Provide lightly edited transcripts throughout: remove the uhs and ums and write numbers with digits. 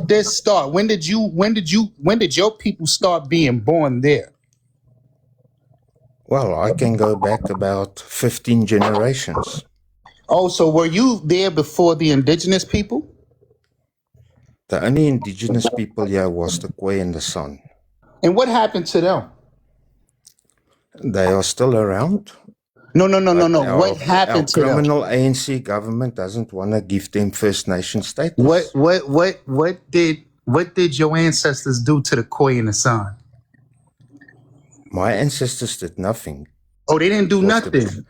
this start? When did your people start being born there? Well, I can go back about 15 generations. Oh, so were you there before the indigenous people? The only indigenous people here was the Khoi and the San. And what happened to them? They are still around. No. But What our happened to them? criminal ANC government doesn't want to give them First Nation status. What did your ancestors do to the Khoi and the San? My ancestors did nothing. Oh, they didn't do nothing.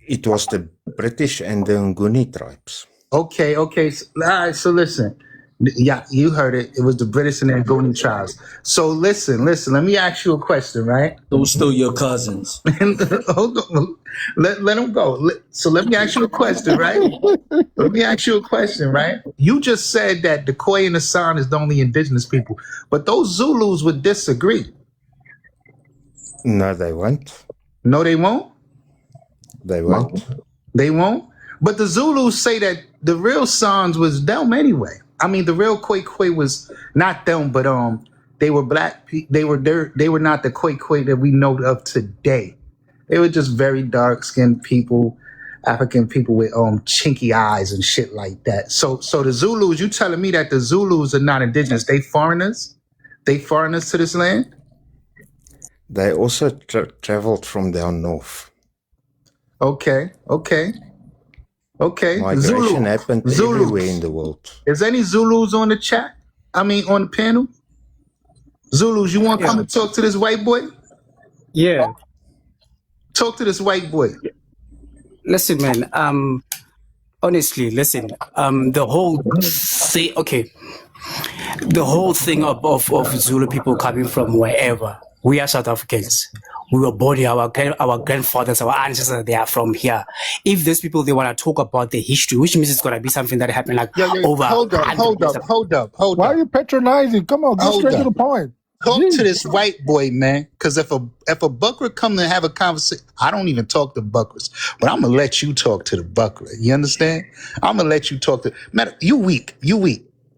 It was the British and the Nguni tribes. Okay. So, all right, so listen. Yeah, you heard it. It was the British and the Nguni tribes. So listen. Let me ask you a question, right? Those still your cousins. Hold on. Let them go. So let me ask you a question, right? You just said that the Khoi and the San is the only indigenous people, but those Zulus would disagree. No, they won't. No, they won't? They won't. They won't? But the Zulus say that the real Sans was them anyway. I mean, the real Khoi was not them, but they were black. They were not the Khoi that we know of today. They were just very dark-skinned people, African people with chinky eyes and shit like that. So the Zulus, you telling me that the Zulus are not indigenous? They foreigners? They foreigners to this land? They also traveled from down north. Okay. Migration happened everywhere in the world. Is any Zulus on the chat? I mean, on the panel? Zulus, you want to come and talk to this white boy? Yeah. Talk to this white boy. Listen, man. Honestly, listen. The whole thing of Zulu people coming from wherever. We are South Africans. We were born here. Our grandfathers, our ancestors, they are from here. If these people, they want to talk about the history, which means it's going to be something that happened over. Hold up. Why are you patronizing? Come on, go straight to the point. Talk to this white boy, man. Because if a buckler come to have a conversation, I don't even talk to bucklers, but I'm gonna let you talk to the buckler. You understand? I'm gonna let you talk to. Matter, you weak.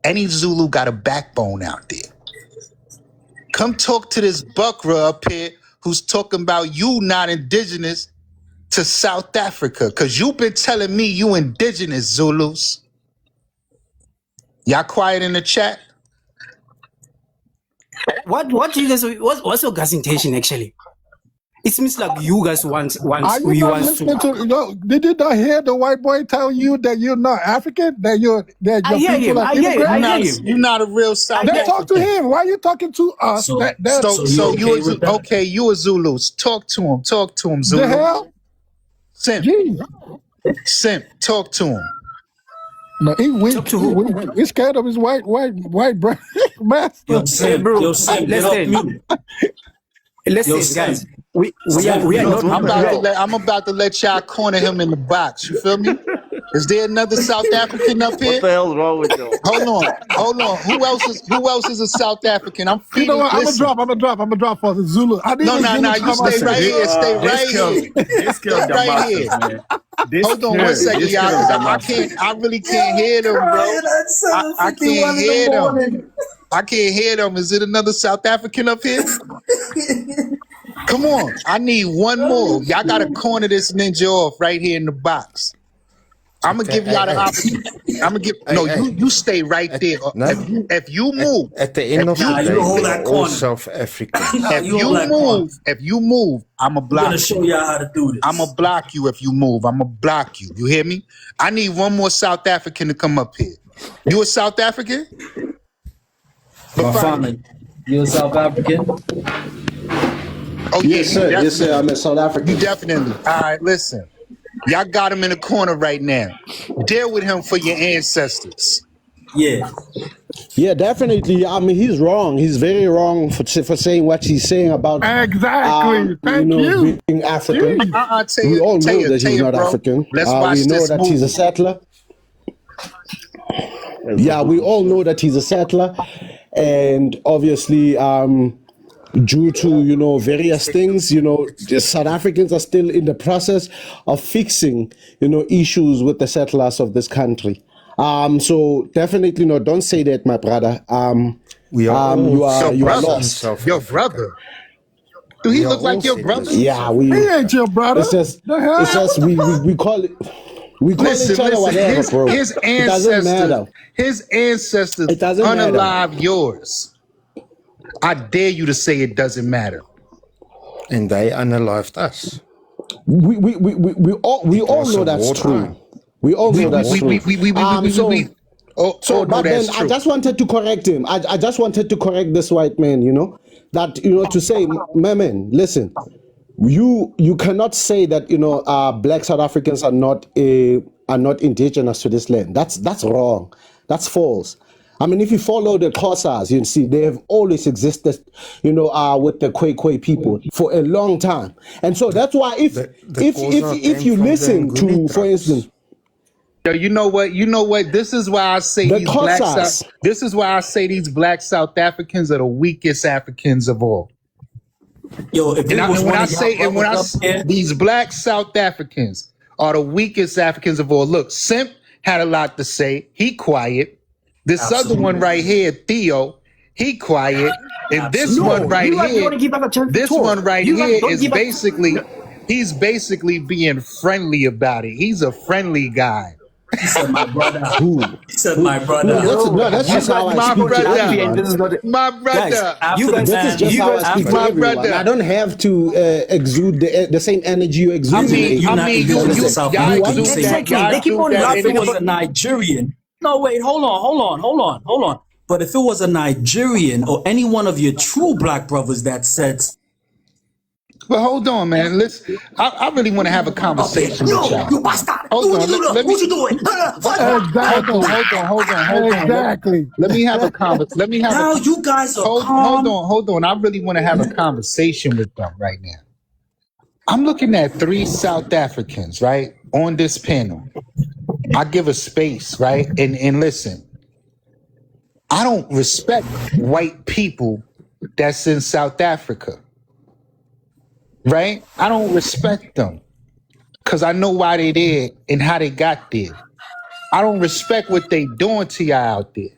Any Zulu got a backbone out there. Come talk to this buckler up here who's talking about you not indigenous to South Africa, because you've been telling me you indigenous, Zulus. Y'all quiet in the chat? What do you guys? What's your guys' intention actually? It seems like you guys want. Are you not listening to? Did you not hear the white boy tell you that you're not African? That your people are immigrants? You're not a real South Then African. talk to him. Why are you talking to us? So you a Zulus. Talk to him, Zulu. The hell? Simp, talk to him. No, he's scared of his white brother. Master. Listen, guys. We are not. I'm about to let y'all corner him in the box. You feel me? Is there another South African up here? What the hell's wrong with you? Hold on. Who else is a South African? I'm feeding. You know what? I'm gonna drop for the Zulu. No. You stay right here. Stay right here. Hold on 1 second, y'all. I really can't hear them, bro. I can't hear them. I can't hear them. Is it another South African up here? Come on. I need one more. Y'all got to corner this ninja off right here in the box. I'm going to give y'all the opportunity. You stay right there. No. If you move. At the end of the day, they're all South African. If you move, I'm going to block you. I'm going to show y'all how to do this. I'm going to block you if you move. I'm going to block you. You hear me? I need one more South African to come up here. You a South African? My family. You a South African? Oh, yes, sir. Yes, sir. I'm a South African. You definitely. All right, listen. Y'all got him in the corner right now. Deal with him for your ancestors. Yeah. Yeah, definitely. I mean, he's wrong. He's very wrong for saying what he's saying about exactly. Thank you. Being African. We all know that he's not African. Let's watch we know this that movie. He's a settler. Yeah, we all know that he's a settler, and obviously, due to various things, the South Africans are still in the process of fixing issues with the settlers of this country. So definitely no, don't say that, my brother. We are all You are settlers in lost. South Your Africa. brother. Do he We are look like all your settlers brother? in Yeah, South we. He ain't your brother. It's just, The hell? it's just we call it. We call Listen, each other whatever, bro. his It doesn't matter. ancestors It doesn't matter. unalive yours. I dare you to say it doesn't matter. And they unalived us. We all was know a that's wartime. true. We all know that's true. So, But then I just wanted to correct him. I just wanted to correct this white man, that, to say, my man, listen, you cannot say that, black South Africans are not indigenous to this land. That's wrong. That's false. I mean, if you follow the Xhosas, you see they have always existed, with the Khoi people for a long time, and so that's why if you listen to, for instance, you know what? This is why I say the these Xhosas. This is why I say these black South Africans are the weakest Africans of all. Yo, if it was When one I of y'all say brothers up here, these black South Africans are the weakest Africans of all. Look, Simp had a lot to say. He quiet. This other one right here, Theo, he quiet. And this one right here, is basically, he's basically being friendly about it. He's a friendly guy. he said my brother. Who? He said my brother. That's just how I My speak to brother. everyone. My brother. This is just how I speak to my everyone. brother. I don't have to exude the same energy you exude. They keep on laughing. If it was a Nigerian. No, wait, hold on. But if it was a Nigerian or any one of your true black brothers that said, But hold on, man. I really want to have a conversation with y'all. you bastard. Hold on. Let me. What you doing? Hold on. Exactly. Let me have a conversation. Now you guys are Hold on. I really want to have a conversation with them right now. I'm looking at 3 South Africans, right, on this panel. I give a space, right? And listen, I don't respect white people that's in South Africa, right? I don't respect them because I know why they there and how they got there. I don't respect what they doing to y'all out there.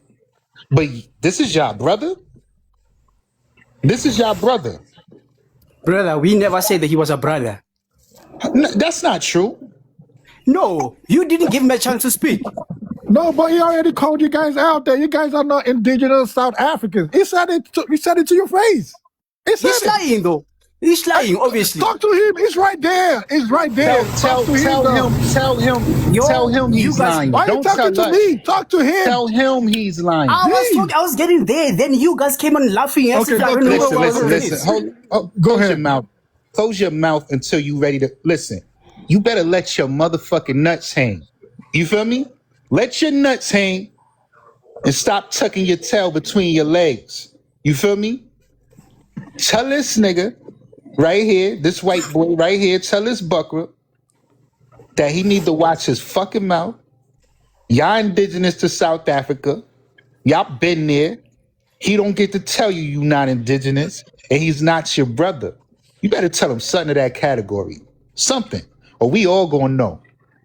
But this is y'all brother. This is y'all brother. Brother, we never said that he was a brother. No, that's not true. No, you didn't give him a chance to speak. No, but he already called you guys out there. You guys are not indigenous South Africans. He said it to your face. He's lying, though. He's lying, obviously. Talk to him. It's right there. It's right there. Tell him he's lying. Why are you talking to me? Talk to him. Tell him he's lying. I was getting there. Then you guys came on laughing. Listen. Go ahead. Close your mouth until you ready to listen. You better let your motherfucking nuts hang. You feel me? Let your nuts hang and stop tucking your tail between your legs. You feel me? Tell this nigga right here, this white boy right here, tell this buckra that he need to watch his fucking mouth. Y'all indigenous to South Africa. Y'all been there. He don't get to tell you not indigenous and he's not your brother. You better tell him something of that category. Something. Or we all gonna know.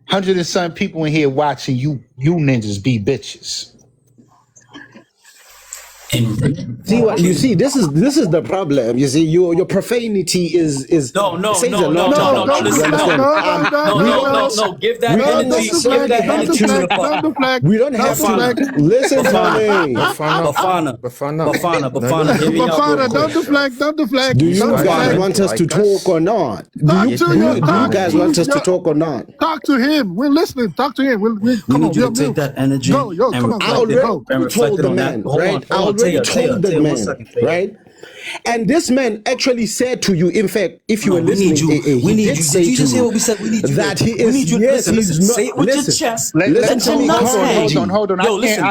100 and some people in here watching you ninjas be bitches. See what you see? This is the problem. You see, your profanity is says a lot. No. Give that energy to the fuck. We don't have to listen to me. Bafana, don't deflect. Do you guys want us to talk or not? Do you guys want us to talk or not? Talk to him. We're listening. Talk to him. We need you to take that energy and told the man, right? I already told the man, right? And this man actually said to you, in fact, if you were listening, we need you. Did you just hear what we said? We need you. That he is. Yes, he's not. Say it with your chest. Hold on. Listen.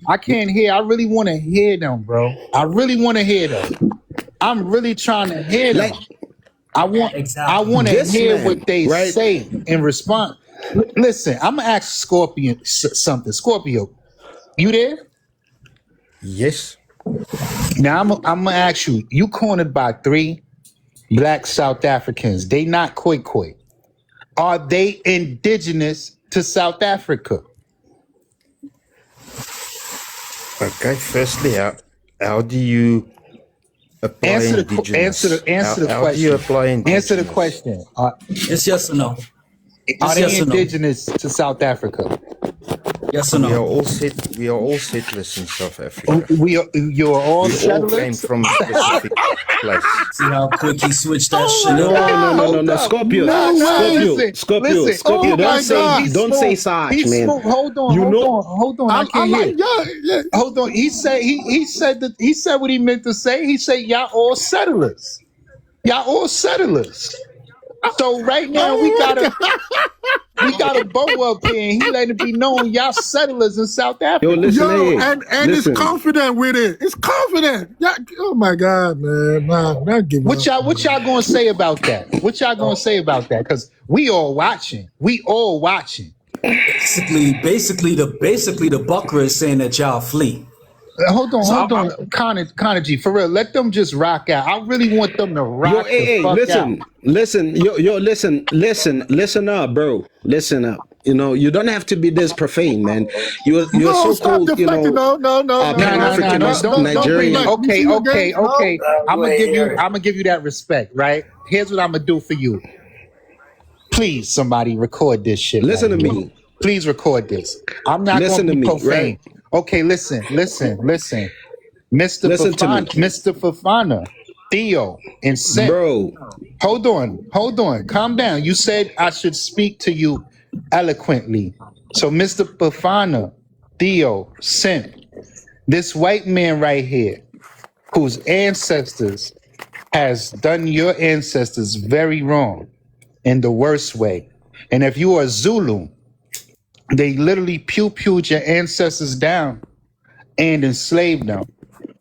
I can't hear. I really want to hear them, bro. I really want to hear them. I'm really trying to hear them. I want to hear what they say in response. Listen, I'm gonna ask Scorpion something. Scorpio, you there? Yes. Now I'm gonna ask you. You cornered by 3 black South Africans. They not Khoi. Are they indigenous to South Africa? Okay, firstly, how do you apply Answer indigenous? the How do you question. apply indigenous? Answer the question. It's yes or no. Are It's they yes or no. indigenous to South Africa? Yes or We are no. all settlers in South Africa. You're all We all came settlers. from a specific place. See how quick he switched that shit No, up? no, Scorpio. No, Scorpio. Scorpio. listen. Scorpio. Oh my God. Don't say Sarge, He's man. smooth. Hold on. Hold on. I I'm can't hear. like, yeah. Hold on. He said what he meant to say. He said y'all all settlers. Y'all all settlers. So right now we got a Boer up here, and he letting it be known y'all settlers in South Africa. Yo, listen, Yo, hey, and listen. it's confident with it. It's confident. Yeah. Oh my God, man. Nah, give What up. y'all gonna say about that? What y'all gonna say about that? Because we all watching. Basically, the Buckra is saying that y'all flee. Hold on, Connor G, for real. Let them just rock out. I really want them to rock. Yo, hey, the fuck listen, out. listen up, bro. Listen up. You know, you don't have to be this profane, man. You're No, so stop called, you deflecting. know, No. Pan-African No. Nigerian. Okay. I'm gonna give you that respect, right? Here's what I'm gonna do for you. Please, somebody record this shit. Listen to right? me. Please record this. I'm not Listen gonna to be me, profane. right? Okay, listen. Mr. Listen to Fafana, me. Mr. Fafana, Theo, and Sent. Bro. Hold on. Calm down. You said I should speak to you eloquently. So, Mr. Fafana, Theo, Sent, this white man right here, whose ancestors has done your ancestors very wrong in the worst way. And if you are Zulu, they literally pew-pewed your ancestors down and enslaved them.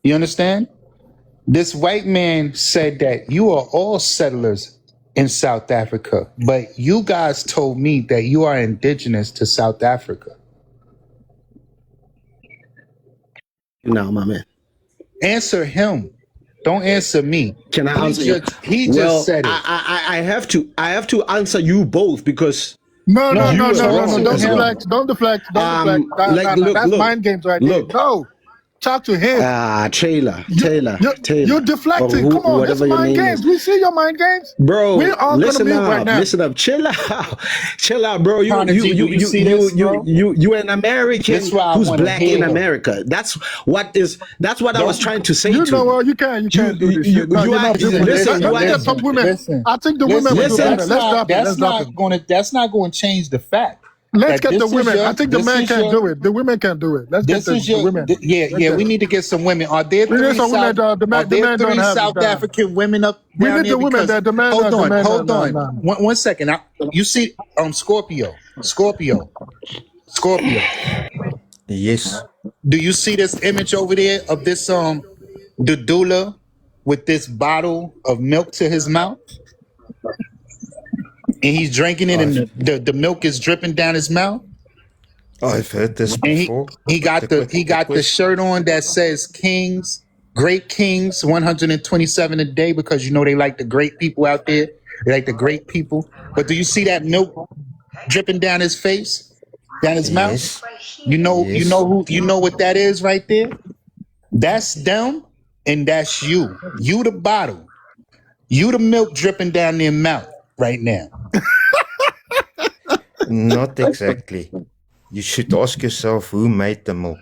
You understand? This white man said that you are all settlers in South Africa, but you guys told me that you are indigenous to South Africa. No, my man. Answer him. Don't answer me. Can I answer you? He just said it. I have to answer you both because No. you Don't told him. deflect. Don't deflect. look, That's look, mind games right look. there. No. Talk to him. Taylor. You're deflecting. Or Come on, it's whatever your mind name games. is. We see your mind games. Bro, We're all gonna listen mute up, right now. listen up, chill out, bro. You Connor G, do you see this, bro? you an American This is why I who's wanna black hear in him. America. That's what I was trying to say You to know you. what? You can't do this shit. No, you you're are- not doing listen, it. you Let's are- get some women. I think the women will do listen, better. Let's drop it. That's not going to change the fact. Let's that get the this is women. your- I think the this men is can't your- do it. The women can't do it. Let's get This is the your women. we need to get some women. Are there We need three some women, South, dog. The men- are there the men don't three have it, South dog. African women up We down need there? the women Because- that the men hold the on, men hold no, on. no, no. One second. You see, Scorpio. Yes. Do you see this image over there of this the doula with this bottle of milk to his mouth? And he's drinking it, and the milk is dripping down his mouth. I've heard this And before. he got the shirt on that says Kings, Great Kings, 127 a day, because you know they like the great people out there. They like the great people. But do you see that milk dripping down his face, down his mouth? Yes. You know what that is right there? That's them, and that's you. You the bottle. You the milk dripping down their mouth right now. Not exactly. You should ask yourself who made the milk.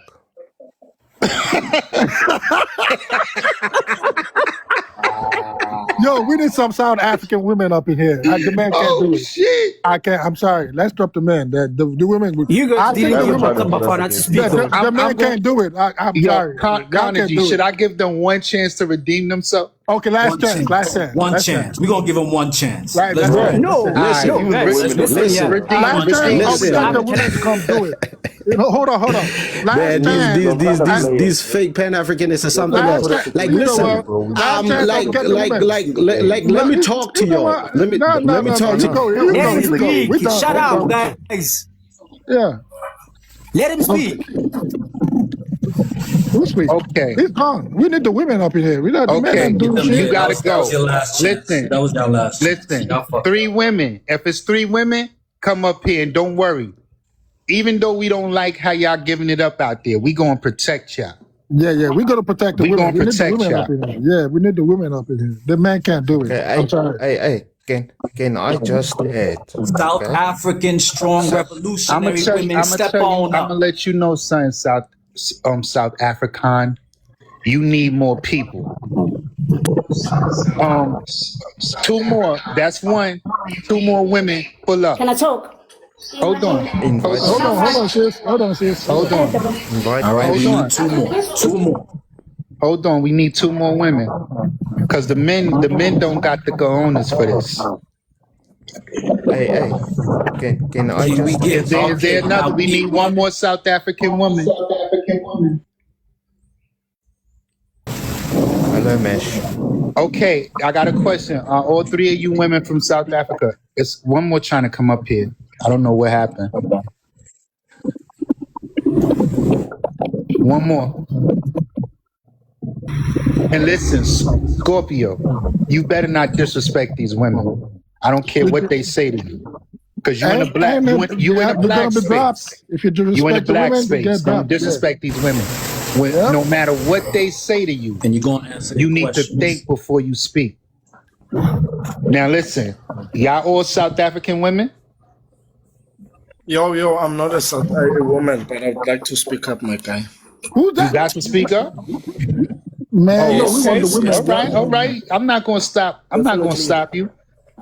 Yo, we need some South African women up in here. The men can't do it. Shit! I can't. I'm sorry. Let's drop the men. The women. You I guys think didn't the give women. Bafana to speak. The men can't do it. I'm sorry. Y'all Connor can't G, do should it. I give them one chance to redeem themselves? Okay, last chance. One chance. We're gonna give him one chance. Right, Let's that's go. right. No, Listen, no, guys, listen here. Last chance. Listen. We got the women to come do it. Hold on. Last Man, chance. these fake Pan-Africanists are something Last else. chance. Like, You know listen, what? Last chance, like, get the women. let me talk to You know y'all. what? Let me talk to You go. you. Let him We speak. done. Shut We up, done. guys. Yeah. Let him speak. Who speak? Okay. He's gone. We need the women up in here. We not the men Okay. that do You shit. gotta That was go. your last chance. Listen. That was your last chance. Listen, Y'all fucked 3 up. women. If it's 3 women, come up here and don't worry. Even though we don't like how y'all giving it up out there, we gonna protect y'all. Yeah, we're gonna protect the We women. gonna We need the protect women up y'all. in here. Yeah, we need the women up in here. The man can't do it. Okay, I'm sorry. hey, can I just add? South Okay, African strong I'm gonna revolutionary tell you. women, I'm gonna step tell you. on I'm gonna up. let you know, son. South African. You need more people. Um, two more. That's one. Two more women. Pull up. Can I talk? Hold on. invite Hold on. Hold on, sis. Hold on, sis. Hold Hold on. on. invite All right, we Hold Ash. need on. two more. Two more. Hold on. We need two more women. Cause the men don't got the cojones for this. Hey, can I Can we just get add Is there okay? something? another? Now We we need need one one. more South African woman. Hello, Mesh. Okay, I got a question. Are all three of you women from South Africa? It's one more trying to come up here. I don't know what happened. One more. And listen, Scorpio, you better not disrespect these women. I don't care what they say to you. Because you in a black And you in a you're gonna black be dropped. space. If you You in a disrespect the black women, you space. get Don't dropped. Yeah. disrespect these women. Yep. No matter what they say to you, And you're gonna answer the you need to questions. think before you speak. Now listen, y'all all South African women? Yo, I'm not a woman, but I would like to speak up, my guy. Who's You that? got to speak up? Man, Oh, no, we Yes, want okay. the yes, women yes, All to drop right, the all definitely. women. right. I'm not gonna stop. I'm not gonna Definitely. stop you.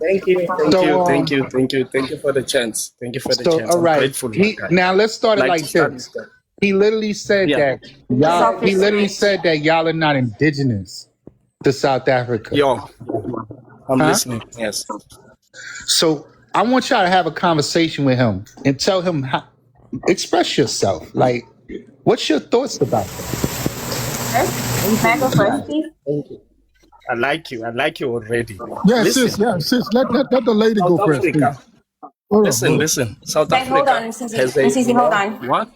Thank you, thank So you, thank you, thank you, thank you for the chance. Thank you for the chance. all I'm right. grateful, my guy. Now let's start it Like to like start this. this guy. He literally said Yeah. that y'all. He literally Self-respect. said that y'all are not indigenous to South Africa, Yo, I'm huh? listening. Yes. So I want y'all to have a conversation with him and tell him how. Express yourself. Like, what's your thoughts about that? First, can I go first, please? Thank you. I like you. I like you already. Yeah, sis. Listen, Yeah, sis. Let the lady South go first, please. Africa. Hold on, Listen, hold on. listen. South Guys, hold Africa on, Sissy. has a Sissy, hold long on. what?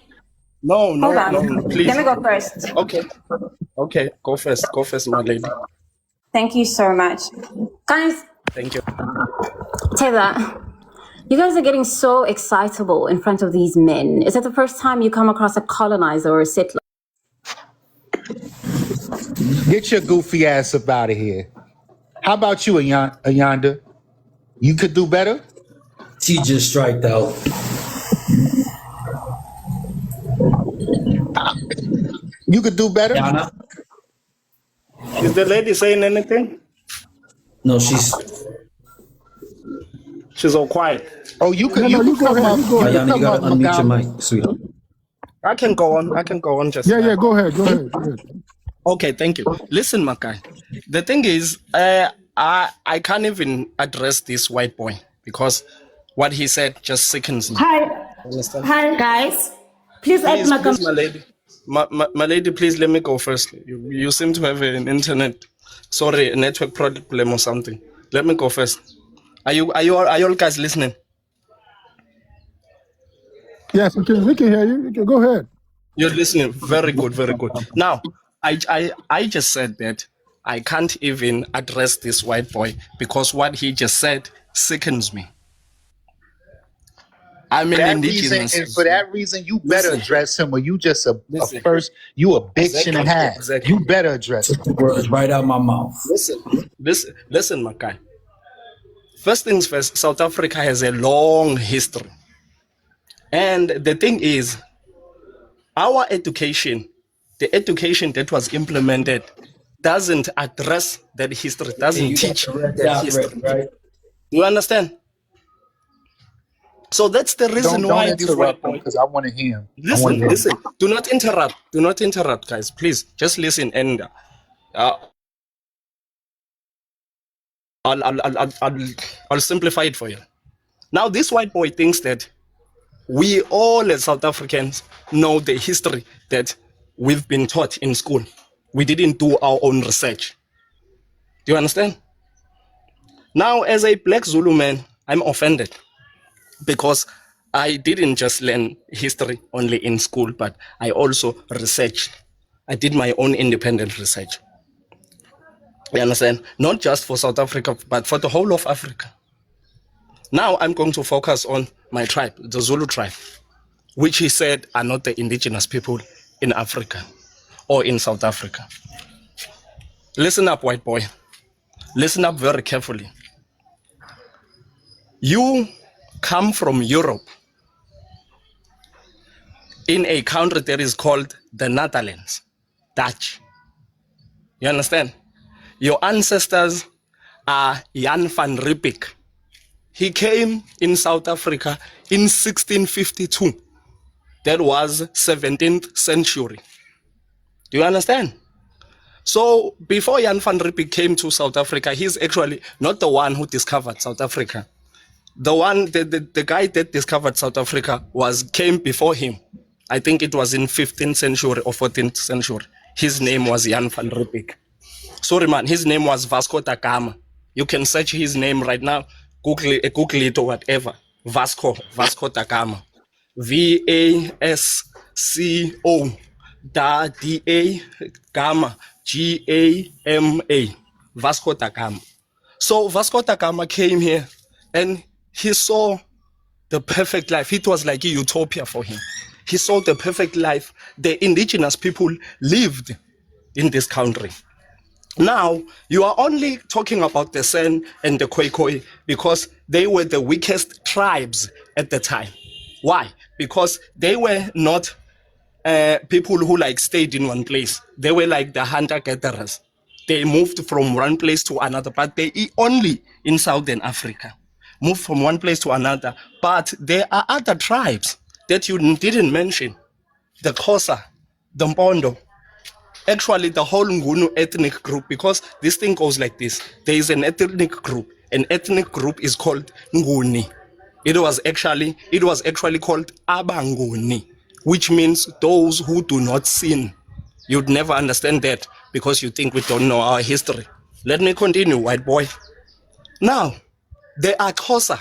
No, Hold no, on. no, Let please. me go first. Okay. Okay. Go first. Go first, my lady. Thank you so much. Guys, Thank you. Taylor, you guys are getting so excitable in front of these men. Is it the first time you come across a colonizer or a settler? Get your goofy ass up out of here. How about you, Ayanda? You could do better. She just striked out. You could do better. Yana? Is the lady saying anything? No, she's She's all quiet. Oh, you No, could no, you you could go come ahead. up. You go You ahead. could Ayana, you come gotta up, unmute your Magali. mic, sweetheart. I can go on. I can go on just Yeah, now. go ahead. Go ahead. Go ahead. Okay, thank you. Listen, Makai. The thing is, I can't even address this white boy because what he said just sickens me. Hi. Understand? Hi, guys. Please add my Please, my lady. My lady, please let me go first. You seem to have an internet, sorry, a network problem or something. Let me go first. Are you all guys listening? Yes, we can hear you. You can go ahead. You're listening. Very good, very good. Now, I just said that I can't even address this white boy because what he just said sickens me. I'm an That reason, indigenous. and for that reason, you better Listen, address him, or you just a listen. first. You a bitch and a Exactly, half. exactly. You better address Took him. the words right out of my mouth. Listen, my guy. First things first, South Africa has a long history. And the thing is, our education, the education that was implemented, doesn't address that history, And doesn't you got teach the red that dot ready, history. right? Do you understand? So that's the reason Don't why this white interrupt him boy. because I want to hear him. I want to Listen, hear him. listen. Do not interrupt. Do not interrupt, guys. Please, just listen, and uh, I'll simplify it for you. Now, this white boy thinks that we all as South Africans know the history that we've been taught in school. We didn't do our own research. Do you understand? Now, as a black Zulu man, I'm offended because I didn't just learn history only in school, but I also researched. I did my own independent research. You understand? Not just for South Africa, but for the whole of Africa. Now I'm going to focus on my tribe, the Zulu tribe, which he said are not the indigenous people in Africa. or in South Africa. Listen up, white boy. Listen up very carefully. You come from Europe in a country that is called the Netherlands, Dutch. You understand? Your ancestors are Jan van Riebeeck. He came in South Africa in 1652. That was 17th century. Do you understand? So before Jan van Riebeeck came to South Africa, he's actually not the one who discovered South Africa. The guy that discovered South Africa came before him. I think it was in 15th century or 14th century. His name was Jan van Riebeeck. Sorry, man, his name was Vasco da Gama. You can search his name right now, Google it or whatever. Vasco da Gama. VASCO DA Gama GAMA. Vasco da Gama. So Vasco da Gama came here and he saw the perfect life. It was like a utopia for him. He saw the perfect life the indigenous people lived in this country. Now, you are only talking about the San and the Khoikhoi because they were the weakest tribes at the time. Why? Because they were not people who like stayed in one place. They were like the hunter-gatherers. They moved from one place to another, but they only in Southern Africa. Moved from one place to another. But there are other tribes that you didn't mention. The Xhosa, the Mpondo, actually the whole Nguni ethnic group, because this thing goes like this. There is an ethnic group. An ethnic group is called Nguni. It was actually called Abanguni, which means those who do not sin. You'd never understand that because you think we don't know our history. Let me continue, white boy. Now, there are Xhosa,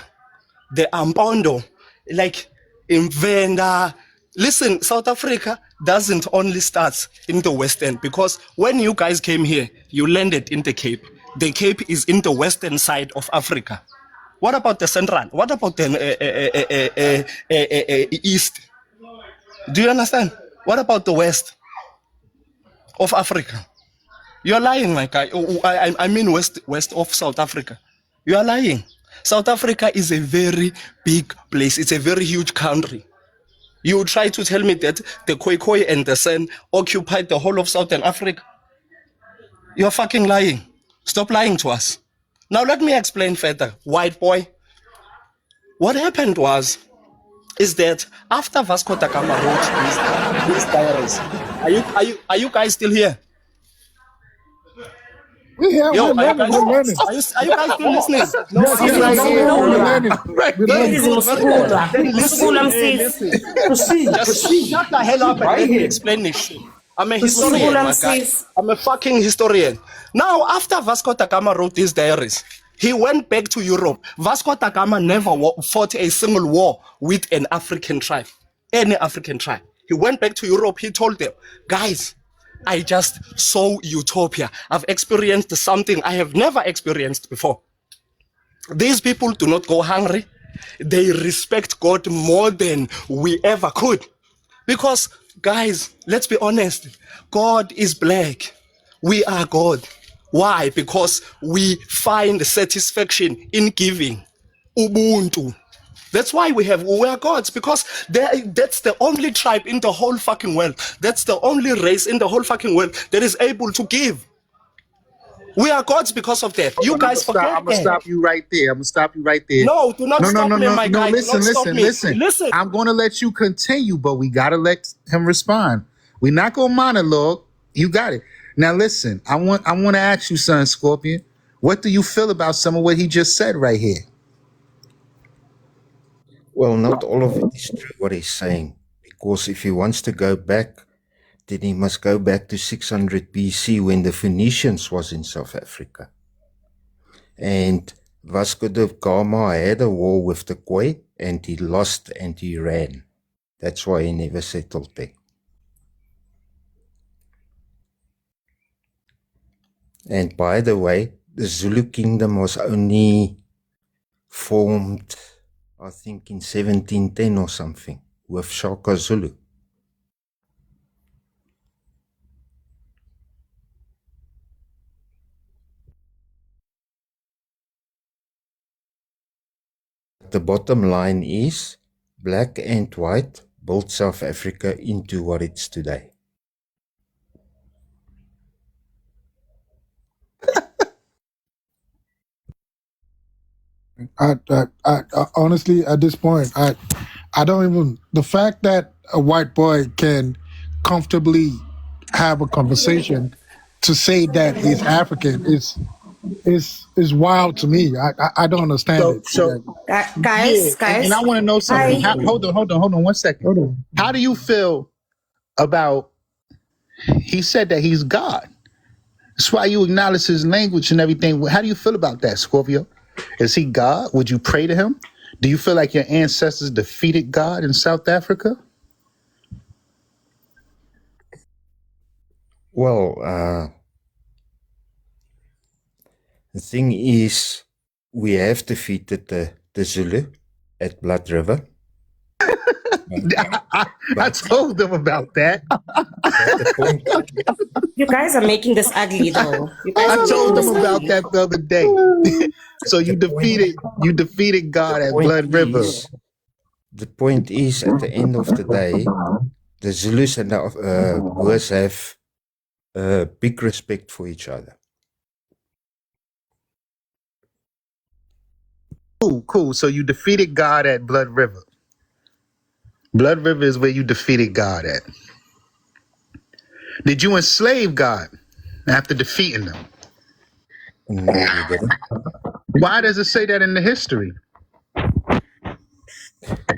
there are Mpondo, like in Venda. Listen, South Africa doesn't only start in the West End, because when you guys came here, you landed in the Cape. The Cape is in the western side of Africa. What about the Central? What about the East? Do you understand? What about the West of Africa? You're lying, my guy. I mean west of South Africa. You are lying. South Africa is a very big place. It's a very huge country. You try to tell me that the Khoikhoi and the San occupied the whole of Southern Africa. You're fucking lying. Stop lying to us. Now let me explain further, white boy. What happened is that after Vasco da Gama wrote these diaries, are you guys still here? We here. Yo, We're learning. We're learning. Are you guys still listening? No, Yes, we're learning. We're learning. Just shut the hell up and let me explain this shit. I'm a historian, my guy. I'm a fucking historian. Now, after Vasco da Gama wrote these diaries, he went back to Europe. Vasco da Gama never fought a single war with an African tribe, any African tribe. He went back to Europe. He told them, guys, I just saw utopia. I've experienced something I have never experienced before. These people do not go hungry. They respect God more than we ever could. Because, guys, let's be honest. God is black. We are God. Why? Because we find satisfaction in giving. Ubuntu. That's why we are gods, because that's the only tribe in the whole fucking world. That's the only race in the whole fucking world that is able to give. We are gods because of that. You guys forget that. I'm gonna stop you right there. No, do not stop me, my guy. Listen. I'm gonna let you continue, but we gotta let him respond. We're not gonna monologue. You got it. Now listen, I want to ask you, son Scorpion, what do you feel about some of what he just said right here? Well, not all of it is true what he's saying, because if he wants to go back, then he must go back to 600 BC when the Phoenicians was in South Africa. And Vasco da Gama had a war with the Khoi, and he lost and he ran. That's why he never settled there. And by the way, the Zulu kingdom was only formed, I think, in 1710 or something, with Shaka Zulu. the bottom line is black and white built South Africa into what it's today. I honestly, at this point, I don't even, the fact that a white boy can comfortably have a conversation to say that he's African is wild to me. I don't understand it. So Guys, and I want to know something. Hold on 1 second. Hold on. How do you feel about, he said that he's God. That's why you acknowledge his language and everything. How do you feel about that, Scorpio? Is he God? Would you pray to him? Do you feel like your ancestors defeated God in South Africa? Well, the thing is, we have defeated the Zulu at Blood River. I told them about that. You guys are making this ugly, though. I told them about that the other day. So you defeated God at Blood River. The point is, at the end of the day, the Zulus and the Boers have big respect for each other. Cool. So you defeated God at Blood River. Blood River is where you defeated God at. Did you enslave God after defeating them? No, we didn't. Why does it say that in the history?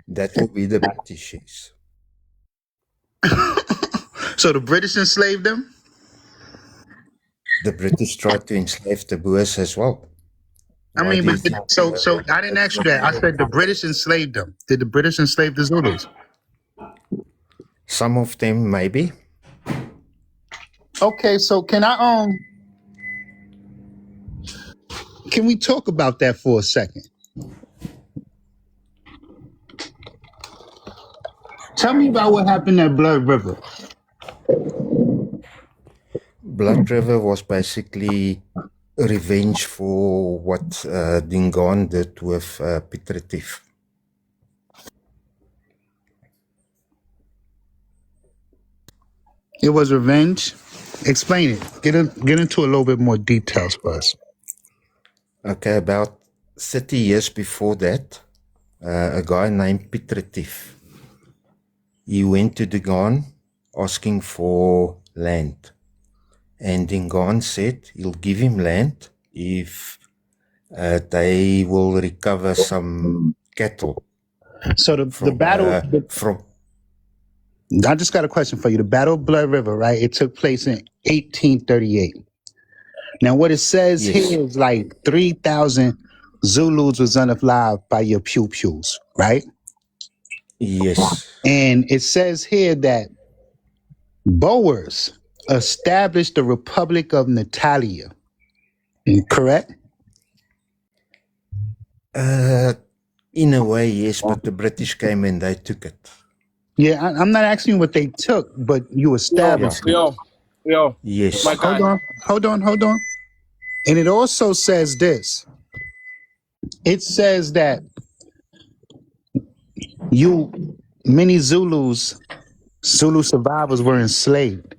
That will be the British. So the British enslaved them? The British tried to enslave the Boers as well. I mean, so I didn't ask you that. I said the British enslaved them. Did the British enslave the Zulus? Some of them, maybe. Okay, so can we talk about that for a second? Tell me about what happened at Blood River. Blood River was basically revenge for what Dingaan did with Patriots. It was revenge? Explain it. Get into a little bit more details for us. Okay, about 30 years before that, a guy named Patriots, he went to Dingaan asking for land. And Dingaan said he'll give him land if they will recover some cattle. So the battle... I just got a question for you. The Battle of Blood River, right? It took place in 1838. Now, what it says here is like 3,000 Zulus was unalive by your pew-pews, right? Yes. And it says here that Boers established the Republic of Natalia. Correct? In a way, yes, but the British came and they took it. Yeah, I'm not asking you what they took, but you established it. Yeah. Yes. Hold on. And it also says this. It says that many Zulu survivors were enslaved.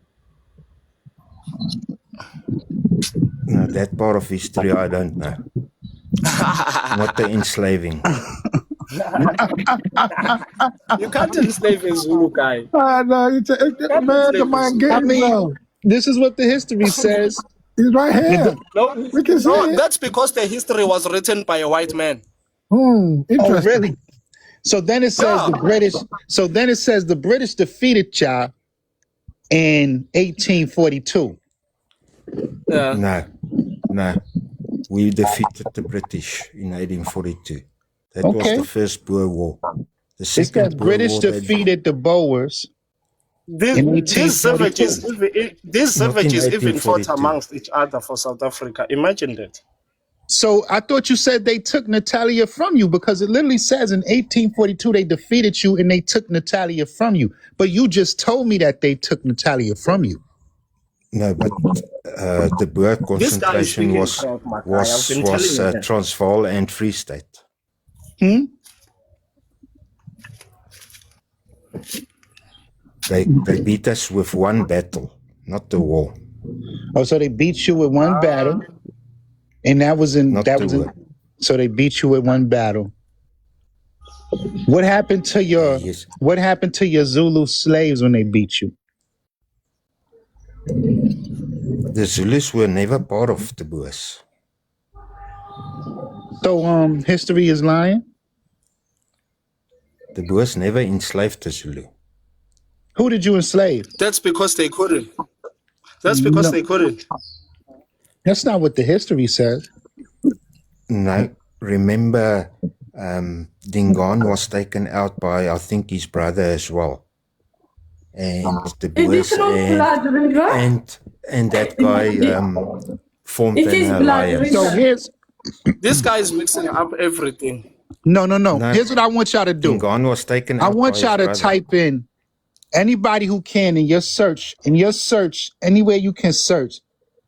No, that part of history I don't know. Not the enslaving. You can't enslave a Zulu guy. No, man, the mind game. This is what the history says. He's right here. We can see it. That's because the history was written by a white man. Interesting. Oh, really? So then it says the British. So then it says the British defeated y'all in 1842. No. We defeated the British in 1842. That was the first Boer War. The second British defeated the Boers. These savages even fought amongst each other for South Africa. Imagine that. So I thought you said they took Natalia from you, because it literally says in 1842 they defeated you and they took Natalia from you. But you just told me that they took Natalia from you. No, but the Boer concentration was Transvaal and Free State. They beat us with one battle, not the war. Oh, so they beat you with one battle, and so they beat you with one battle. What happened to your Yes. What happened to your Zulu slaves when they beat you? The Zulus were never part of the Boers. So history is lying. The Boers never enslaved the Zulu. Who did you enslave? That's because they couldn't. That's because No. they couldn't. That's not what the history says. No, remember, Dingaan was taken out by, I think, his brother as well. And the Boers and that guy formed an alliance. So here's This guy is mixing up everything. no. Here's what I want y'all to do. Dingaan was taken I out want by y'all his to brother. type in anybody who can in your search, anywhere you can search,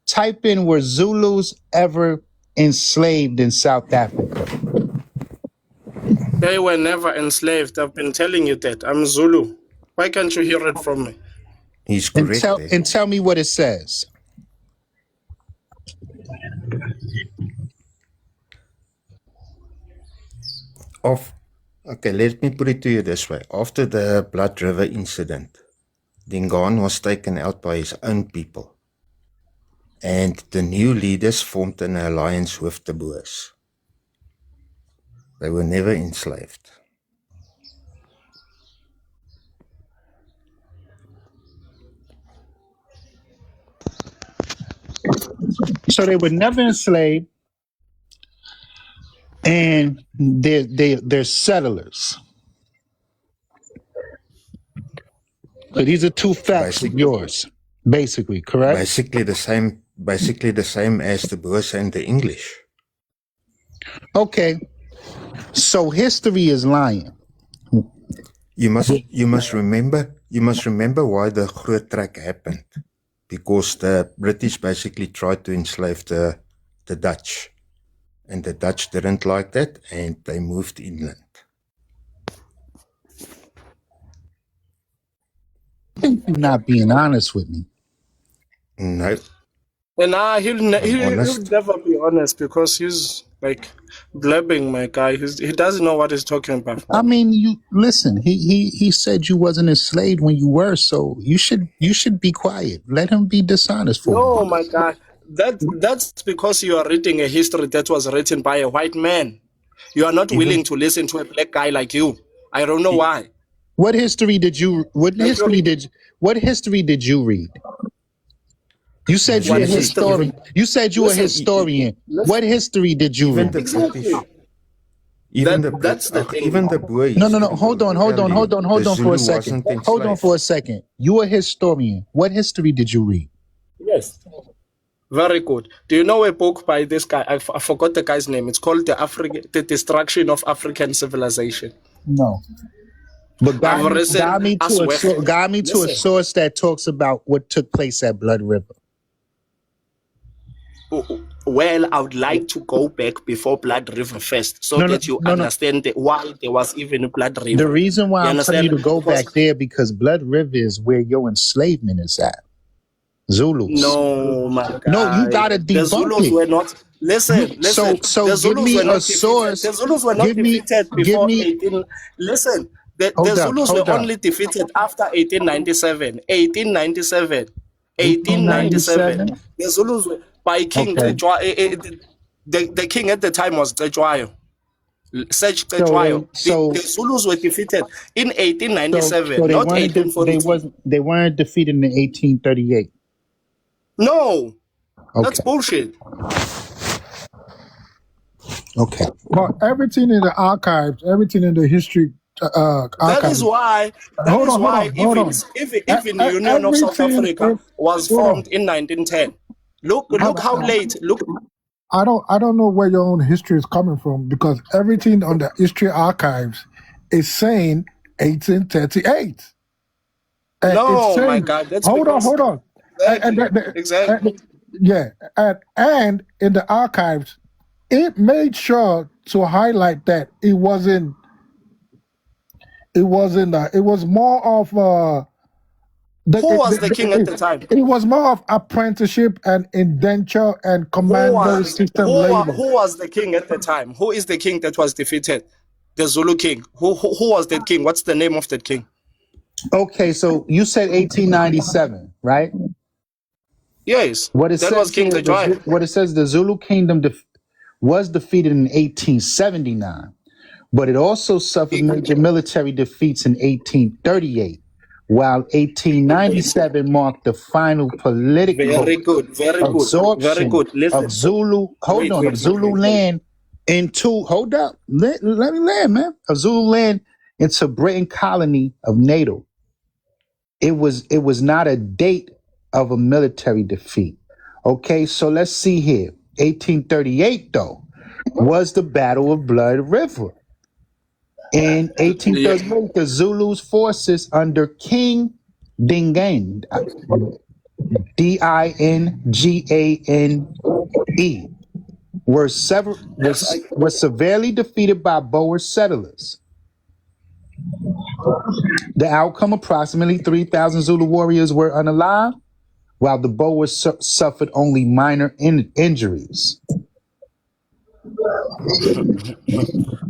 type in were Zulus ever enslaved in South Africa. They were never enslaved. I've been telling you that. I'm Zulu. Why can't you hear it from me? He's correct there. And tell me what it says. Okay, let me put it to you this way. After the Blood River incident, Dingaan was taken out by his own people. And the new leaders formed an alliance with the Boers. They were never enslaved. So they were never enslaved, and they're settlers. So these are two facts of yours, basically, correct? Basically the same as the Boers and the English. Okay. So history is lying. You must remember why the Groot Trek happened. Because the British basically tried to enslave the Dutch. And the Dutch didn't like that, and they moved inland. I think you're not being honest with me. No. And he'll honest. never be honest because he's like blabbing, my guy. He doesn't know what he's talking about. I mean, you listen. He said you wasn't enslaved when you were, so you should be quiet. Let him be dishonest for No, you. my guy. That's because you are reading a history that was written by a white man. You are not willing to listen to a black guy like you. I don't know why. What history did you? What history did you read? You said you were a historian. You said you were a historian. What history did you read? Even That's the thing. Even the Boer. No. Hold on for a second. Hold on for a second. You a historian. What history did you read? Yes. Very good. Do you know a book by this guy? I forgot the guy's name. It's called The Destruction of African Civilization. No. But guide me to a source that talks about what took place at Blood River. Well, I would like to go back before Blood River first, so that you understand why there was even a Blood River. The reason why I'm telling you to go back there because Blood River is where your enslavement is at. Zulus. No, my God. No, you gotta debunk the Zulus it. were not. Listen. So the give Zulus me were not a source. The Zulus were not defeated before 18. Listen, the Zulus were only defeated after 1897. 1897. 1897. The Zulus were by King the king at the time was Cetshwayo. Search Cetshwayo. The Zulus were defeated in 1897, not 1842. They weren't defeated in 1838. No, that's bullshit. Okay. But everything in the archives, everything in the history archives. That is why. Even the Union of South Africa was formed in 1910. Look how late. Look. I don't know where your own history is coming from because everything on the history archives is saying 1838. No, saying, my God, that's hold on. Exactly. And in the archives, it made sure to highlight that it was more of Who was the king at the time? It was more of apprenticeship and indenture and commando system labor. Who was the king at the time? Who is the king that was defeated? The Zulu king. Who was that king? What's the name of that king? Okay, so you said 1897, right? Yes, What it that was says King here, Tejwai. what it says, the Zulu kingdom was defeated in 1879, but it also suffered major military defeats in 1838, while 1897 marked the final political Very good, very good, very absorption good. Listen, of Zulu, of Zulu wait. land into, hold up, let me land, man, of Zulu land into Britain colony of Natal. It was not a date of a military defeat. Okay, so let's see here. 1838, though, was the Battle of Blood River. In 1838, the Zulus' forces under King Dingaan, Dingane, were severely defeated by Boer settlers. The outcome, approximately 3,000 Zulu warriors were unalive, while the Boers suffered only minor injuries.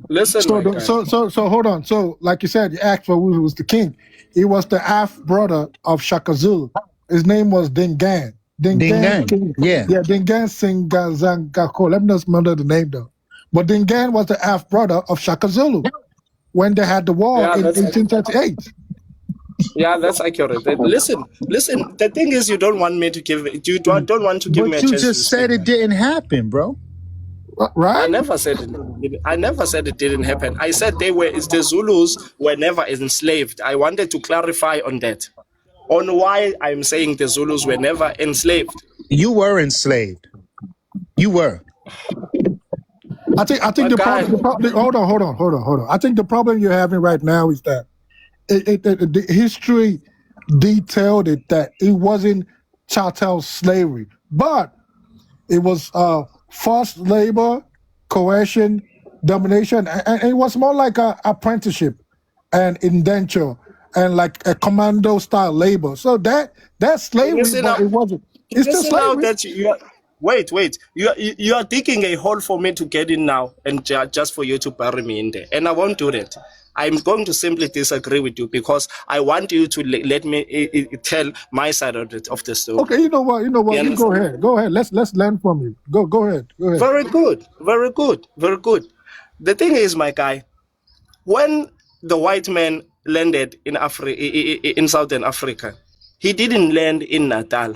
Listen, So hold on. So, like you said, you asked for who was the king. He was the half brother of Shaka Zulu. His name was Dingaan. Dingaan, yeah. Yeah, Dingaan Singazangako. Let me just remember the name though. But Dingaan was the half brother of Shaka Zulu when they had the war in 1838. Yeah, that's accurate. Listen. The thing is, you don't want me to give. You don't want to give me a chance. But you just said it didn't happen, bro. Right? I never said it. I never said it didn't happen. I said the Zulus were never enslaved. I wanted to clarify on that, on why I'm saying the Zulus were never enslaved. You were enslaved. You were. I think the problem. Hold on. I think the problem you're having right now is that the history detailed it that it wasn't chattel slavery, but it was forced labor, coercion, domination, and it was more like a apprenticeship and indenture and like a commando style labor. So that's slavery, but it wasn't. It's still slavery. Now that wait, you are digging a hole for me to get in now, and just for you to bury me in there, and I won't do that. I'm going to simply disagree with you because I want you to let me tell my side of the story. Okay, you know what? You go ahead. Let's learn from you. Go ahead. Very good. The thing is, my guy, when the white man landed in Southern Africa, he didn't land in Natal.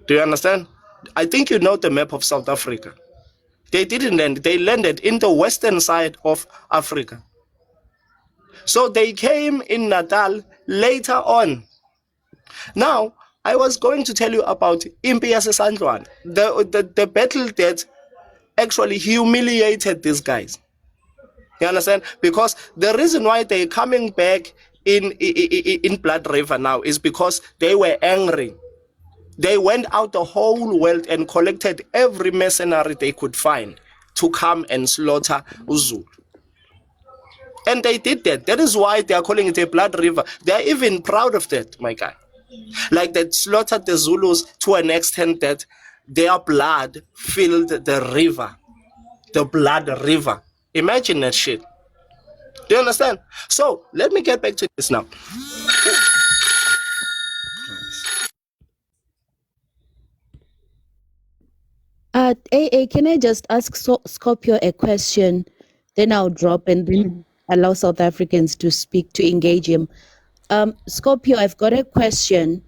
Do you understand? I think you know the map of South Africa. They didn't land. They landed in the western side of Africa. So they came in Natal later on. Now, I was going to tell you about Impi Yasesandlwana, the battle that actually humiliated these guys. You understand? Because the reason why they're coming back in Blood River now is because they were angry. They went out the whole world and collected every mercenary they could find to come and slaughter Zulu. And they did that. That is why they are calling it a blood river. They are even proud of that, my guy. Like they slaughtered the Zulus to an extent that their blood filled the river. The blood river. Imagine that shit. Do you understand? So, let me get back to this now. AA, can I just ask Scorpio a question? Then I'll drop and then allow South Africans to speak, to engage him. Scorpio, I've got a question.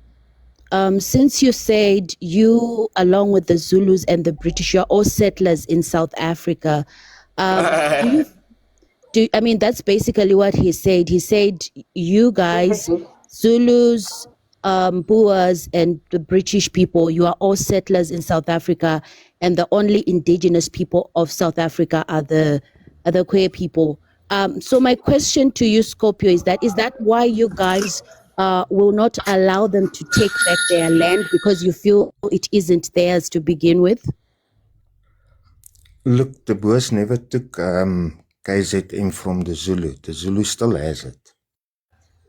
Since you said you, along with the Zulus and the British, you're all settlers in South Africa, I mean, that's basically what he said. He said, you guys, Zulus, Boers, and the British people, you are all settlers in South Africa, and the only indigenous people of South Africa are the queer people. So my question to you, Scorpio, is that why you guys will not allow them to take back their land because you feel it isn't theirs to begin with? Look, the Boers never took KZN from the Zulu. The Zulu still has it.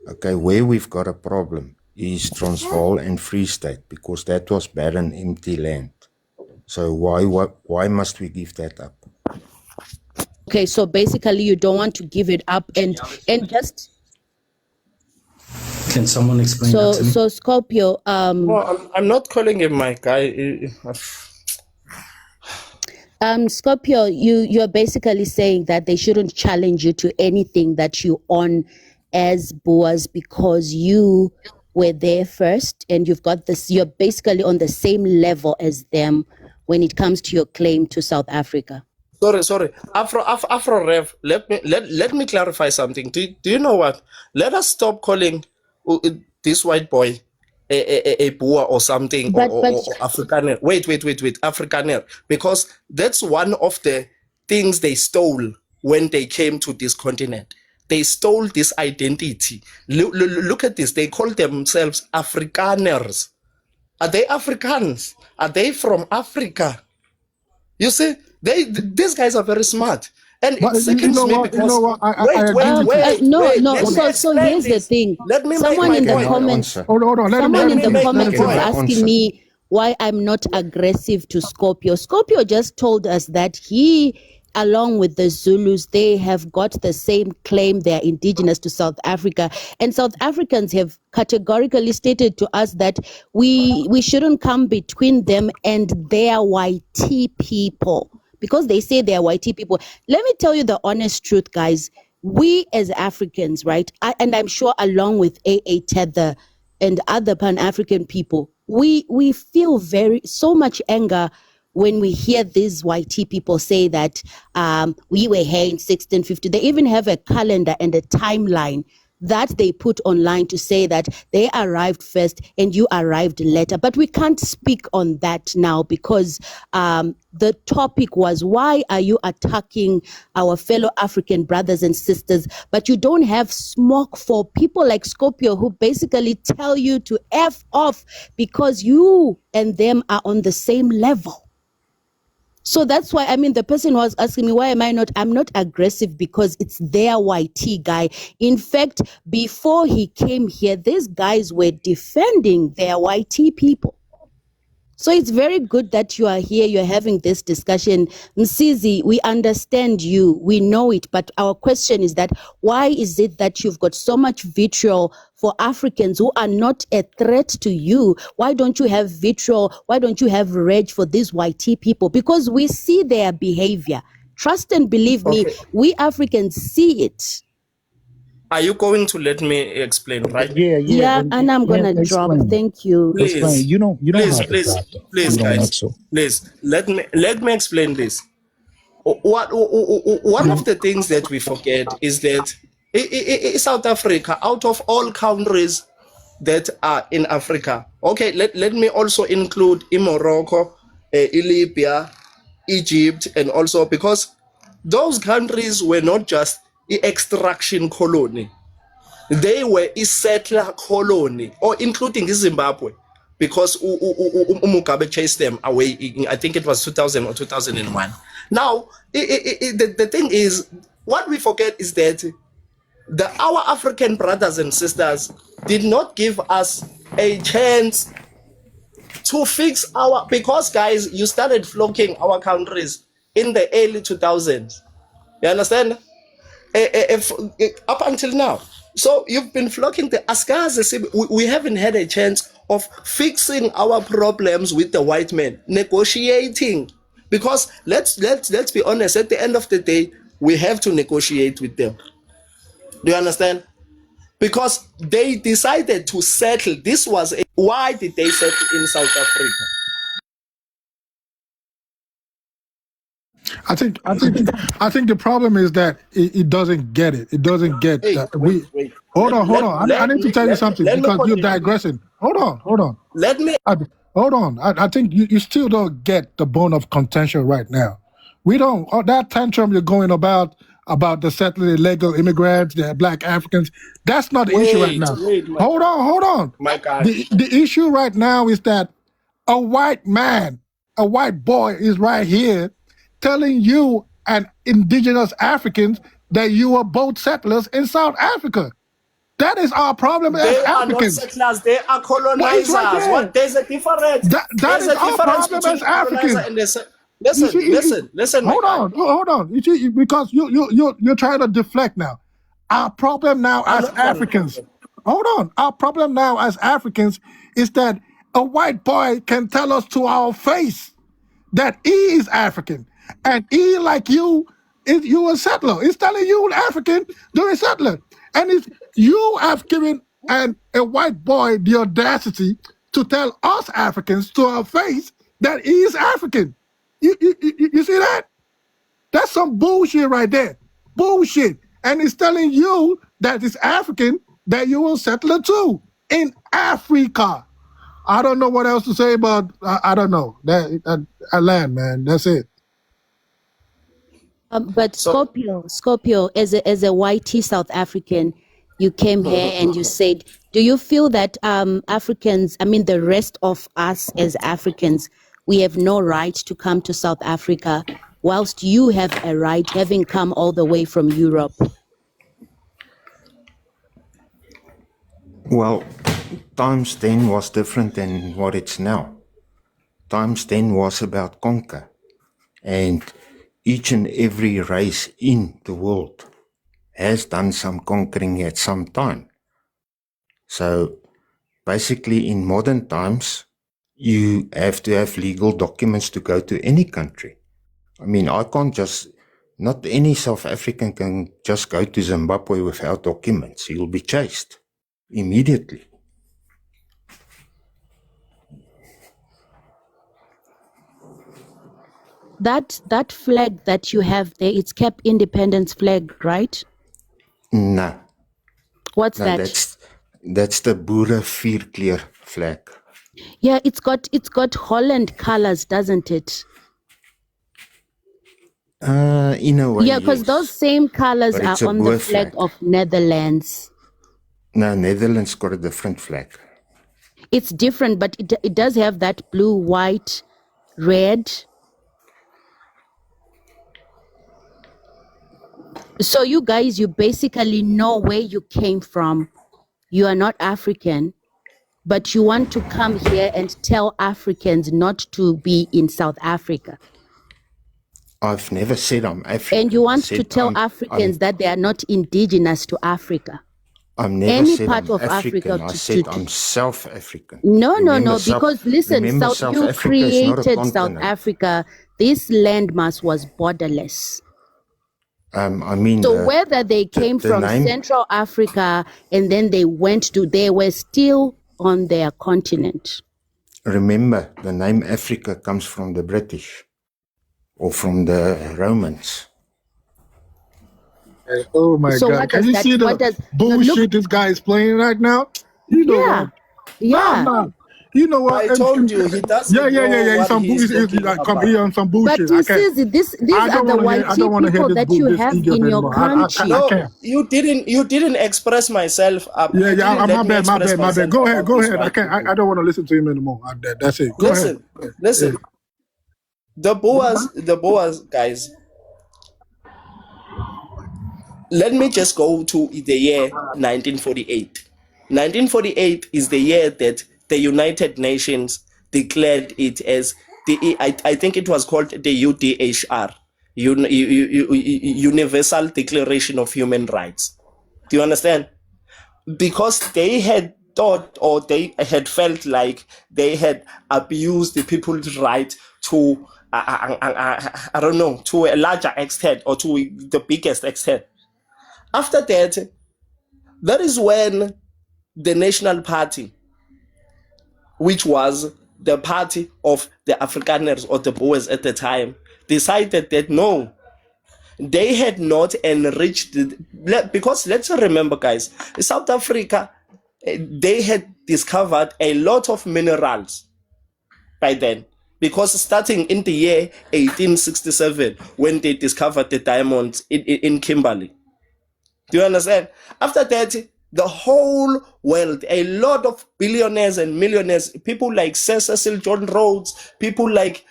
Okay, where we've got a problem is Transvaal and Free State, because that was barren, empty land. So why must we give that up? Okay, so basically you don't want to give it up, and just Can someone explain that to me? so Scorpio, Well, I'm not calling him my guy. Scorpio, you're basically saying that they shouldn't challenge you to anything that you on as Boers because you were there first and you've got this, you're basically on the same level as them when it comes to your claim to South Africa. Sorry. Afro Rev, let me clarify something. Do you know what? Let us stop calling this white boy a Boer or something, But or Afrikaner. Wait, Afrikaner, because that's one of the things they stole when they came to this continent. They stole this identity. Look at this. They call themselves Afrikaners. Are they Africans? Are they from Africa? You see, these guys are very smart, and But it sickens me because you know what? I agree with wait. No. Let me So explain here's the this. thing. Let me Someone make in my the point. comments, Hold on. Let him someone in me the make my comments is point. asking me why I'm not aggressive to Scorpio. Scorpio just told us that he, along with the Zulus, they have got the same claim. They're indigenous to South Africa, and South Africans have categorically stated to us that we shouldn't come between them and their YT people, because they say they're YT people. Let me tell you the honest truth, guys. We as Africans, right, and I'm sure along with AA Tether and other Pan-African people, we feel so much anger when we hear these YT people say that we were here in 1650. They even have a calendar and a timeline that they put online to say that they arrived first and you arrived later. But we can't speak on that now because the topic was, why are you attacking our fellow African brothers and sisters, but you don't have smoke for people like Scorpio who basically tell you to F off because you and them are on the same level. So that's why, I mean, the person was asking me, why am I not? I'm not aggressive because it's their YT guy. In fact, before he came here, these guys were defending their YT people. So it's very good that you are here, you're having this discussion. Msizi, we understand you, we know it, but our question is that why is it that you've got so much vitriol for Africans who are not a threat to you? Why don't you have vitriol? Why don't you have rage for these YT people? Because we see their behavior. Trust and believe me, we Africans see it. Are you going to let me explain, right? Yeah, and I'm gonna drop. Explain. Thank you. Please, You don't have to drop though. please, You don't want guys. to. Please, let me explain this. One of the things that we forget is that South Africa, out of all countries that are in Africa, okay, let me also include Morocco, Libya, Egypt, and also because those countries were not just the extraction colony, they were a settler colony, or including Zimbabwe, because Mugabe chased them away. I think it was 2000 or 2001. Now, the thing is, what we forget is that our African brothers and sisters did not give us a chance to fix because guys, you started flocking our countries in the early 2000s. You understand? Up until now. So you've been flocking the Askas. We haven't had a chance of fixing our problems with the white men, negotiating. Because let's be honest, at the end of the day, we have to negotiate with them. Do you understand? Because they decided to settle. Why did they settle in South Africa? I think the problem is that it doesn't get it. It doesn't get that we. Wait. Hold on. I need to tell you something because you're digressing. Hold on. Let me. Hold on. I think you still don't get the bone of contention right now. We don't. That tantrum you're going about the settling illegal immigrants, the black Africans. That's not the issue right now. Hold on. My God. The issue right now is that a white man, a white boy, is right here telling you and indigenous Africans that you are both settlers in South Africa. That is our problem as They are not Africans. settlers. They are Well, it's right colonizers. there. What? There's a difference. That There's is a our difference problem between as a colonizer Africans. and a You see, listen, my guy. hold on. You see, because you're trying to deflect now. Our problem now I'm as not trying to Africans, deflect. hold on. Our problem now as Africans is that a white boy can tell us to our face that he is African, and he, like you, is you a settler. He's telling you an African, you're a settler, and it's you have given a white boy the audacity to tell us Africans to our face that he is African. You see that? That's some bullshit right there. Bullshit. And he's telling you that it's African that you will settle too in Africa. I don't know what else to say about. I don't know that land, man. That's it. But So, Scorpio, as a whitey South African, you came here and you said, do you feel that Africans, I mean, the rest of us as Africans, we have no right to come to South Africa, whilst you have a right, having come all the way from Europe? Well, times then was different than what it's now. Times then was about conquer. And each and every race in the world has done some conquering at some time. So basically in modern times, you have to have legal documents to go to any country. I mean, not any South African can just go to Zimbabwe without documents. He'll be chased immediately. That flag that you have there, it's Cape Independence flag, right? No, What's no, that? that's the Boer vierkleur flag. Yeah, it's got Holland colors, doesn't it? In a way, Yeah, because yes. those same colors But are it's a on the Boer flag flag. of Netherlands. No, Netherlands got a different flag. It's different, but it does have that blue, white, red. So you guys, you basically know where you came from. You are not African, but you want to come here and tell Africans not to be in South Africa. I've never said I'm African. And you I want to said tell Africans that they are not indigenous to Africa. I've never Any said part I'm of African. Africa I to said to I'm South African. no, Remember because listen, remember South, South you Africa is not a created South continent. Africa. This landmass was borderless. I mean, So whether they came the from name, Central Africa and then they were still on their continent. remember, the name Africa comes from the British or from the Romans. Oh my So God! what Can does you that? see What the does bullshit look? this guy is playing right now? You know Yeah, what? yeah. No. You know what? I told you, he doesn't know He's what some he's he's talking like come about. here on some But bullshit. you I can't. see, these are the I don't whitey want to hear people that you this have idiot in your anymore. country. I No, can't. you didn't express myself up. You didn't let My me bad, express my bad. myself Go about these ahead. I white can't. people. I don't want to listen to him anymore. That's it. Go ahead. Listen. The Boers, guys. Let me just go to the year 1948. 1948 is the year that the United Nations declared it as I think it was called the UDHR, Universal Declaration of Human Rights. Do you understand? Because they had thought or they had felt like they had abused the people's right to I don't know, to a larger extent or to the biggest extent. After that is when the National Party, which was the party of the Afrikaners or the Boers at the time, decided that no, they had not enriched because let's remember, guys, South Africa, they had discovered a lot of minerals by then, because starting in the year 1867 when they discovered the diamonds in Kimberley. Do you understand? After that, the whole world, a lot of billionaires and millionaires, people like Sir Cecil John Rhodes, people like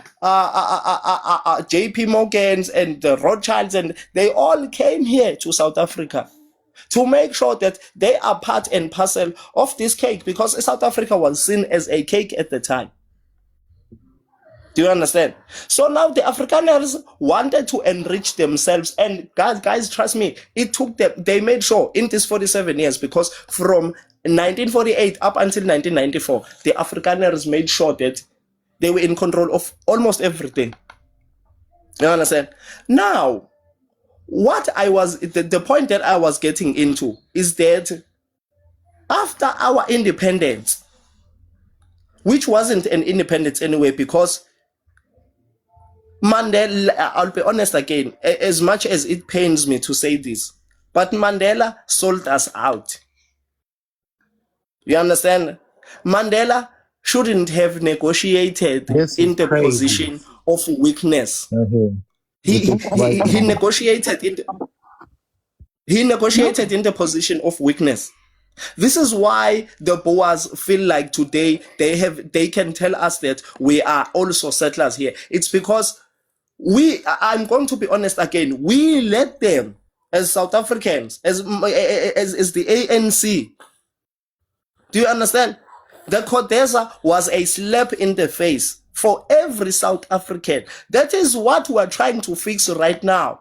J.P. Morgans and the Rothschilds, and they all came here to South Africa to make sure that they are part and parcel of this cake, because South Africa was seen as a cake at the time. Do you understand? So now the Afrikaners wanted to enrich themselves, and guys, trust me, it took them, they made sure in these 47 years, because from 1948 up until 1994, the Afrikaners made sure that they were in control of almost everything. You understand? Now, what I was, the point that I was getting into is that after our independence, which wasn't an independence anyway, because Mandela, I'll be honest again, as much as it pains me to say this, but Mandela sold us out. You understand? Mandela shouldn't have negotiated in the position of weakness. He negotiated in the position of weakness. This is why the Boers feel like today they can tell us that we are also settlers here. It's because I'm going to be honest again, we let them, as South Africans, as the ANC. Do you understand? The Codesa was a slap in the face for every South African. That is what we are trying to fix right now.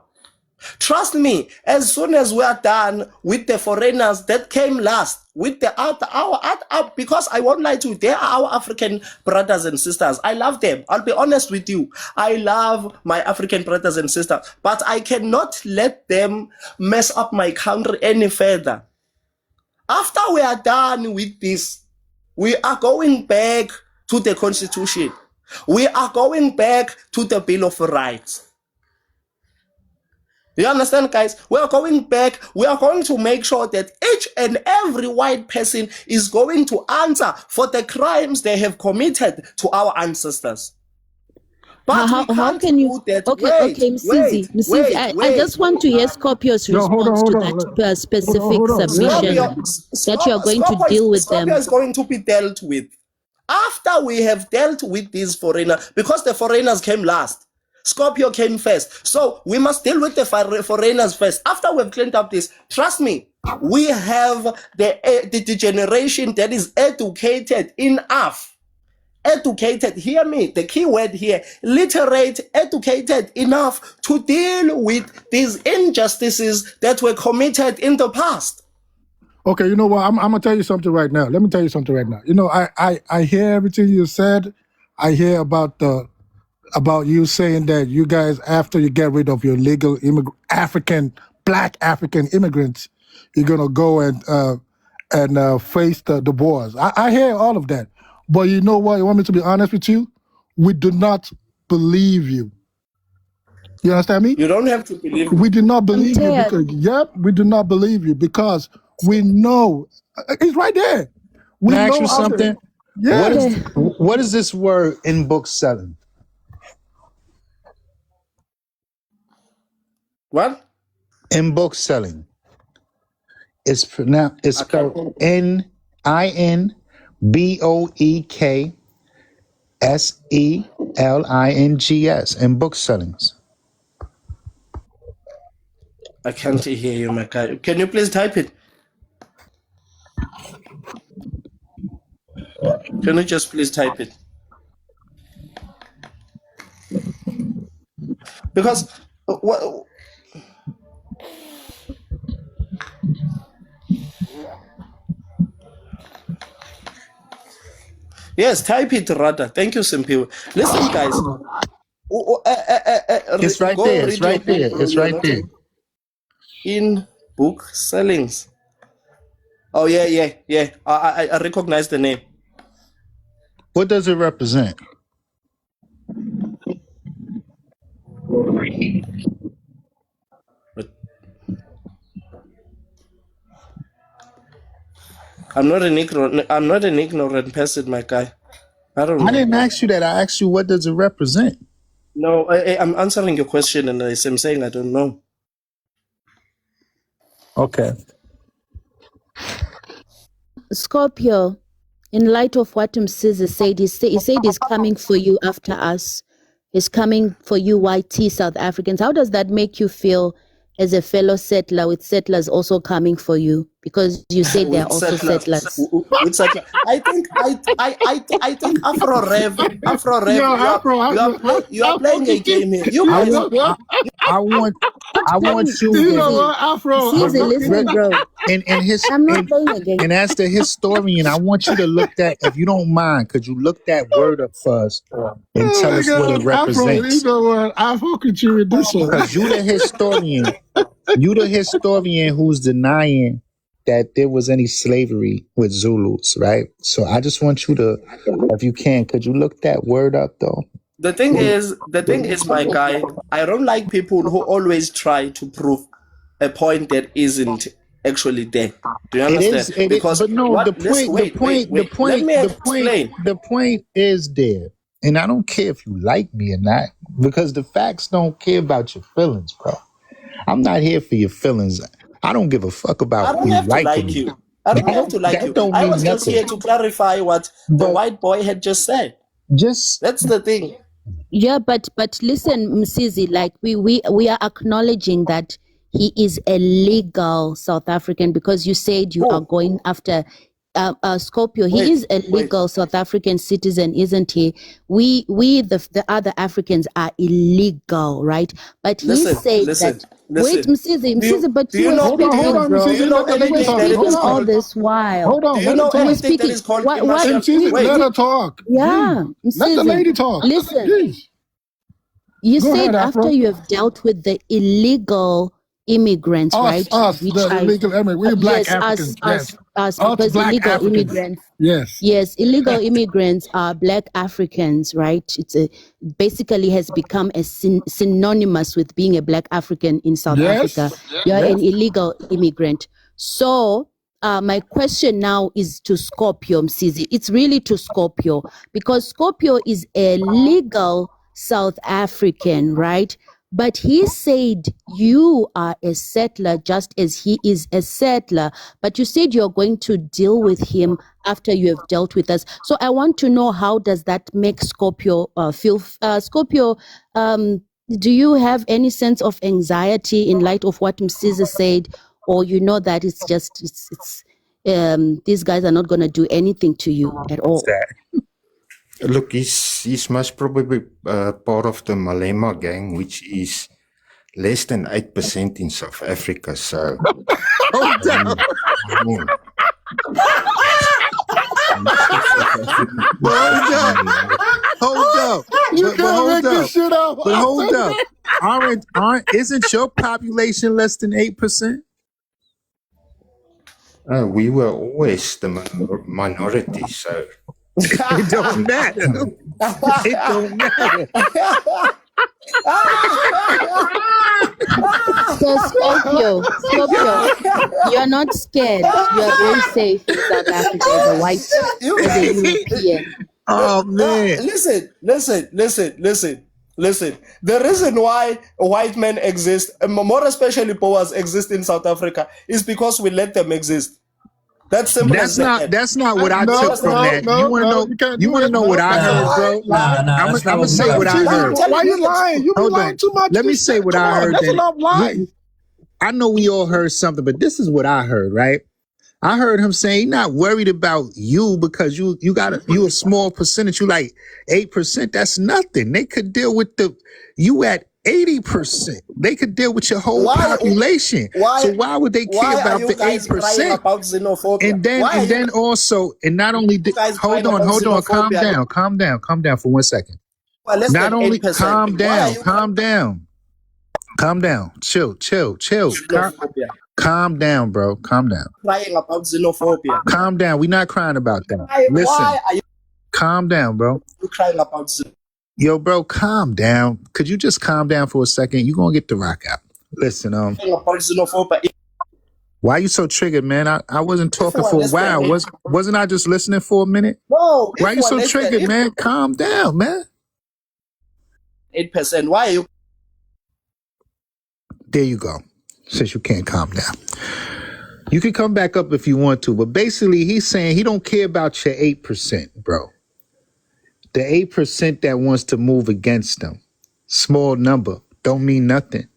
Trust me, as soon as we are done with the foreigners that came last, with because I won't lie to you, they are our African brothers and sisters. I love them. I'll be honest with you. I love my African brothers and sisters, but I cannot let them mess up my country any further. After we are done with this, we are going back to the Constitution. We are going back to the Bill of Rights. You understand, guys? We are going back. We are going to make sure that each and every white person is going to answer for the crimes they have committed to our ancestors. But how can you? That. Okay, Msizi, I just want to hear Scorpio's response to that specific submission that you are going to deal with them. Scorpio is going to be dealt with after we have dealt with these foreigners, because the foreigners came last. Scorpio came first. So we must deal with the foreigners first. After we've cleaned up this, trust me, we have the generation that is educated enough. Educated, hear me, the key word here, literate, educated enough to deal with these injustices that were committed in the past. Okay, you know what? I'm gonna tell you something right now. Let me tell you something right now. You know, I hear everything you said. I hear about you saying that you guys, after you get rid of your legal black African immigrants, you're gonna go and face the Boers. I hear all of that. But you know what? You want me to be honest with you? We do not believe you. You understand me? You don't have to believe me. We do not believe you because, we do not believe you because we know it's right there. We Can I ask know you something? Yeah. What is this word in book selling? What? In book selling. It's spelled NINBOEKSELINGS in book sellings. I can't hear you, my guy. Can you please type it? Can you just please type it? Because what? Yes, type it rather. Thank you, Simpiwe. Listen, guys. It's right there. It's right there. It's right there. In book sellings. Oh, yeah. I recognize the name. What does it represent? I'm not an ignorant person, my guy. I don't know. I didn't ask you that. I asked you, what does it represent? No, I'm answering your question, and I'm saying I don't know. Okay. Scorpio, in light of what Msizi said, he said he's coming for you after us. He's coming for you, YT South Africans. How does that make you feel as a fellow settler with settlers also coming for you? Because you said they're also settlers. With settlers. I think Afro Rev, Yo, Afro, you are playing a game here. You I guys, want, I want you you to, know what, Afro? Caesar, listen, bro. I'm not playing a game. and as the historian, I want you to look that, if you don't mind, could you look that word up for us and tell us what it Afro, represents? you know what? I fuck with you with this one. Because you the historian who's denying that there was any slavery with Zulus, right? So I just want you to, if you can, could you look that word up though? the thing is, my guy, I don't like people who always try to prove a point that isn't actually there. Do you understand? But no, what- the listen, point, wait, let me explain. the point is there. And I don't care if you like me or not, because the facts don't care about your feelings, bro. I'm not here for your feelings. I don't give a fuck I about don't you have to liking like me. you. I don't have to like That you. don't I mean was just nothing. here to clarify what the But- white boy had just said. Just That's the thing. Yeah, but listen, Msizi, like we are acknowledging that he is a legal South African because you said you are going after Scorpio. He is a legal South African citizen, isn't he? We the other Africans are illegal, right? But he said that. Wait, Msizi, but do you you know- were speaking, hold on, bro. Msizi, Do you know let the lady anything talk. that Hold is on. All this while. Hold on, Do you let know her talk. anything that is called immersion? Msizi, Wait, let her talk. Yeah, Let the Msizi, lady talk. listen. Please. You Go said ahead, Afro. after you have dealt with the illegal immigrants, right? Us, Which the illegal immigrants. We're black yes, Africans. us, Us because black illegal Africans. immigrants. Yes. Yes, illegal immigrants are black Africans, right? Basically has become a synonymous with being a black African in South Yes. Africa. You are an illegal immigrant. So my question now is to Scorpio, Msizi. It's really to Scorpio because Scorpio is a legal South African, right? But he said you are a settler just as he is a settler. But you said you're going to deal with him after you have dealt with us. So I want to know, how does that make Scorpio feel? Scorpio, do you have any sense of anxiety in light of what Msiza said? Or you know that it's just, these guys are not going to do anything to you at all? Look, he's most probably part of the Malema gang, which is less than 8% in South Africa. So, hold up. Hold up. You can't make this shit up. But hold up. Isn't your population less than 8%? We were always the minority, so It don't matter. It don't matter. So Scorpio, you're not scared. You are very safe in South Africa as a white, as a European. Oh man! Listen. The reason why white men exist, more especially Boers exist in South Africa, is because we let them exist. That's simple. That's not what I took from that. You want to know what I heard, bro? I'm gonna say what I heard. Why you lying? You be lying too much. Let me say what I heard. That's enough lying. I know we all heard something, but this is what I heard, right? I heard him saying he's not worried about you because you a small percentage. You like 8%. That's nothing. They could deal with you at 80%. They could deal with your whole population. So why would they care about the 8%? About xenophobia? And then also, and not only hold on, calm down for 1 second. Not only calm down, chill. Calm down, bro. Calm down. Crying about xenophobia. Calm down. We're not crying about that. Listen. Why are you calm down, bro? crying about xenophobia? Yo, bro, calm down. Could you just calm down for a second? You're gonna get the rock out. Listen, why you so triggered, man? I wasn't talking for a while. Wasn't I just listening for a minute? No. Why you so triggered, man? Calm down, man. 8%. Why are you? There you go. Since you can't calm down. You can come back up if you want to, but basically he's saying he don't care about your 8%, bro. The 8% that wants to move against them. Small number. Don't mean nothing.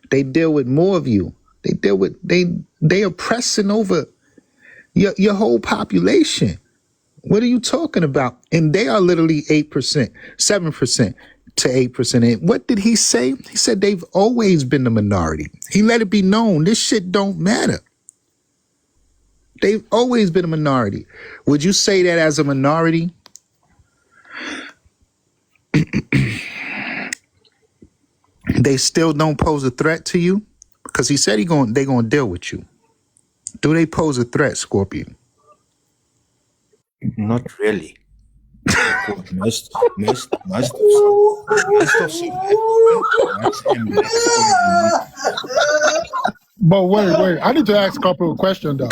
They deal with more of you. They oppressing over your whole population. What are you talking about? And they are literally 8%, 7% to 8%. And what did he say? He said they've always been the minority. He let it be known this shit don't matter. They've always been a minority. Would you say that as a minority? They still don't pose a threat to you? Because he said they're going to deal with you. Do they pose a threat, Scorpion? Not really. Because most of South whites and blacks are united. But wait. I need to ask Scorpio a question though.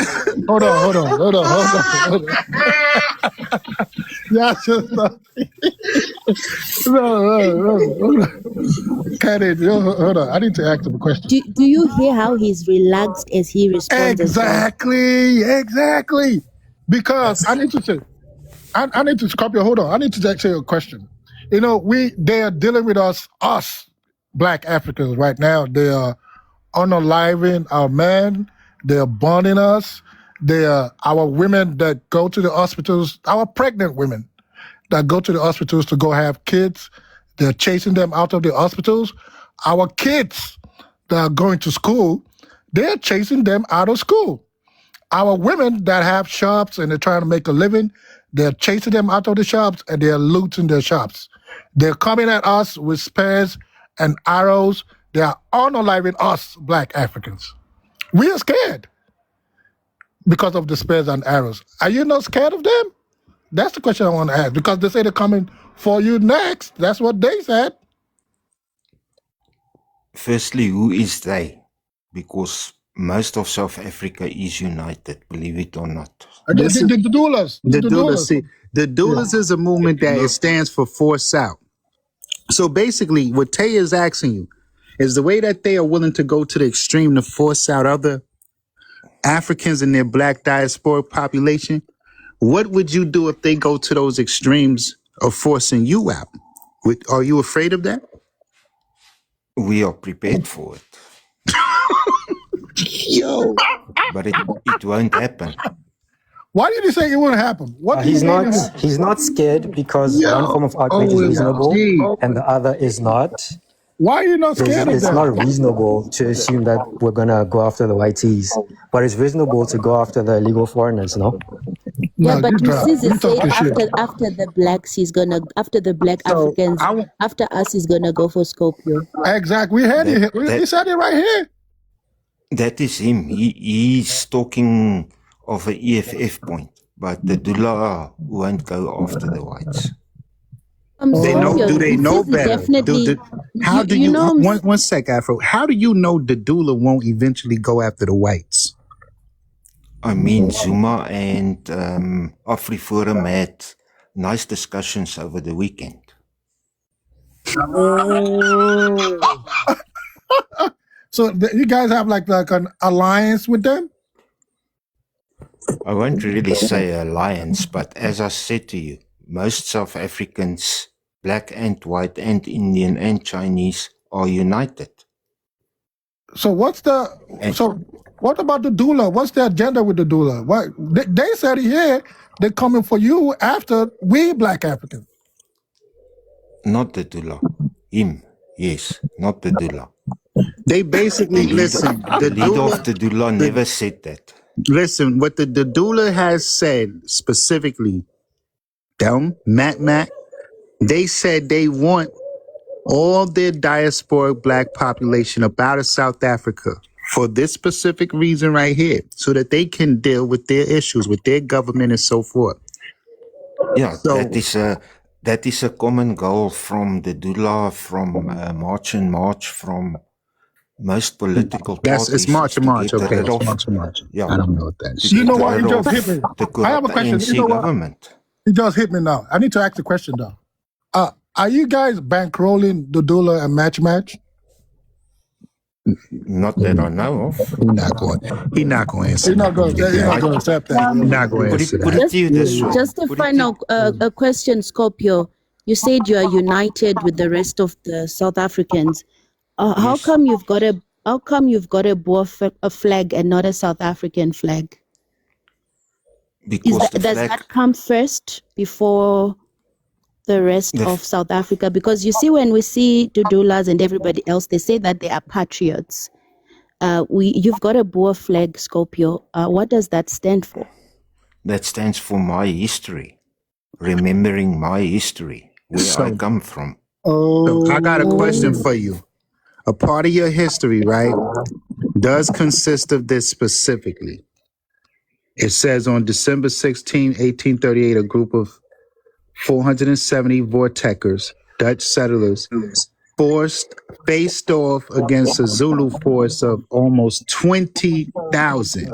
Hold on. Yeah, just no. Hold on. I need to ask him a question. Do you hear how he's relaxed as he responds? Exactly. Because I need to say, I need to Scorpio. Hold on. I need to ask you a question. You know, they are dealing with us Black Africans right now. They are unaliving our men. They are burning us. They are our women that go to the hospitals, our pregnant women that go to the hospitals to go have kids. They're chasing them out of the hospitals. Our kids that are going to school, they're chasing them out of school. Our women that have shops and they're trying to make a living, they're chasing them out of the shops and they're looting their shops. They're coming at us with spears and arrows. They are unaliving us, Black Africans. We are scared because of the spears and arrows. Are you not scared of them? That's the question I want to ask. Because they say they're coming for you next. That's what they said. Firstly, who is they? Because most of South Africa is united, believe it or not. The doulas. The doulas. See, the doulas is a movement that it stands for Force Out. So basically, what Tay is asking you is the way that they are willing to go to the extreme to force out other Africans in their Black diasporic population. What would you do if they go to those extremes of forcing you out? Are you afraid of that? We are prepared for it. Yo. But it won't happen. Why did you say it won't happen? He's not scared because one form of outrage is reasonable and the other is not. Why are you not scared of It's that? not reasonable to assume that we're going to go after the whiteys, but it's reasonable to go after the illegal foreigners, no? Yeah, No, but you Mrs. talking said after the blacks, after the Black Africans, after us, he's gonna go for Scorpio. Exactly. We heard it. He said it right here. That is him. He's talking of an EFF point, but the Dula won't go after the whites. Do they know better? Definitely. How do you know? One sec, Afro. How do you know the Dula won't eventually go after the whites? I mean, Zuma and AfriForum had nice discussions over the weekend. So you guys have like an alliance with them? I won't really say alliance, but as I said to you, most South Africans, Black and white and Indian and Chinese, are united. So what about the doula? What's the agenda with the doula? What they said here, they're coming for you after we Black Africans. Not the doula. Him, yes, not the doula. They basically listen. The leader of the doula never said that. Listen, what the doula has said specifically, Mac, they said they want all their diasporic Black population up out of South Africa for this specific reason right here, so that they can deal with their issues with their government and so forth. Yeah, so, that is a common goal from the doula, from March and March, from most political parties. It's March and March, okay. March and March. Yeah. I don't know what that is. You know what? You just hit me. I have a question. You know government. It just hit me now. I need to ask the question though. Are you guys bankrolling the doula and match? Not that I know of. He's not going to answer. He's not going to accept that. He's not going to answer that. Just a final a question, Scorpio. You said you are united with the rest of the South Africans. How come you've got a How come you've got a Boer a flag and not a South African flag? Because the Does flag, that come first before the rest the, of South Africa? Because you see, when we see Dudulas and everybody else, they say that they are patriots. You've got a Boer flag, Skopje. What does that stand for? that stands for my history, remembering my history, where I come from. So I got a question Oh. for you. A part of your history, right, does consist of this specifically. It says on December 16, 1838, a group of 470 Vorteckers, Dutch settlers, faced off against a Zulu force of almost 20,000.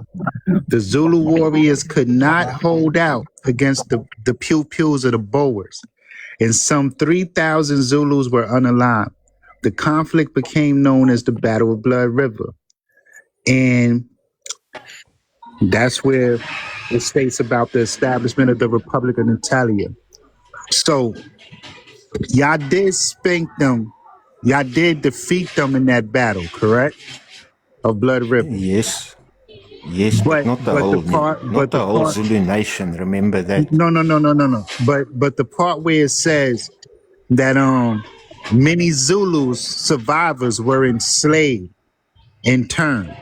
The Zulu warriors could not hold out against the pew-pews of the Boers, and some 3,000 Zulus were unalive. The conflict became known as the Battle of Blood River. And that's where it states about the establishment of the Republic of Natalia. So y'all did spank them. Y'all did defeat them in that battle, correct? Of Blood River. Yes, but not the But the whole, part, not but the the whole part, Zulu nation. Remember that. no. But the part where it says that many Zulus survivors were enslaved in turn,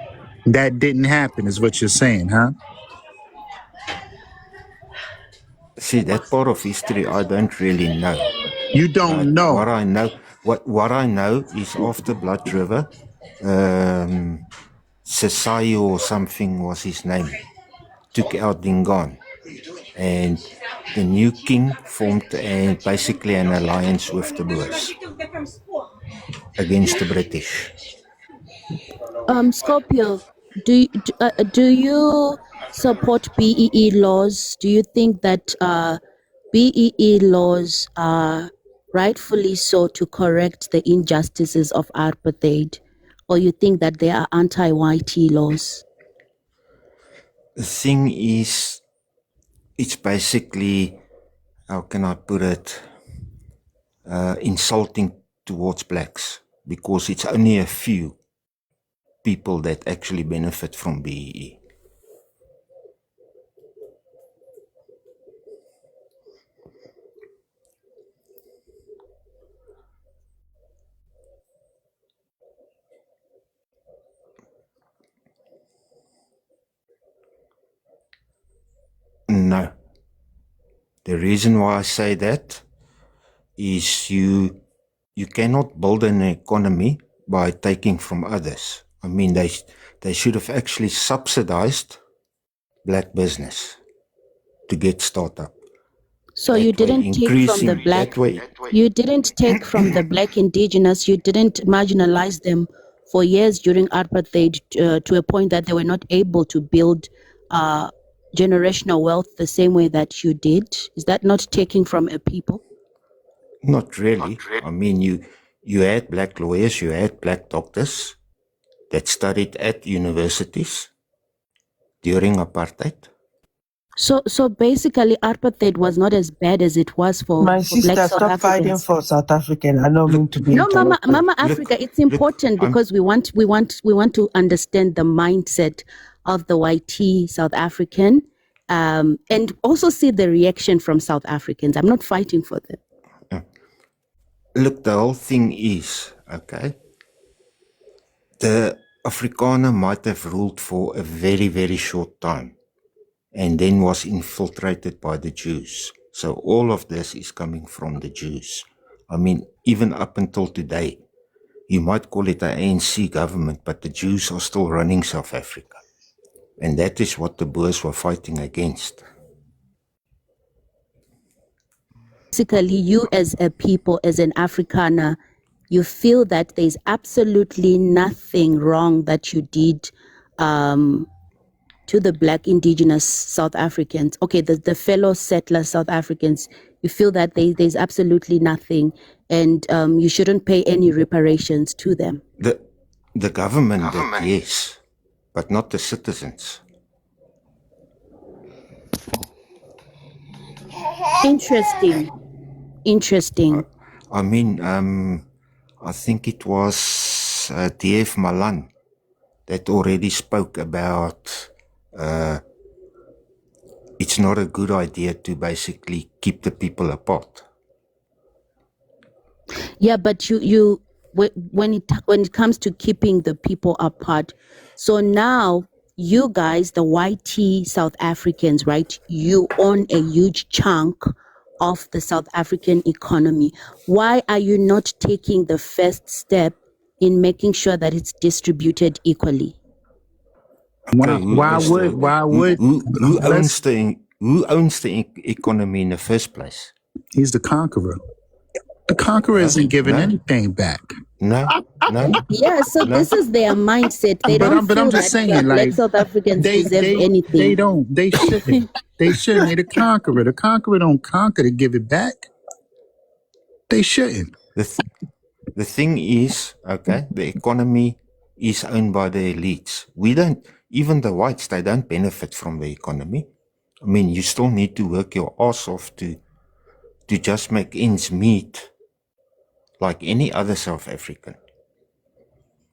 that didn't happen, is what you're saying, huh? See, that part of history I don't really know. You don't But know. what I know is after Blood River, Cesayo or something was his name, took out Dingaan, and the new king formed basically an alliance with the Boers against the British. Skopje, do you support BEE laws? Do you think that BEE laws are rightfully so to correct the injustices of apartheid, or you think that they are anti-YT laws? The thing is, it's basically, how can I put it, insulting towards blacks, because it's only a few people that actually benefit from BEE. No. The reason why I say that is you cannot build an economy by taking from others. I mean, they should have actually subsidized black business to get startup. So That you way didn't take from the increasing, black, that way, you didn't take from the black indigenous, you didn't marginalize them for years during apartheid to a point that they were not able to build generational wealth the same way that you did. Is that not taking from a people? not really. I mean, you had black lawyers, you had black doctors that studied at universities during apartheid. So basically, apartheid was not as bad as it was for My black sister, South stop fighting Africans. for South African. I don't mean to be No, Mama interrupted. Africa, it's important because we want to understand the mindset of the YT South African, and also see the reaction from South Africans. I'm not fighting for them. Look, the whole thing is, okay, the Afrikaner might have ruled for a very, very short time and then was infiltrated by the Jews. So all of this is coming from the Jews. I mean, even up until today, you might call it an ANC government, but the Jews are still running South Africa. And that is what the Boers were fighting against. Basically, you as a people, as an Afrikaner, you feel that there's absolutely nothing wrong that you did to the black indigenous South Africans, okay, the fellow settler South Africans, you feel that there's absolutely nothing, and you shouldn't pay any reparations to them. The government did, yes, but not the citizens. Interesting. I mean, I think it was D.F. Malan that already spoke about it's not a good idea to basically keep the people apart. Yeah, but when it comes to keeping the people apart, so now you guys, the YT South Africans, right? You own a huge chunk of the South African economy. Why are you not taking the first step in making sure that it's distributed equally? Okay, Why would let's who owns the economy in the first place? he's the conqueror. The conqueror isn't giving anything back. No. Yeah, so No. this is their mindset. They don't But feel I'm just that saying, Black like South Africans deserve they anything. don't. They shouldn't. They shouldn't. They the conqueror. The conqueror don't conquer to give it back. They shouldn't. The thing is, okay, the economy is owned by the elites. We don't, even the whites, they don't benefit from the economy. I mean, you still need to work your ass off to just make ends meet like any other South African.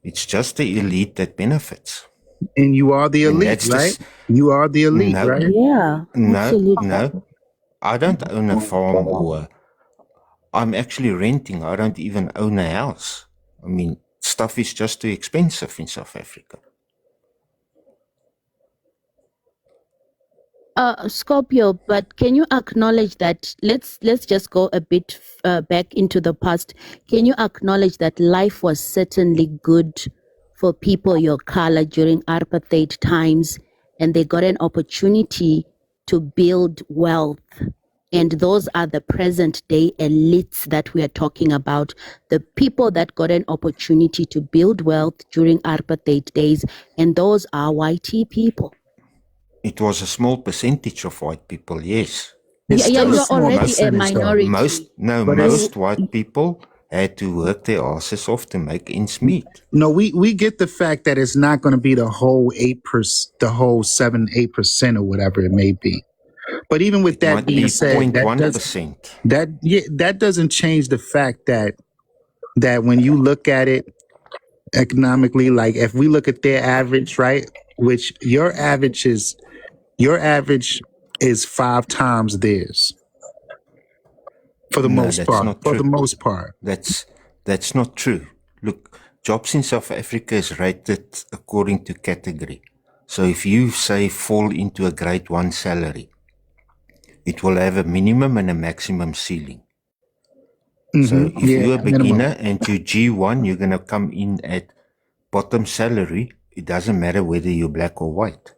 It's just the elite that benefits. And you are the elite, right? You are the elite, right? Yeah, absolutely. No. I don't own a farm or I'm actually renting. I don't even own a house. I mean, stuff is just too expensive in South Africa. Scorpio, but can you acknowledge that, let's just go a bit back into the past. Can you acknowledge that life was certainly good for people your color during apartheid times, and they got an opportunity to build wealth? And those are the present day elites that we are talking about, the people that got an opportunity to build wealth during apartheid days, and those are YT people. It was a small percentage of white people, yes. You're already a minority. Most white people had to work their asses off to make ends meet. No, we get the fact that it's not going to be the whole 8%, the whole 7-8% or whatever it may be. But even with that being said, that doesn't change the fact that when you look at it economically, like if we look at their average, right, which your average is 5 times theirs. For the most part. For the most part. That's not true. Look, jobs in South Africa is rated according to category. So if you say fall into a grade 1 salary, it will have a minimum and a maximum ceiling. So if you're a beginner and you're G1, you're going to come in at bottom salary. It doesn't matter whether you're black or white.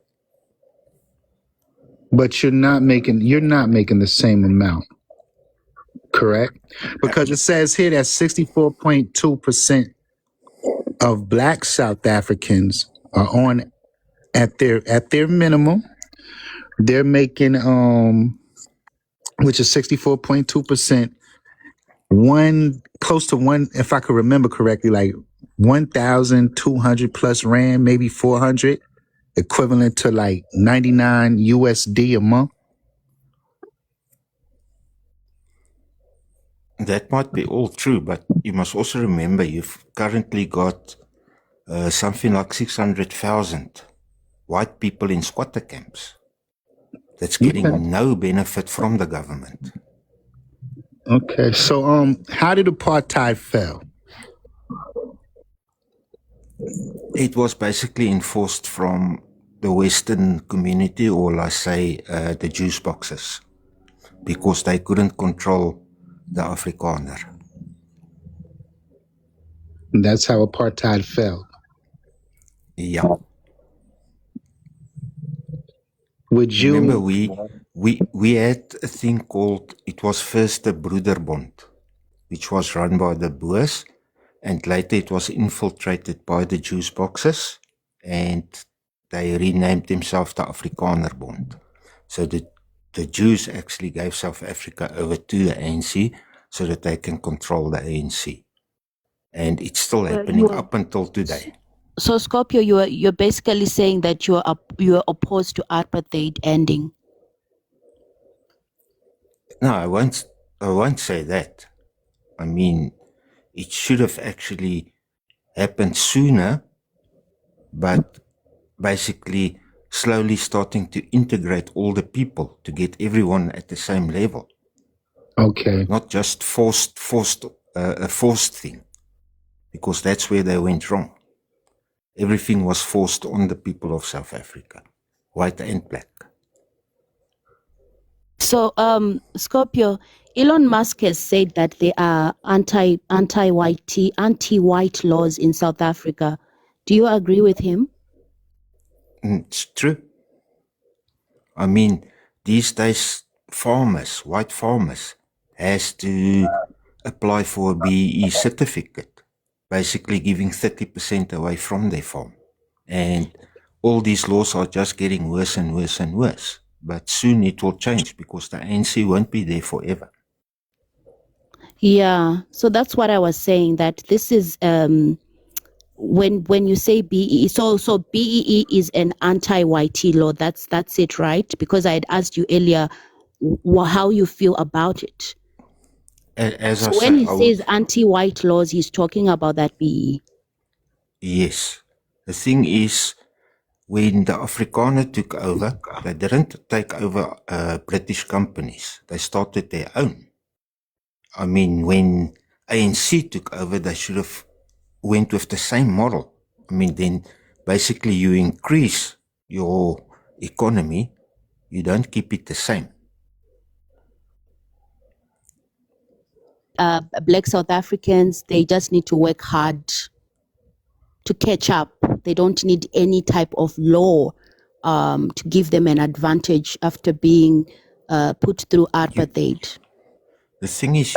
But you're not making the same amount. Correct? Because it says here that 64.2% of black South Africans are on at their minimum. They're making which is 64.2%, close to one, if I could remember correctly, like 1,200 plus rand, maybe 400, equivalent to like 99 USD a month. That might be all true, but you must also remember you've currently got something like 600,000 white people in squatter camps that's getting no benefit from the government. Okay, so how did apartheid fail? It was basically enforced from the Western community, or let's say the juice boxes, because they couldn't control the Afrikaner. And that's how apartheid fell. Yeah. Would you remember we had a thing called, it was first the Broederbond, which was run by the Boers, and later it was infiltrated by the juice boxes, and they renamed themselves the Afrikaner Bond. So the Jews actually gave South Africa over to the ANC so that they can control the ANC. And it's still happening up until today. So Scorpio, you're basically saying that you are opposed to apartheid ending. No, I won't say that. I mean, it should have actually happened sooner, but basically slowly starting to integrate all the people to get everyone at the same level. Okay. Not just a forced thing, because that's where they went wrong. Everything was forced on the people of South Africa, white and black. So, Scorpio, Elon Musk has said that there are anti-white laws in South Africa. Do you agree with him? It's true. I mean, these days, white farmers, has to apply for a BEE certificate, basically giving 30% away from their farm. And all these laws are just getting worse and worse and worse. But soon it will change because the ANC won't be there forever. Yeah. So that's what I was saying, that this is when you say BEE, so BEE is an anti-whitey law. That's it, right? Because I had asked you earlier how you feel about it. As So I when he say, says anti-white laws, he's talking about that BEE. Yes. The thing is, when the Afrikaner took over, they didn't take over British companies. They started their own. I mean, when ANC took over, they should have went with the same model. I mean, then basically you increase your economy, you don't keep it the same. Black South Africans, they just need to work hard to catch up. They don't need any type of law to give them an advantage after being put through apartheid. The thing is,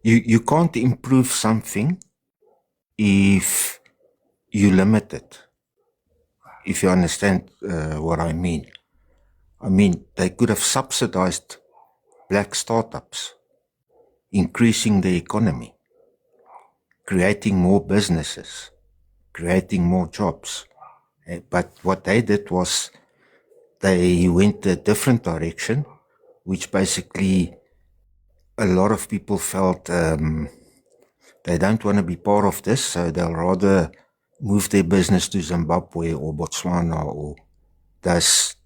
you can't improve something if you limit it. If you understand what I mean. I mean, they could have subsidized black startups, increasing the economy, creating more businesses, creating more jobs. But what they did was they went a different direction, which basically a lot of people felt they don't want to be part of this, so they'll rather move their business to Zimbabwe or Botswana, or thus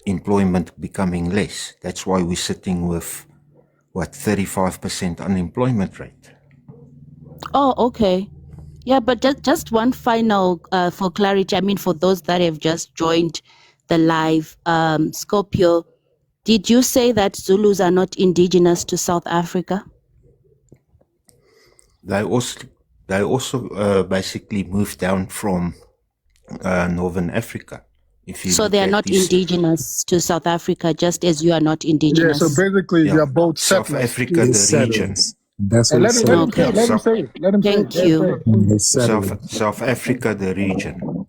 employment becoming less. That's why we're sitting with, 35% unemployment rate. Oh, okay. Yeah, but just one final for clarity. I mean, for those that have just joined the live, Scorpio, did you say that Zulus are not indigenous to South Africa? They also basically moved down from Northern Africa. So they are not indigenous to South Africa, just as you are not indigenous. Yeah, so basically you're both South settlers. Africa, the region. That's what Let him say it. Let him say Thank it. you. South Africa, the region.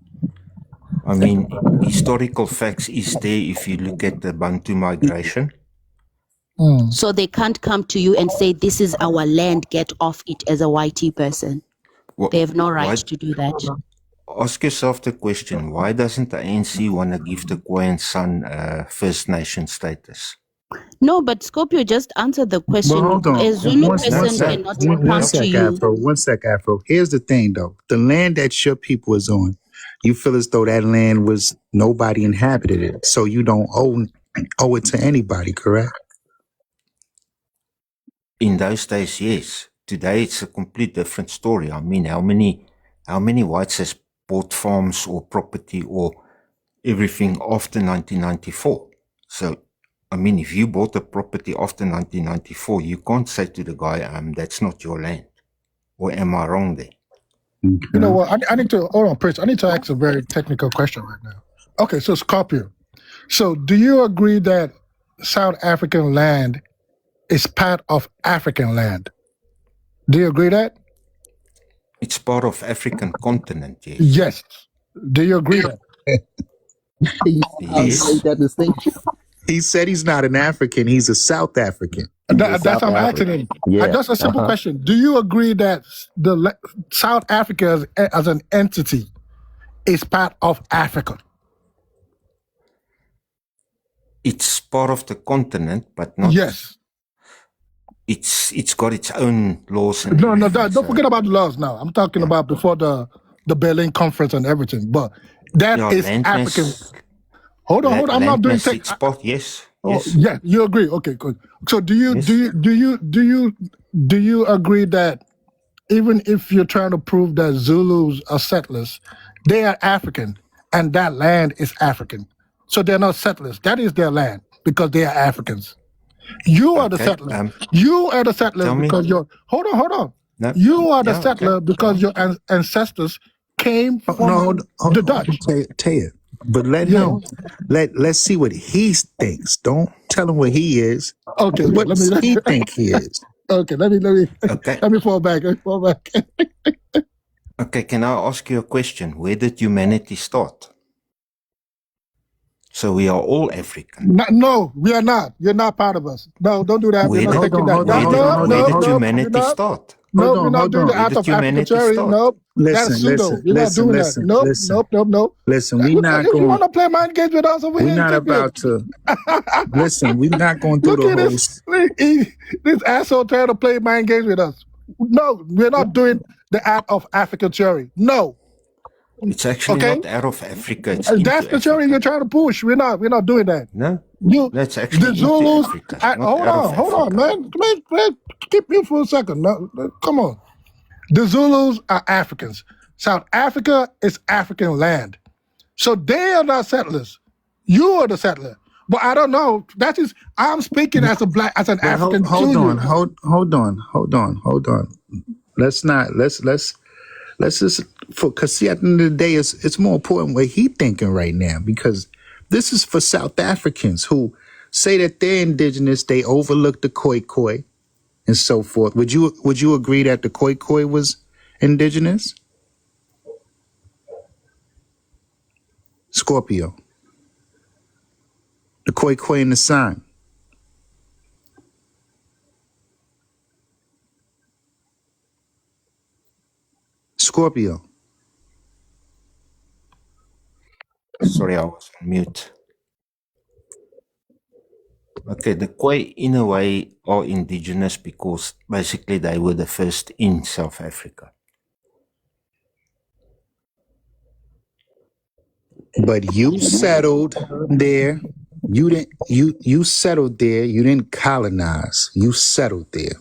I mean, historical facts is there if you look at the Bantu migration. So they can't come to you and say, this is our land, get off it as a whitey person. They have no right to do that. Ask yourself the question, why doesn't the ANC want to give the Khoisan San First Nation status? No, but Scorpio just answered the question. Well, hold on. A Zulu person cannot come to you. One sec, Afro. Here's the thing, though. The land that your people is on, you feel as though that land was nobody inhabited it, so you don't owe it to anybody, correct? In those days, yes. Today, it's a complete different story. I mean, how many whites has bought farms or property or everything after 1994? So, I mean, if you bought a property after 1994, you can't say to the guy, that's not your land. Or am I wrong there? You know what? I need to, hold on, Prince. I need to ask a very technical question right now. Okay, so Scorpio. So do you agree that South African land is part of African land? Do you agree that? It's part of African continent, yes. Yes. Do you agree that? Yes. He said he's not an African, he's a South African. That's what I'm asking him. Yeah. Just a simple question. Do you agree that the South Africa as an entity is part of Africa? It's part of the continent, but not. Yes. It's got its own laws. And don't forget about the laws now. I'm talking about before the Berlin Conference and everything. But That Yeah, is African. landmass, Hold on. I'm not doing landmass tech. six spot. Yes, Oh, yes, yeah, you agree. Okay, good. So do you yes. agree that even if you're trying to prove that Zulus are settlers, they are African and that land is African. So they're not settlers. That is their land because they are Africans. You are the Okay. settler. You are the settlers Tell me. because you're hold on. No. You are the Yeah. Okay. settler because your ancestors came Oh, no, from the Dutch. tell you. But let Yeah. him let's see what he thinks. Don't tell him what he is. Okay. What Let does me he think he is? okay. Let me Okay. let me fall back. Okay. Can I ask you a question? Where did humanity start? So we are all African. No, we are not. You're not part of us. No, don't do that. We're not taking that. Where did No, humanity start? no, we're not doing the Where out did of African humanity cherry. start? Nope. That's pseudo. We're not doing that. Nope. Listen, we not You going. want to play mind games with us over We're here? not about to. Listen, we're not going through Look the at whole. this asshole trying to play mind games with us. No, we're not doing the out of African cherry. No. It's actually Okay? not out of Africa. It's into That's the Africa. cherry you're trying to push. We're not doing that. No, The that's actually into Zulus. Africa. Not Hold out of on, Africa. man. Keep me for a second. No, come on. The Zulus are Africans. South Africa is African land. So they are not settlers. You are the settler. But I don't know. That is, I'm speaking as an African. Hold on. Let's just because see at the end of the day it's more important what he thinking right now because this is for South Africans who say that they're indigenous, they overlook the Khoikhoi and so forth. Would you agree that the Khoikhoi was indigenous? Scorpio. The Khoikhoi and the San. Scorpio. Sorry, I was on mute. Okay, the Khoi in a way are indigenous because basically they were the first in South Africa. But you settled there. You settled there. You didn't colonize. You settled there.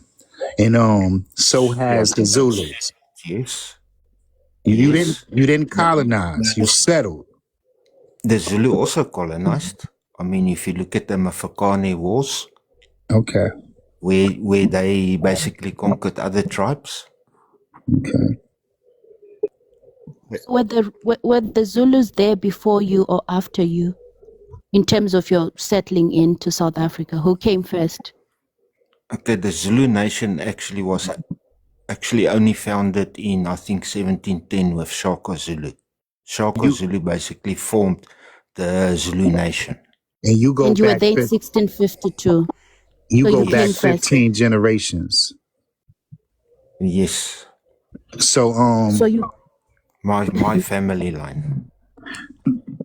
And so has the Zulus. Yes. You didn't colonize. You settled. The Zulu also colonized. I mean, if you look at the Mafakane Wars, okay, where they basically conquered other tribes. Okay. So were the Zulus there before you or after you, in terms of your settling into South Africa? Who came first? Okay, the Zulu nation actually was only founded in, I think, 1710 with Shaka Zulu. Shaka Zulu basically formed the Zulu nation. And you were there in 1652. You so go you back came 15 generations. Yes. So you my family line.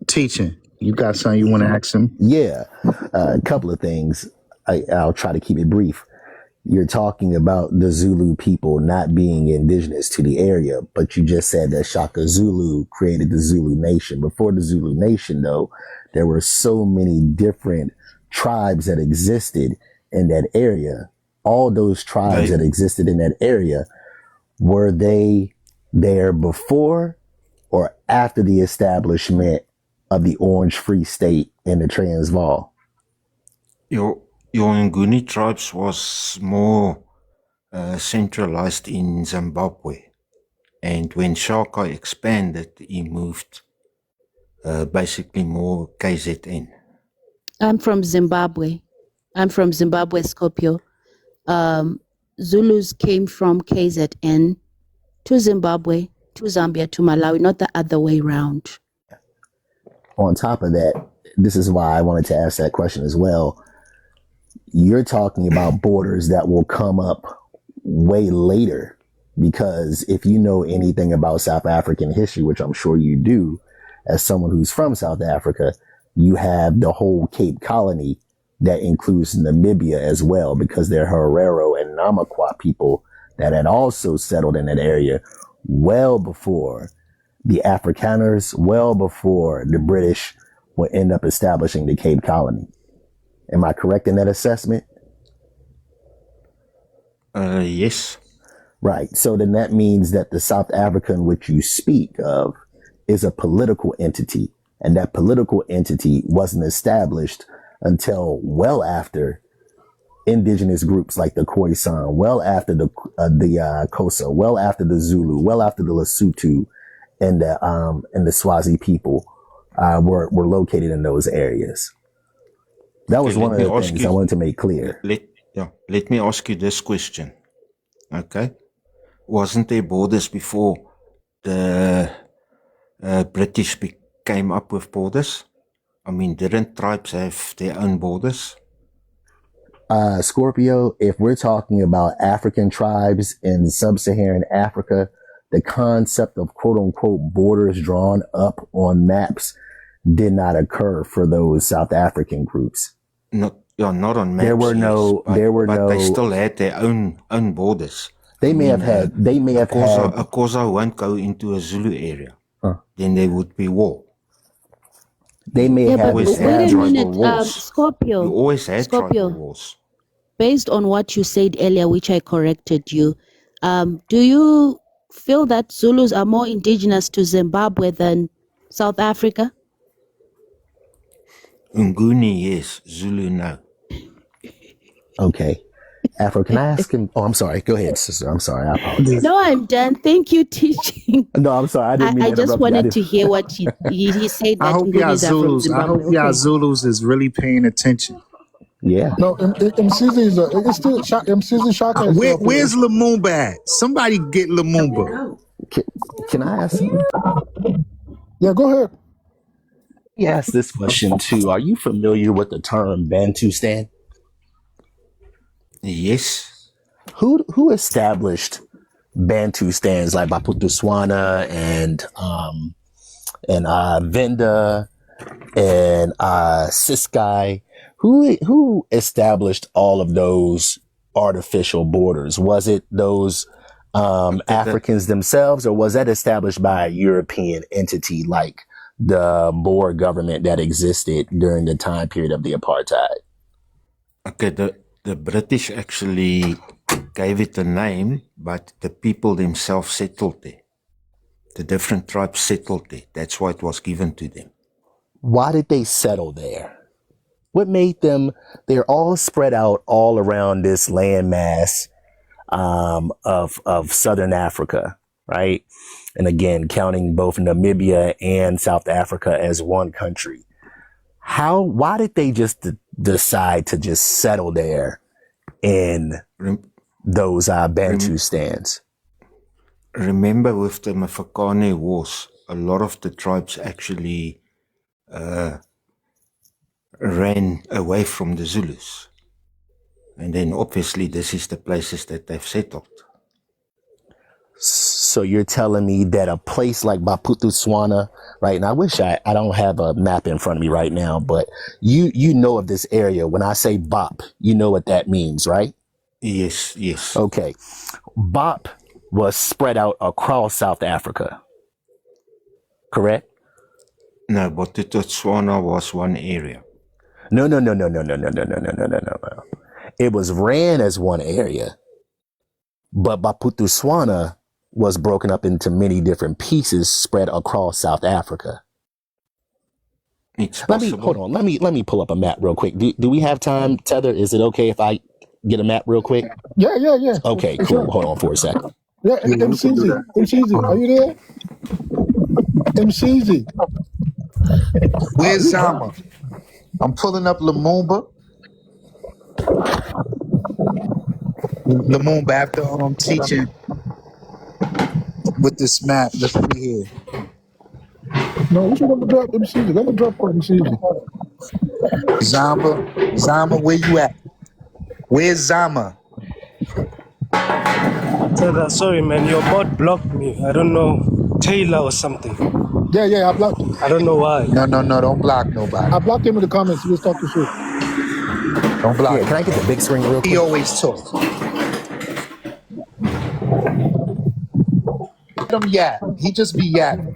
Teaching. You got something you want to ask him? Yeah, a couple of things. I'll try to keep it brief. You're talking about the Zulu people not being indigenous to the area, but you just said that Shaka Zulu created the Zulu nation. Before the Zulu nation, though, there were so many different tribes that existed in that area. All those tribes that existed in that area, were they there before or after the establishment of the Orange Free State in the Transvaal? Your Nguni tribes was more centralized in Zimbabwe. And when Shaka expanded, he moved basically more KZN. I'm from Zimbabwe. Scorpio. Zulus came from KZN to Zimbabwe, to Zambia, to Malawi, not the other way around. On top of that, this is why I wanted to ask that question as well. You're talking about borders that will come up way later, because if you know anything about South African history, which I'm sure you do, as someone who's from South Africa, you have the whole Cape Colony that includes Namibia as well, because there are Herero and Namakwa people that had also settled in that area well before the Afrikaners well before the British would end up establishing the Cape Colony. Am I correct in that assessment? Yes. Right. So then that means that the South African which you speak of is a political entity, and that political entity wasn't established until well after indigenous groups like the Khoisan, well after the Xhosa, well after the Zulu, well after the Lesotho, and the Swazi people were located in those areas. That was one of the things I wanted to make clear. Let me ask you this question. Okay. Wasn't there borders before the British came up with borders? I mean, didn't tribes have their own borders? Scorpio, if we're talking about African tribes in sub-Saharan Africa, the concept of quote unquote borders drawn up on maps did not occur for those South African groups. Not on maps. But they still had their own borders. They may have had. Of course, I won't go into a Zulu area. Then there would be war. They may have. But wait a minute, Scorpio. You always had Scorpio. tribal wars. Based on what you said earlier, which I corrected you, do you feel that Zulus are more indigenous to Zimbabwe than South Africa? Nguni, yes. Zulu, no. Okay. Afro, can I ask him? Oh, I'm sorry. Go ahead, sister. I'm sorry. I apologize. No, I'm done. Thank you, teaching. No, I'm sorry. I didn't mean to I just interrupt you. wanted to hear what he said. That I hope y'all Zulus. I hope y'all Zulus is really paying attention. Yeah. No, MCZ it's still MCZ Shaka. Where's Lumumba at? Somebody get Lumumba. Can I ask him? Yeah, go ahead. Let me ask this question too. Are you familiar with the term Bantustan? Yes. Who established Bantustans like Baputuswana and Venda and Siskai? Who established all of those artificial borders? Was it those Africans themselves, or was that established by a European entity like the Boer government that existed during the time period of the apartheid? Okay, the British actually gave it a name, but the people themselves settled there. The different tribes settled there. That's why it was given to them. Why did they settle there? What made them? They're all spread out all around this landmass of Southern Africa, right? And again, counting both Namibia and South Africa as one country. Why did they just decide to just settle there in those Bantustans? Remember with the Mafakane Wars, a lot of the tribes actually ran away from the Zulus. And then obviously this is the places that they've settled. So you're telling me that a place like Baputuswana, right? And I wish I don't have a map in front of me right now, but you know of this area. When I say Bop, you know what that means, right? Yes, yes. Okay. Bop was spread out across South Africa. Correct? No, Baputuswana was one area. No. It was ran as one area, but Baputuswana was broken up into many different pieces spread across South Africa. Let me pull up a map real quick. Do we have time, Tether? Is it okay if I get a map real quick? Yeah. Okay, cool. Sure. Hold on for a second. Yeah, MCZ, are you there? MCZ. Where's Zama? I'm pulling up Lumumba. Lumumba after teaching with this map. Let's see here. No, we should have dropped MCZ. Let me drop for MCZ. Zama, where you at? Where's Zama? Sorry, man, your bot blocked me. I don't know, Taylor or something. Yeah, I blocked him. I don't know why. No, don't block nobody. I blocked him in the comments. He was talking shit. Don't block. Yeah, can I get the big screen real quick? He always talks. Let him yap. He just be yapping.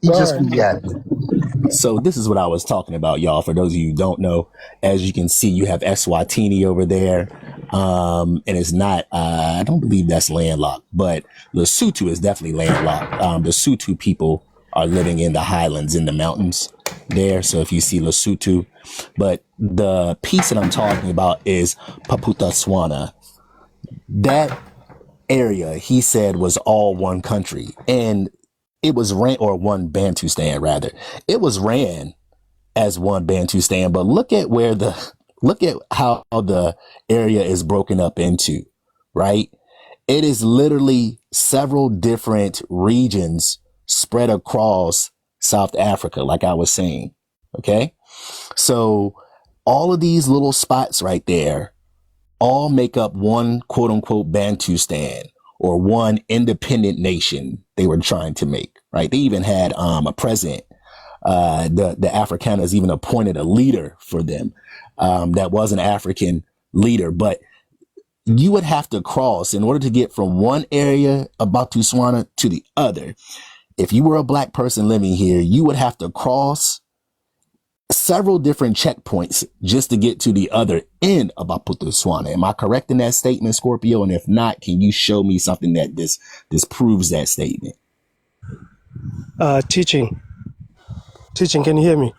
He Go just ahead. be yapping. So this is what I was talking about, y'all. For those of you who don't know, as you can see, you have Eswatini over there. And it's not, I don't believe that's landlocked, but Lesotho is definitely landlocked. The Sotho people are living in the highlands in the mountains there. So if you see Lesotho, but the piece that I'm talking about is Paputaswana. That area, he said, was all one country, and it was ran, or one Bantustan rather. It was ran as one Bantustan, but look at how the area is broken up into, right? It is literally several different regions spread across South Africa, like I was saying. Okay. So all of these little spots right there all make up one quote unquote Bantustan, or one independent nation they were trying to make, right? They even had a president. The Afrikaners even appointed a leader for them that was an African leader. But you would have to cross in order to get from one area of Botswana to the other. If you were a black person living here, you would have to cross several different checkpoints just to get to the other end of Botswana. Am I correct in that statement, Scorpio? And if not, can you show me something that disproves that statement? Teaching, can you hear me?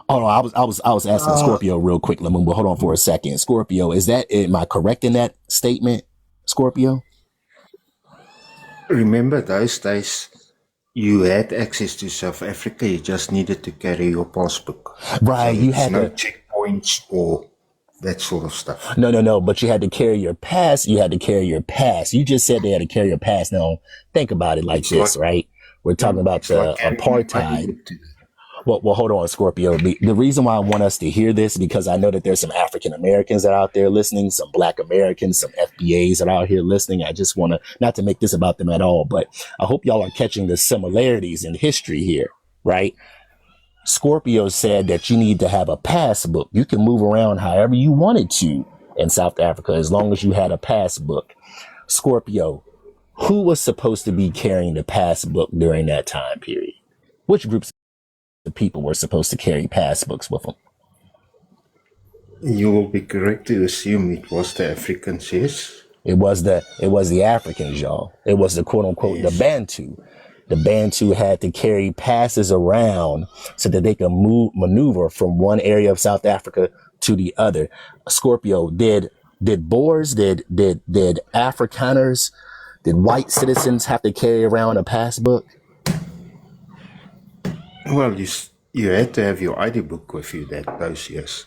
Oh no, I was asking Scorpio real quick, Lumumba. Hold on for a second. Scorpio, am I correct in that statement, Scorpio? Remember those days, you had access to South Africa. You just needed to carry your passbook. Right, So you there's had no to. checkpoints or that sort of stuff. No, but you had to carry your pass. You just said they had to carry your pass. Now, think about it like this, right? We're talking about the apartheid. Well, hold on, Scorpio. The reason why I want us to hear this, because I know that there's some African Americans that are out there listening, some Black Americans, some FBAs that are out here listening. I just want to, not to make this about them at all, but I hope y'all are catching the similarities in history here, right? Scorpio said that you need to have a passbook. You can move around however you wanted to in South Africa as long as you had a passbook. Scorpio, who was supposed to be carrying the passbook during that time period? Which groups of people were supposed to carry passbooks with them? You will be correct to assume it was the Africans, yes? It was the Africans, y'all. It was the quote unquote, yes, the Bantu. The Bantu had to carry passes around so that they could maneuver from one area of South Africa to the other. Scorpio, did Boers, did Afrikaners, did white citizens have to carry around a passbook? Well, you had to have your ID book with you those years.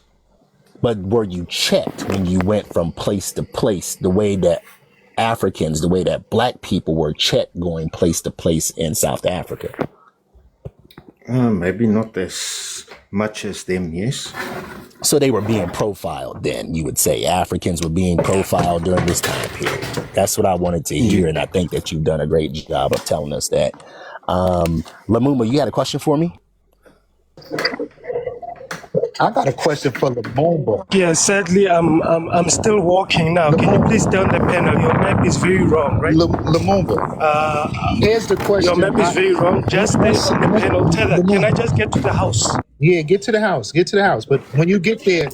But were you checked when you went from place to place the way that Africans, the way that black people were checked going place to place in South Africa? Maybe not as much as them, yes. So they were being profiled then, you would say. Africans were being profiled during this time period. That's what I wanted to hear, and I think that you've done a great job of telling us that. Lumumba, you had a question for me? I got a question for Lumumba. Yeah, sadly, I'm still walking now. Can you please tell the panel your map is very wrong, right? Lumumba, here's the question. Your map is very wrong. Just stay on the panel. Tell her, can I just get to the house? Yeah, get to the house. But when you get there,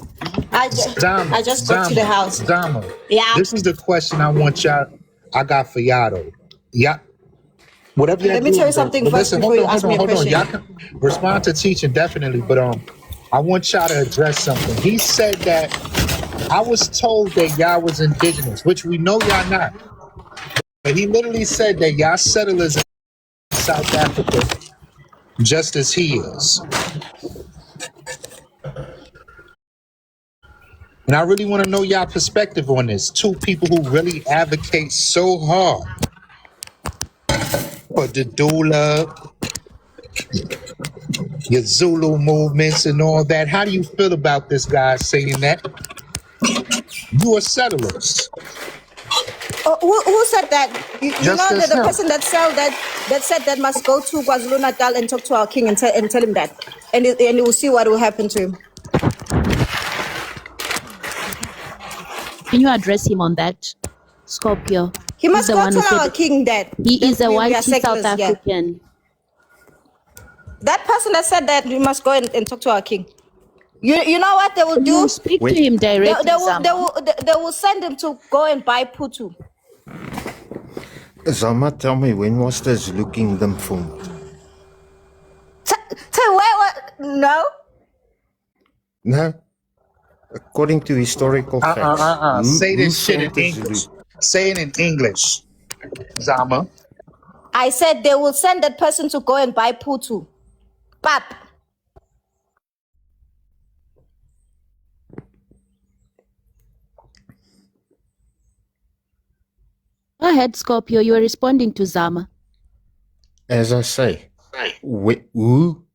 I just got to the house. Zama, Yeah. this is the question I got for y'all though. Yeah. Whatever Let me tell you something first before you ask me a question. Y'all can respond to teaching definitely, but I want y'all to address something. He said that I was told that y'all was indigenous, which we know y'all not. But he literally said that y'all settlers in South Africa just as he is. And I really want to know y'all perspective on this. Two people who really advocate so hard for the doula, your Zulu movements and all that. How do you feel about this guy saying that? You are settlers. Who said that? You know that the him. person that said that must go to KwaZulu-Natal and talk to our king and tell him that, and you will see what will happen to him. Can you address him on that, Scorpio? He must go tell our king that he is a white South settlers, African. That person that said that we must go and talk to our king. You know what they will do? You speak to him directly, They will send him to go and buy Putu. Zama, tell me, when was the Zulu kingdom formed? No. No. According to historical facts. Say this shit in formed the English. Zulu? Say it in English, Zama. I said they will send that person to go and buy Putu. Pap. Go ahead, Scorpio. You were responding to Zama. As I say,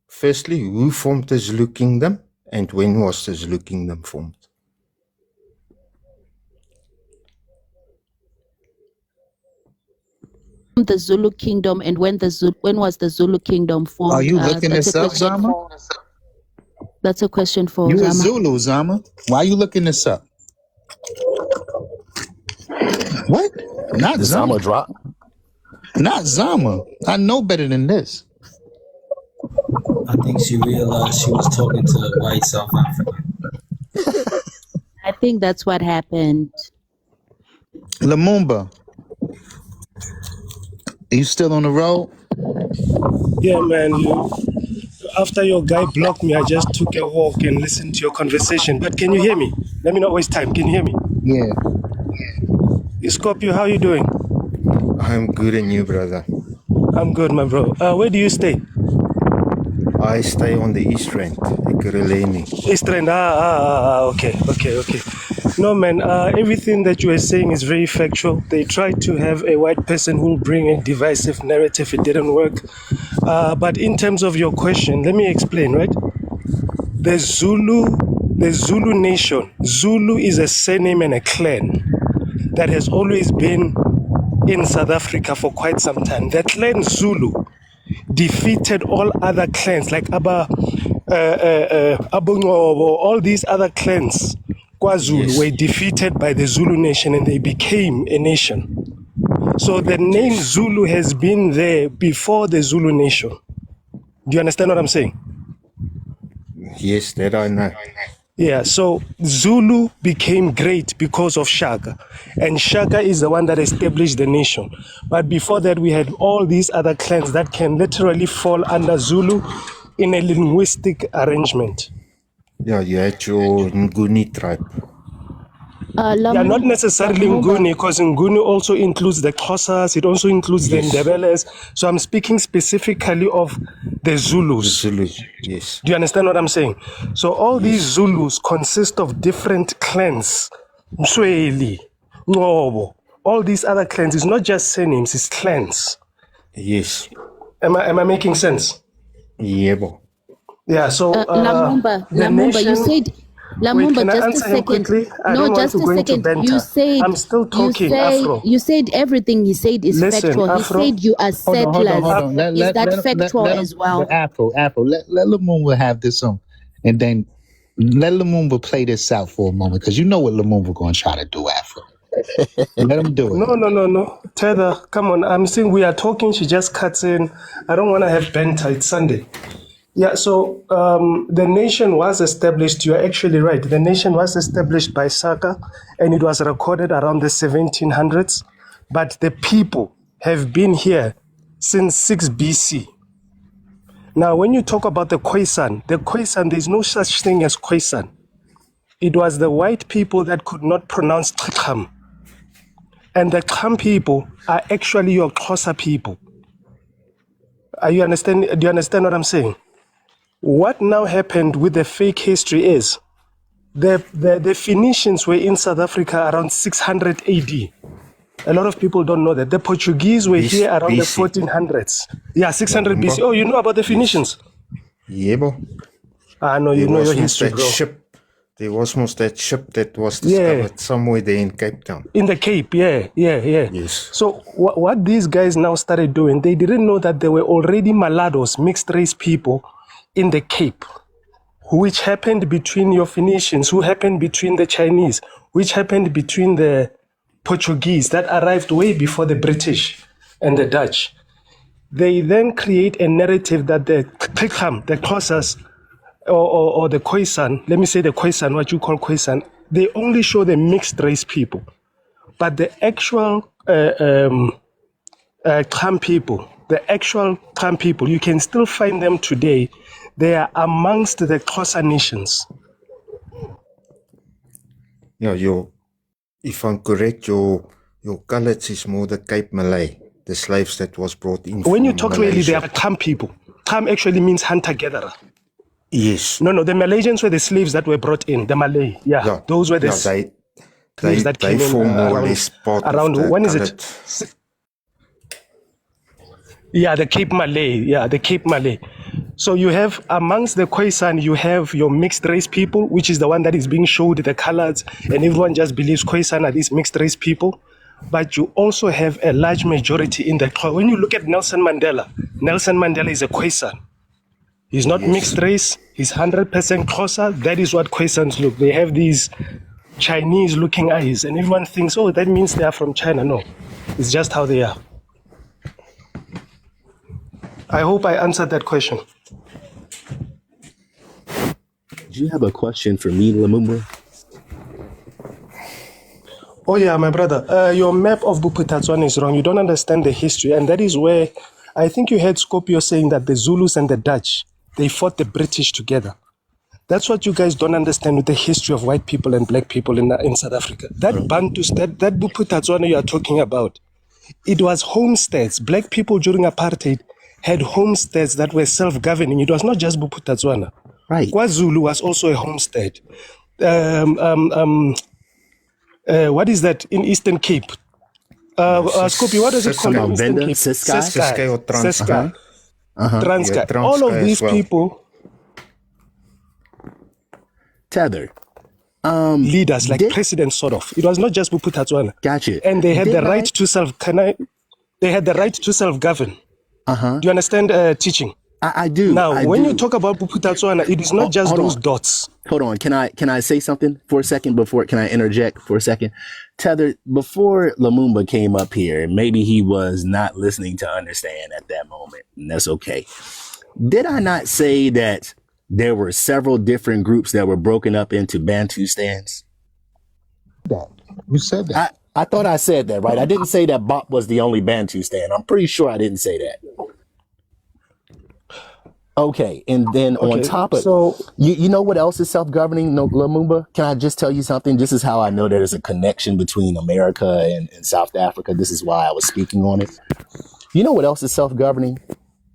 firstly, who formed the Zulu kingdom and when was the Zulu kingdom formed? The Zulu kingdom and when was the Zulu kingdom formed? Are you looking this up, Zama? That's a question for You Zama. a Zulu, Zama. Why are you looking this up? What? Not Did Zama. Zama drop? Not Zama. I know better than this. I think she realized she was talking to white South Africa. I think that's what happened. Lumumba. Are you still on the road? Yeah, man. After your guy blocked me, I just took a walk and listened to your conversation. But can you hear me? Let me not waste time. Can you hear me? Yeah. Scorpio, how are you doing? I'm good, and you, brother? I'm good, my bro. Where do you stay? I stay on the East Rand, Ekurhuleni. East Rand. Okay. No, man, everything that you were saying is very factual. They tried to have a white person who will bring a divisive narrative. It didn't work. But in terms of your question, let me explain, right? The Zulu nation, Zulu is a surname and a clan that has always been in South Africa for quite some time. The clan Zulu defeated all other clans like Abungobo, all these other clans. KwaZulu were defeated by the Zulu nation and they became a nation. So the name Zulu has been there before the Zulu nation. Do you understand what I'm saying? Yes, that I know. Yeah, so Zulu became great because of Shaka. And Shaka is the one that established the nation. But before that, we had all these other clans that can literally fall under Zulu in a linguistic arrangement. Yeah, you had your Nguni tribe. Yeah, not necessarily Nguni, because Nguni also includes the Xhosas, it also includes the Ndebeles. So I'm speaking specifically of the Zulus. Yes. Do you understand what I'm saying? So all these Zulus consist of different clans. Msweli, Ngobo, all these other clans. It's not just surnames, it's clans. Yes. Am I making sense? Yeah, bo. Yeah, so Lamumba, you said Lamumba, can I just answer a him second. quickly? I No, don't want just to a go into second. banter. You said I'm still talking, Afro. You said everything he said is Listen, factual. Afro. He said you are settlers. Hold on. Is that factual as well? Afro. Let Lumumba have this on, and then let Lumumba play this out for a moment, because you know what Lumumba going to try to do, Afro. Let him do it. No. Tether, come on. I'm saying we are talking. She just cuts in. I don't want to have banter. It's Sunday. Yeah, so the nation was established. You're actually right. The nation was established by Saka, and it was recorded around the 1700s. But the people have been here since 6 BC. Now, when you talk about the Khoisan, there's no such thing as Khoisan. It was the white people that could not pronounce Tkham. And the Kham people are actually your Xhosa people. Do you understand what I'm saying? What now happened with the fake history is the Phoenicians were in South Africa around 600 AD. A lot of people don't know that. The Portuguese were here around the 1400s. Yeah, 600 BC. Oh, you know about the Phoenicians? Yeah, bo. No, you know your history, bro. There was most that ship that was discovered somewhere there in Cape Town. In the Cape, yeah. Yes. So what these guys now started doing, they didn't know that there were already Malados, mixed race people, in the Cape, which happened between your Phoenicians, who happened between the Chinese, which happened between the Portuguese that arrived way before the British and the Dutch. they then create a narrative that the Klikham, the Xhosas, or the Khoisan, let me say the Khoisan, what you call Khoisan, they only show the mixed race people. But the actual Kham people, you can still find them today. They are amongst the Xhosa nations. Yeah, if I'm correct, your colours is more the Cape Malay, the slaves that was brought in. When you from talk Malaysia. really, they are Kham people. Kham actually means hunter-gatherer. Yes. No, the Malaysians were the slaves that were brought in. The Malay, those were the slaves that came in form more or less part around. of the When is coloured. it? Yeah, the Cape Malay. Yeah, the Cape Malay. So you have amongst the Khoisan, you have your mixed race people, which is the one that is being showed, the colors, and everyone just believes Khoisan are these mixed race people. But you also have a large majority in the. When you look at Nelson Mandela is a Khoisan. He's not mixed race. He's 100% Xhosa. That is what Khoisans look. They have these Chinese-looking eyes, and everyone thinks, oh, that means they are from China. No, it's just how they are. I hope I answered that question. Do you have a question for me, Lumumba? Oh yeah, my brother. Your map of Bophuthatswana is wrong. You don't understand the history, and that is where I think you heard Scorpio saying that the Zulus and the Dutch, they fought the British together. That's what you guys don't understand with the history of white people and black people in South Africa. That Bantus, that Bophuthatswana you are talking about, it was homesteads. Black people during apartheid had homesteads that were self-governing. It was not just Bophuthatswana. Right. KwaZulu was also a homestead. What is that in Eastern Cape? Scorpio, what does it call in Eastern Cape? Ciskei or Transkei. Transkei. Yeah, Transkei All of these as well. people, Tether. leaders like presidents, sort of. It was not just Bophuthatswana. Gotcha. And they had the right to they had the right to self-govern. Do you understand teaching? I do. Now, when you talk about Bophuthatswana, it is not just those dots. Hold on. Can I say something for a second can I interject for a second? Tether, before Lumumba came up here, maybe he was not listening to understand at that moment, and that's okay. Did I not say that there were several different groups that were broken up into Bantustans? You said that. I thought I said that, right? I didn't say that Bop was the only Bantustan. I'm pretty sure I didn't say that. Okay, and then on top of you know what else is self-governing, Lumumba? Can I just tell you something? This is how I know there's a connection between America and South Africa. This is why I was speaking on it. You know what else is self-governing?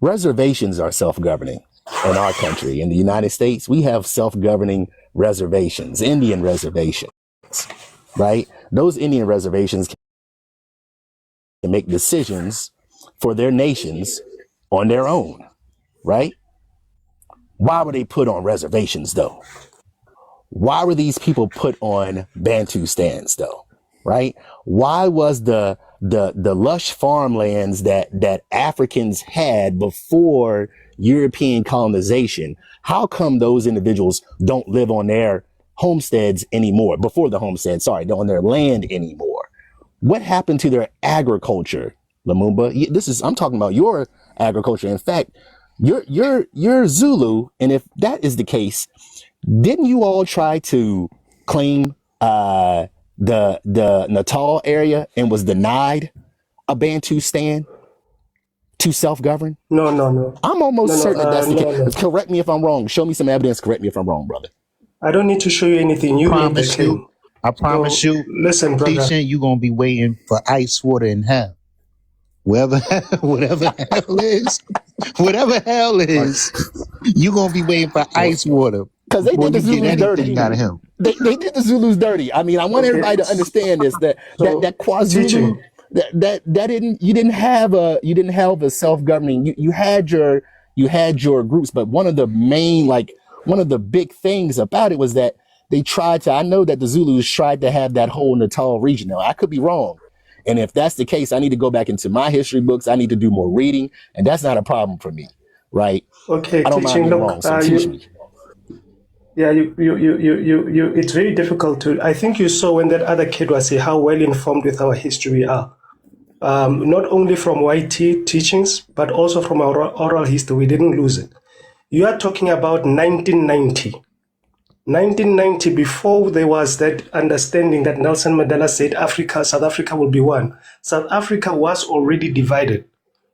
Reservations are self-governing in our country. In the United States, we have self-governing reservations, Indian reservations, right? Those Indian reservations can make decisions for their nations on their own, right? Why were they put on reservations, though? Why were these people put on Bantustans, though? Right? Why was the lush farmlands that Africans had before European colonization? How come those individuals don't live on their homesteads anymore? Before the homestead, on their land anymore? What happened to their agriculture, Lumumba? I'm talking about your agriculture. In fact, you're Zulu, and if that is the case, didn't you all try to claim the Natal area and was denied a Bantustan to self-govern? No. I'm almost certain that's the case. Correct me if I'm wrong. Show me some evidence. Correct me if I'm wrong, brother. I don't need to show you anything. You made the claim. I promise you. Listen, brother. You're gonna be waiting for ice water in hell. Whatever hell is, you're gonna be waiting for ice water. Because they did the Zulus dirty. Out of him. They did the Zulus dirty. I mean, I want everybody to understand this, that KwaZulu, you didn't have a self-governing. You had your groups, but one of the big things about it was that they tried to. I know that the Zulus tried to have that whole Natal region. Now, I could be wrong. And if that's the case, I need to go back into my history books. I need to do more reading, and that's not a problem for me, right? Okay, I don't mind being wrong, so teach me. Yeah, you. It's very difficult to. I think you saw when that other kid was saying how well informed with our history we are. not only from YT teachings, but also from our oral history. We didn't lose it. You are talking about 1990. 1990, before there was that understanding that Nelson Mandela said South Africa will be one. South Africa was already divided.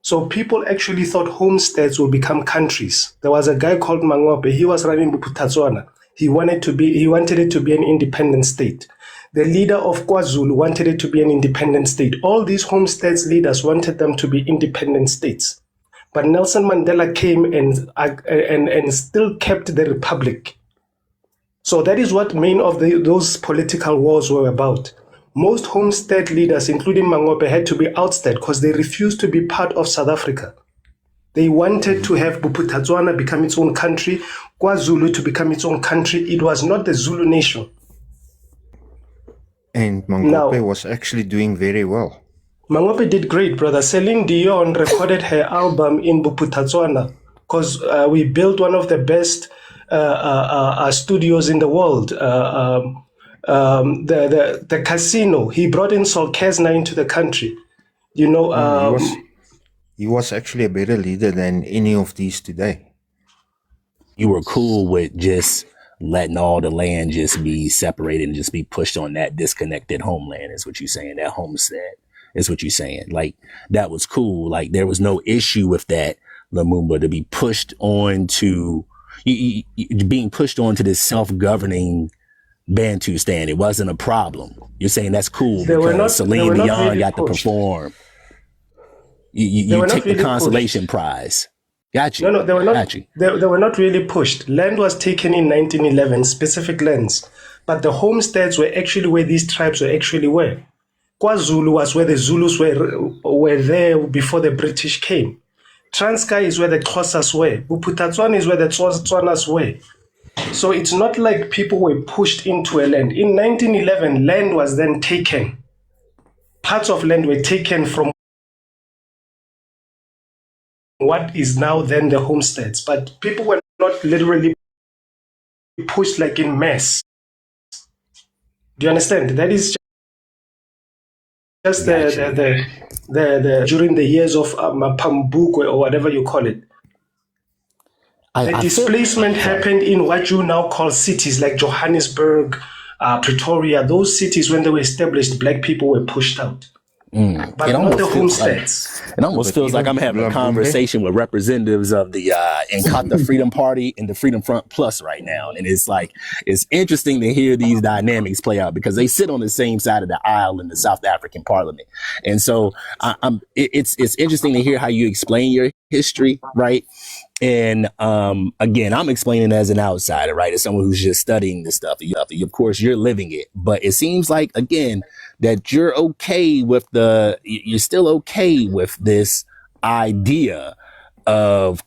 So people actually thought homesteads will become countries. There was a guy called Mangope. He was running Bophuthatswana. He wanted it to be an independent state. The leader of KwaZulu wanted it to be an independent state. All these homesteads leaders wanted them to be independent states. But Nelson Mandela came and still kept the republic. So that is what many of those political wars were about. Most homestead leaders, including Mangope, had to be ousted because they refused to be part of South Africa. They wanted to have Bophuthatswana become its own country, KwaZulu to become its own country. It was not the Zulu nation. And Mangope was actually doing very well. Mangope did great, brother. Celine Dion recorded her album in Bophuthatswana because we built one of the best studios in the world. The casino. He brought in Sol Kesna into the country. You know, he was actually a better leader than any of these today. You were cool with just letting all the land just be separated and just be pushed on that disconnected homeland, is what you're saying. That homestead is what you're saying. Like, that was cool. Like, there was no issue with that, Lumumba, to be pushed on to being pushed onto this self-governing Bantustan. It wasn't a problem. You're saying that's cool because Celine Dion really got to perform. You take the consolation prize. Got you. No, they were not. They were not really pushed. Land was taken in 1911, specific lands, but the homesteads were actually where these tribes were. KwaZulu was where the Zulus were there before the British came. Transkei is where the Xhosas were. Bophuthatswana is where the Tswanas were. So it's not like people were pushed into a land. In 1911, land was then taken. Parts of land were taken from what is now then the homesteads. But people were not literally pushed like in mass. Do you understand? That is just the during the years of Mapambukwe or whatever you call it. The displacement happened in what you now call cities like Johannesburg, Pretoria. Those cities, when they were established, black people were pushed out. But not the homesteads. It almost feels like I'm having a conversation with representatives of the Inkatha Freedom Party and the Freedom Front Plus right now. And it's like, it's interesting to hear these dynamics play out because they sit on the same side of the aisle in the South African Parliament. And so it's interesting to hear how you explain your history, right? And again, I'm explaining as an outsider, right? As someone who's just studying this stuff. Of course, you're living it. But it seems like, again, that you're still okay with this idea of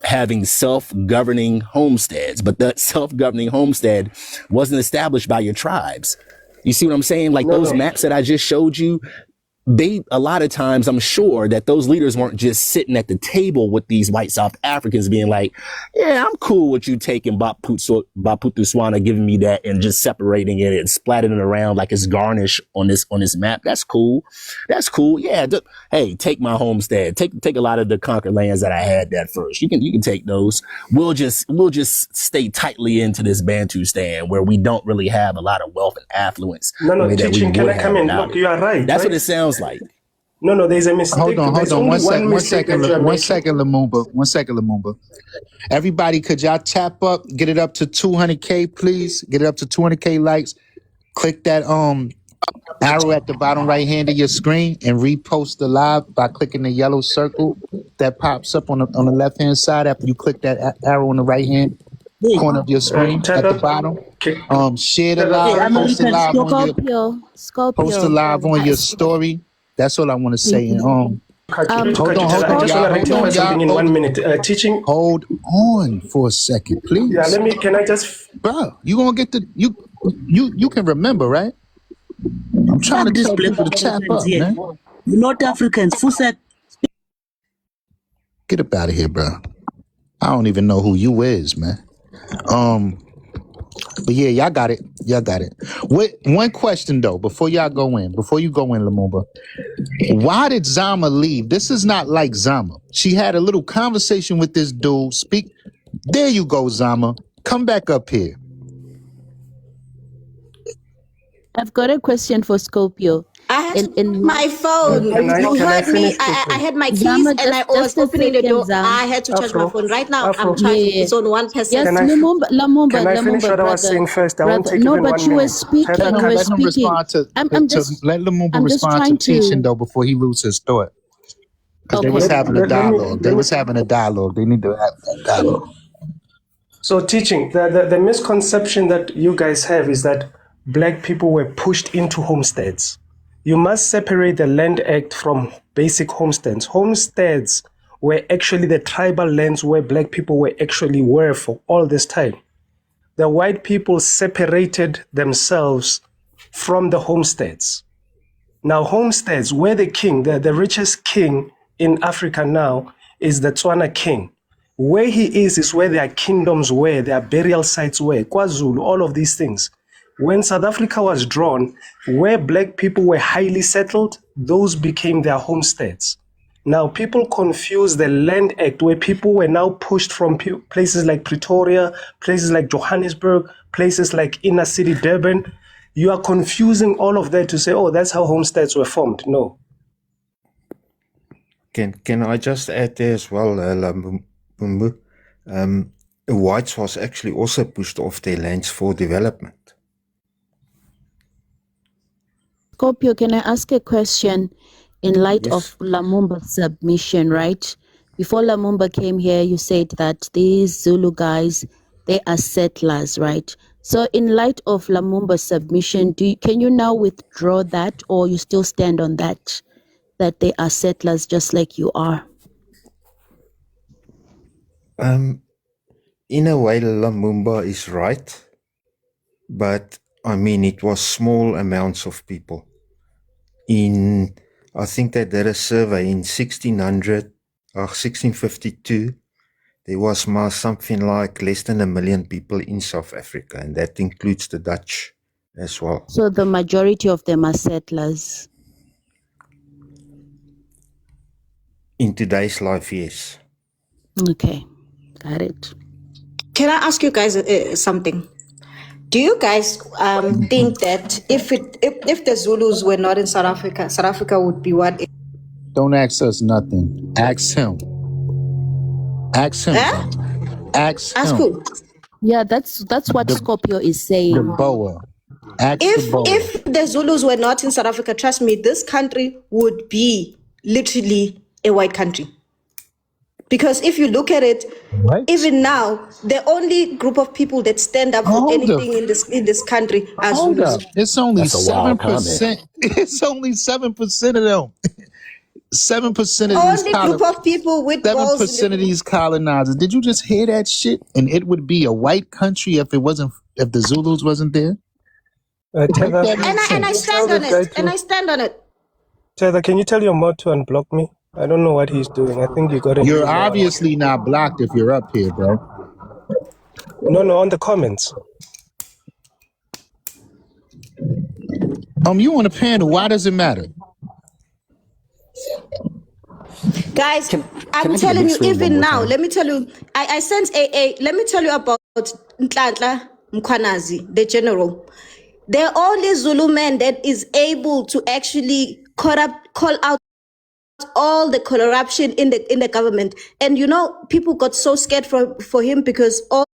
having self-governing homesteads. But that self-governing homestead wasn't established by your tribes. You see what I'm saying? Like those maps that I just showed you, a lot of times, I'm sure that those leaders weren't just sitting at the table with these white South Africans being like, yeah, I'm cool with you taking Bophuthatswana, giving me that and just separating it and splatting it around like it's garnish on this map. That's cool. Yeah. Hey, take my homestead. Take a lot of the conquered lands that I had that first. You can take those. We'll just stay tightly into this Bantustan where we don't really have a lot of wealth and affluence. No, teaching, can I come in? Look, you are right. That's right? What it sounds like. No, there's a mistake. Hold on. One second, Lumumba. Everybody, could y'all tap up, get it up to 200K, please? Get it up to 200K likes. Click that arrow at the bottom right hand of your screen and repost the live by clicking the yellow circle that pops up on the left hand side after you click that arrow on the right hand corner of your screen at the bottom. Share the live, post it live on your story. That's all I want to say. And hold on, something in 1 minute. Teaching. Hold on for a second, please. Yeah, can I just, bro? You gonna get you can remember, right? I'm trying to tell people to tap up, man. You're not Africans. Fuset. Get up out of here, bro. I don't even know who you is, man. But yeah, y'all got it. Y'all got it. One question though, before you go in, Lumumba, why did Zama leave? This is not like Zama. She had a little conversation with this dude. There you go, Zama. Come back up here. I've got a question for Scorpio. I had my phone. Can I You heard me. finish I had my keys Zama, and I was just a opening the second, door. Zam. I had to charge my phone. Right now, I'm Afro. charging. Yeah. It's on 1%. Yes, Can I Lumumba, finish what I was brother. saying first? I won't take No, even but 1 you were minute. speaking. Heather, You were Let him speaking. respond to let Lumumba I'm just respond to trying teaching to. though before he loses his thought. Because they Okay. was having a let me- dialogue. They let me- was having a dialogue. They need to have that dialogue. So teaching, the misconception that you guys have is that black people were pushed into homesteads. You must separate the Land Act from basic homesteads. Homesteads were actually the tribal lands where black people were for all this time. The white people separated themselves from the homesteads. Now, homesteads, where the king, the richest king in Africa now, is the Tswana king. Where he is where their kingdoms were, their burial sites were, KwaZulu, all of these things. When South Africa was drawn, where black people were highly settled, those became their homesteads. Now, people confuse the Land Act, where people were now pushed from places like Pretoria, places like Johannesburg, places like inner city Durban. You are confusing all of that to say, oh, that's how homesteads were formed. No. Can I just add there as well, Lumumba? Whites was actually also pushed off their lands for development. Scorpio, can I ask a question in light Yes. of Lumumba's submission, right? Before Lumumba came here, you said that these Zulu guys, they are settlers, right? So in light of Lumumba's submission, can you now withdraw that, or you still stand on that they are settlers just like you are? In a way, Lumumba is right, but I mean, it was small amounts of people. I think they did a survey in 1652. There was something like less than 1 million people in South Africa, and that includes the Dutch as well. So the majority of them are settlers. In today's life, yes. Okay, got it. Can I ask you guys something? Do you guys think that if the Zulus were not in South Africa would be what? Don't ask us nothing. Ask him. Ask him. Huh? Ask Ask him. who? Yeah, that's what Scorpio is saying. The Boer. Ask the Boer. If the Zulus were not in South Africa, trust me, this country would be literally a white country. Because if you look at it, even now, the only group of people that stand up for anything in this country are Hold Zulus. up. It's only That's a wild 7%. It's only 7% of them. 7% of these Only group of people with balls. 7% of these colonizers. Did you just hear that shit? And it would be a white country if the Zulus wasn't there. Tether, And I stand on it. And I stand on it. Tether, can you tell your mod to unblock me? I don't know what he's doing. I think you got it. You're obviously not blocked if you're up here, bro. No, on the comments. You on the panel. Why does it matter? Guys, Can I'm I telling get you, a even one more now, time? let me tell you, I sense let me tell you about Ntlantla Mkhwanazi, the general. The only Zulu man that is able to actually call out all the corruption in the government. And you know, people got so scared for him because all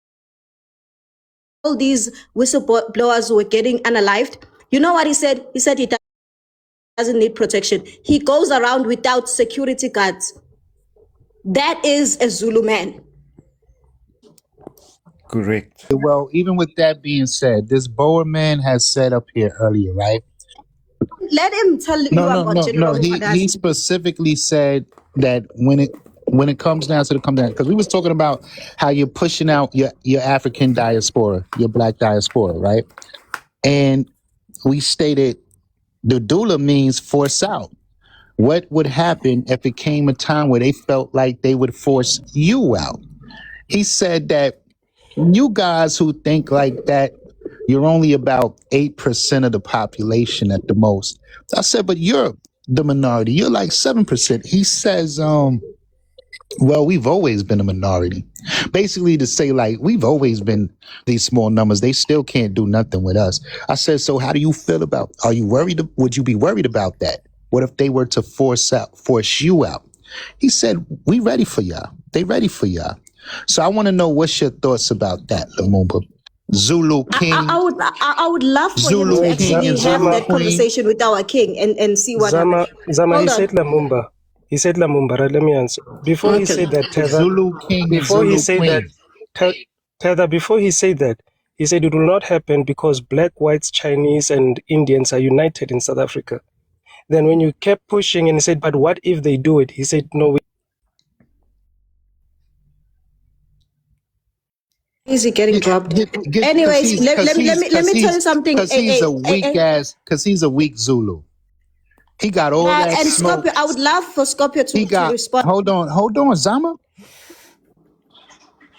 these whistleblowers were getting unalived. You know what he said? He said he doesn't need protection. He goes around without security guards. That is a Zulu man. Correct. Well, even with that being said, this Boer man has said up here earlier, right? Let him tell you about General Mkhwanazi. He specifically said that when it comes down to because we was talking about how you're pushing out your African diaspora, your black diaspora, right? And we stated the doula means force out. What would happen if it came a time where they felt like they would force you out? He said that you guys who think like that You're only about 8% of the population at the most. I said, but you're the minority. You're like 7%. He says, well, we've always been a minority. Basically to say, like, we've always been these small numbers. They still can't do nothing with us. I said, so how do you feel about, are you worried? Would you be worried about that? What if they were to force you out? He said, we ready for y'all. They ready for y'all. So I want to know what's your thoughts about that, Lumumba. Zulu King. I would love for Zulu him to King actually and have Zulu that Queen. conversation with our king and see what happens. Zama, Hold he on. said Lamumba. He said Lamumba, right? Let me answer. Before he said that, Tether, Zulu King and before he Zulu said Queen. that, Tether, before he said that, he said it will not happen because black, whites, Chinese, and Indians are united in South Africa. Then when you kept pushing and he said, but what if they do it? He said, no. Is he getting dropped? Anyways, let me tell you something. Because he's a weak ass. Because he's a weak Zulu. He got all that and smoke. Scorpio, I would love for Scorpio to respond. Hold on, Zama.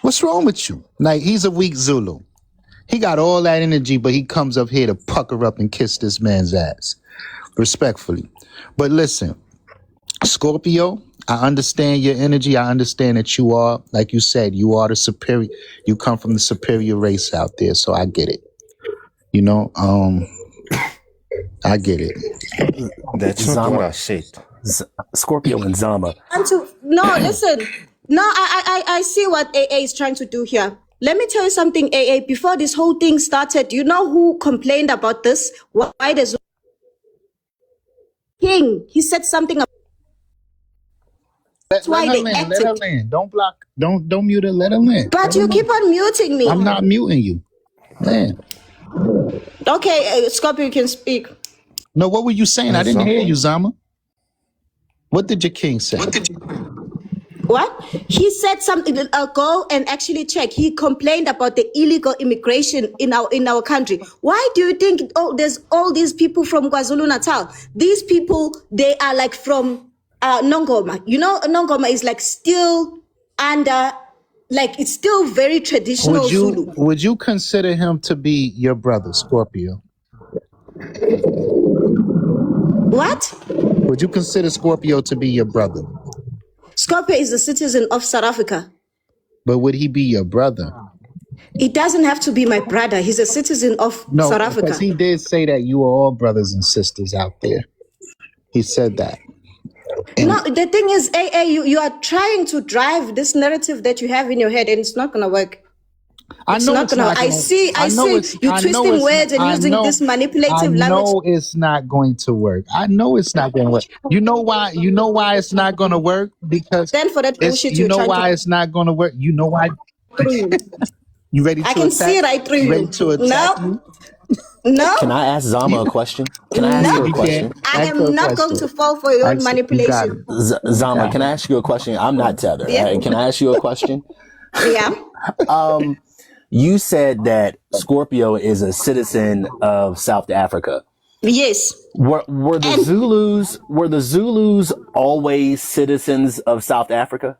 What's wrong with you? Like, he's a weak Zulu. He got all that energy, but he comes up here to pucker up and kiss this man's ass. Respectfully. But listen, Scorpio, I understand your energy. I understand that you are, like you said, you are the superior. You come from the superior race out there, so I get it. You know, I get it. That's not what I said. Scorpio and Zama. No, listen. No, I see what AA is trying to do here. Let me tell you something, AA. Before this whole thing started, you know who complained about this? Why does King? He said something about. That's why they acted. Let her land. Don't block. Don't mute her. Let her land. But you keep on muting me. I'm not muting you, man. Okay, Scorpio, you can speak. No, what were you saying? I didn't hear you, Zama. What did your king say? What? He said something. Go and actually check. He complained about the illegal immigration in our country. Why do you think? Oh, there's all these people from KwaZulu-Natal. These people, they are like from Nongoma. You know, Nongoma is like still under, like it's still very traditional Zulu. Would you consider him to be your brother, Scorpio? What? Would you consider Scorpio to be your brother? Scorpio is a citizen of South Africa. But would he be your brother? It doesn't have to be my brother. He's a citizen of South Africa. Because he did say that you are all brothers and sisters out there. He said that. And no, the thing is, AA, you are trying to drive this narrative that you have in your head, and it's not going to work. I see you twisting words and using this manipulative language. I know it's not going to work. I know it's not going to work. You know why? You know why it's not going to work? Because then for that bullshit, you know why it's not going to work. You know why? You ready to attack? I can see right through you. Ready to attack you? No. Can I ask Zama a question? Can I ask you a question? I am not going to fall for your manipulation. Zama, can I ask you a question? I'm not Tether. Yeah. Right? Can I ask you a question? Yeah. You said that Scorpio is a citizen of South Africa. Yes. Were the Zulus always citizens of South Africa?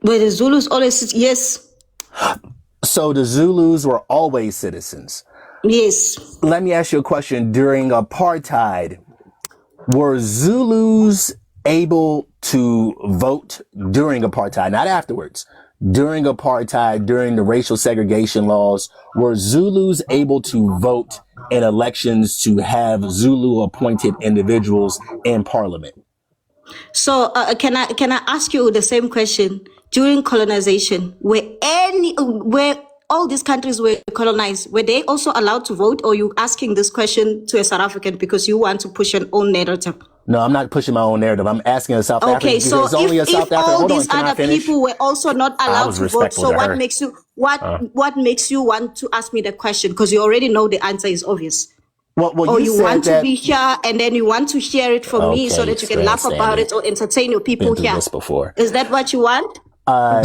Were the Zulus always? Yes. So the Zulus were always citizens. Yes. Let me ask you a question. During apartheid, were Zulus able to vote during apartheid, not afterwards? During apartheid, during the racial segregation laws, were Zulus able to vote in elections to have Zulu appointed individuals in parliament? So can I ask you the same question? During colonization, where all these countries were colonized, were they also allowed to vote, or are you asking this question to a South African because you want to push your own narrative? No, I'm not pushing my own narrative. I'm asking a South African. Okay, so if all these other people were also not allowed to vote, so what makes you want to ask me the question? Because you already know the answer is obvious. Well, you want to be here and then you want to hear it from me so that you can laugh about it or entertain your people here. This before. Is that what you want?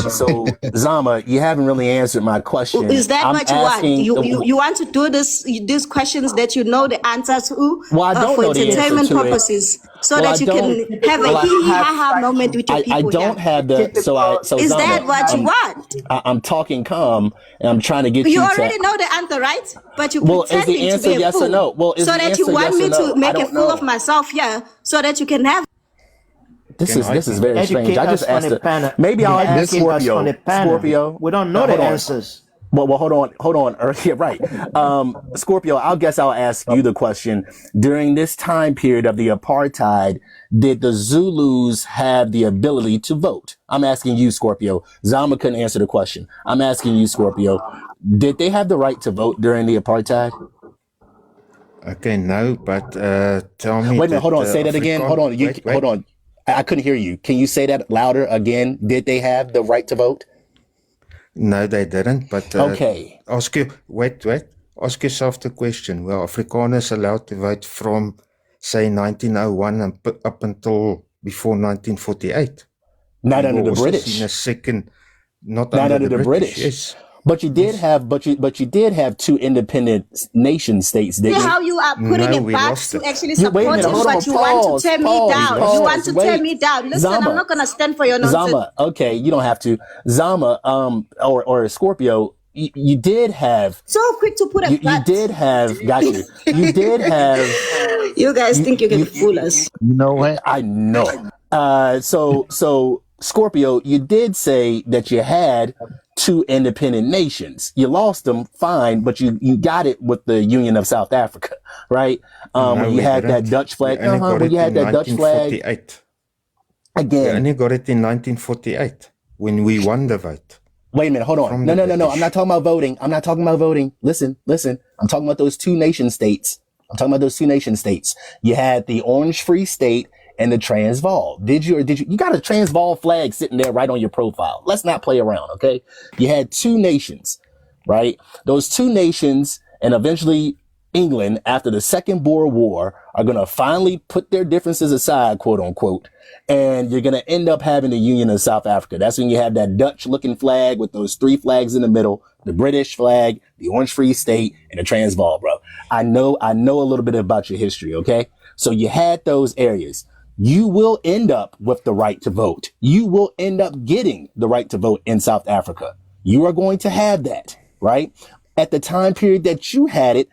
So Zama, you haven't really answered my question. Is that I'm what you want? asking, You want to do these questions that you know the answers to well, I don't for know the answer entertainment to it. purposes, so Well, I that you don't. can have a Well, hee hee ha ha moment with your I people don't here. have the. So Is Zama, that what you want? I'm talking calm, and I'm trying to get You you already to. know the answer, right? But you're Well, is the pretending to answer be a yes or fool, no? Well, is so the that you answer want yes or me no? to I make a don't fool of know. myself here, so that you can have. This Can is I this is very strange. Educate I just us on asked a it. panel. Maybe I'll You're ask educating us on a Scorpio. panel. Scorpio. We don't know Hold the on. answers. Well, hold on. Yeah, right. Scorpio, I guess I'll ask you the question. During this time period of the apartheid, did the Zulus have the ability to vote? I'm asking you, Scorpio. Zama couldn't answer the question. I'm asking you, Scorpio. Did they have the right to vote during the apartheid? Okay, no, but tell me Wait a minute. that Hold on. Say that again. Hold on. wait. Hold on. I couldn't hear you. Can you say that louder again? Did they have the right to vote? No, they didn't, but Okay. wait. Ask yourself the question. Were Afrikaners allowed to vote from, say, 1901 and up until before 1948? Not We under were the also British. seen as second, not Not under under the the British. British. Yes. But you did have, but you did have two independent nation states, See didn't you? how you are putting No, a we box lost to it. actually Wait a support minute, him, hold on, but you want to tear me down. You want to tear me down. Listen, Zama, I'm not gonna stand for your nonsense. Zama, okay, you don't have to. Zama, or Scorpio, you did have, So quick to put a you butt. did have, got you. You did have, You guys think you can fool us. You know what? I know. So Scorpio, you did say that you had two independent nations. You lost them, fine, but you got it with the Union of South Africa, right? No, When you we had that didn't. Dutch flag, We only got when it you had in that Dutch flag 1948. We again. only got it in 1948 when we won the vote. Wait a minute, hold on. From No. the I'm British. not talking about voting. I'm not talking about voting. Listen. I'm talking about those two nation states. You had the Orange Free State and the Transvaal. Did you? You got a Transvaal flag sitting there right on your profile. Let's not play around, okay? You had two nations, right? Those two nations, and eventually England, after the Second Boer War, are going to finally put their differences aside, quote unquote, and you're going to end up having the Union of South Africa. That's when you have that Dutch looking flag with those three flags in the middle, the British flag, the Orange Free State, and the Transvaal, bro. I know a little bit about your history, okay? So you had those areas. You will end up with the right to vote. You will end up getting the right to vote in South Africa. You are going to have that, right? At the time period that you had it,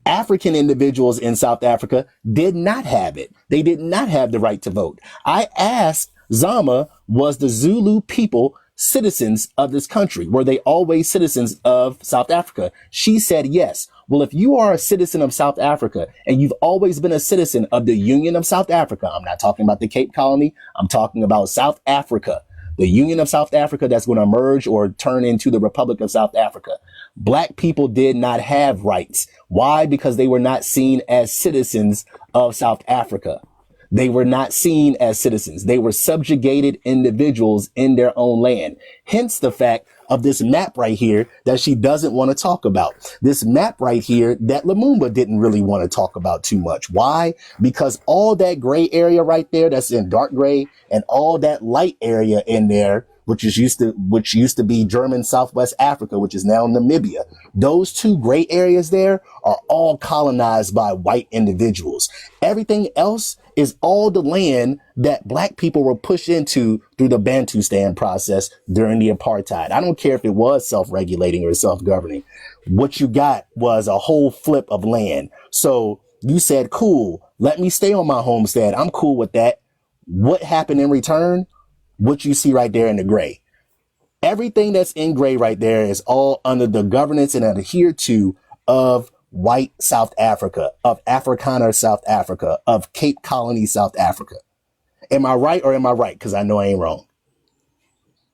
African individuals in South Africa did not have it. They did not have the right to vote. I asked Zama, was the Zulu people citizens of this country? Were they always citizens of South Africa? She said yes. Well, if you are a citizen of South Africa and you've always been a citizen of the Union of South Africa, I'm not talking about the Cape Colony, I'm talking about South Africa, the Union of South Africa that's going to merge or turn into the Republic of South Africa. Black people did not have rights. Why? Because they were not seen as citizens of South Africa. They were not seen as citizens. They were subjugated individuals in their own land. Hence the fact of this map right here that she doesn't want to talk about. This map right here that Lumumba didn't really want to talk about too much. Why? Because all that gray area right there that's in dark gray and all that light area in there, which used to be German Southwest Africa, which is now Namibia. Those two gray areas there are all colonized by white individuals. Everything else is all the land that black people were pushed into through the Bantustan process during the apartheid. I don't care if it was self-regulating or self-governing. What you got was a whole flip of land. So you said, cool, let me stay on my homestead. I'm cool with that. What happened in return? What you see right there in the gray. Everything that's in gray right there is all under the governance and adhered to of white South Africa, of Afrikaner South Africa, of Cape Colony South Africa. Am I right or am I right? Because I know I ain't wrong.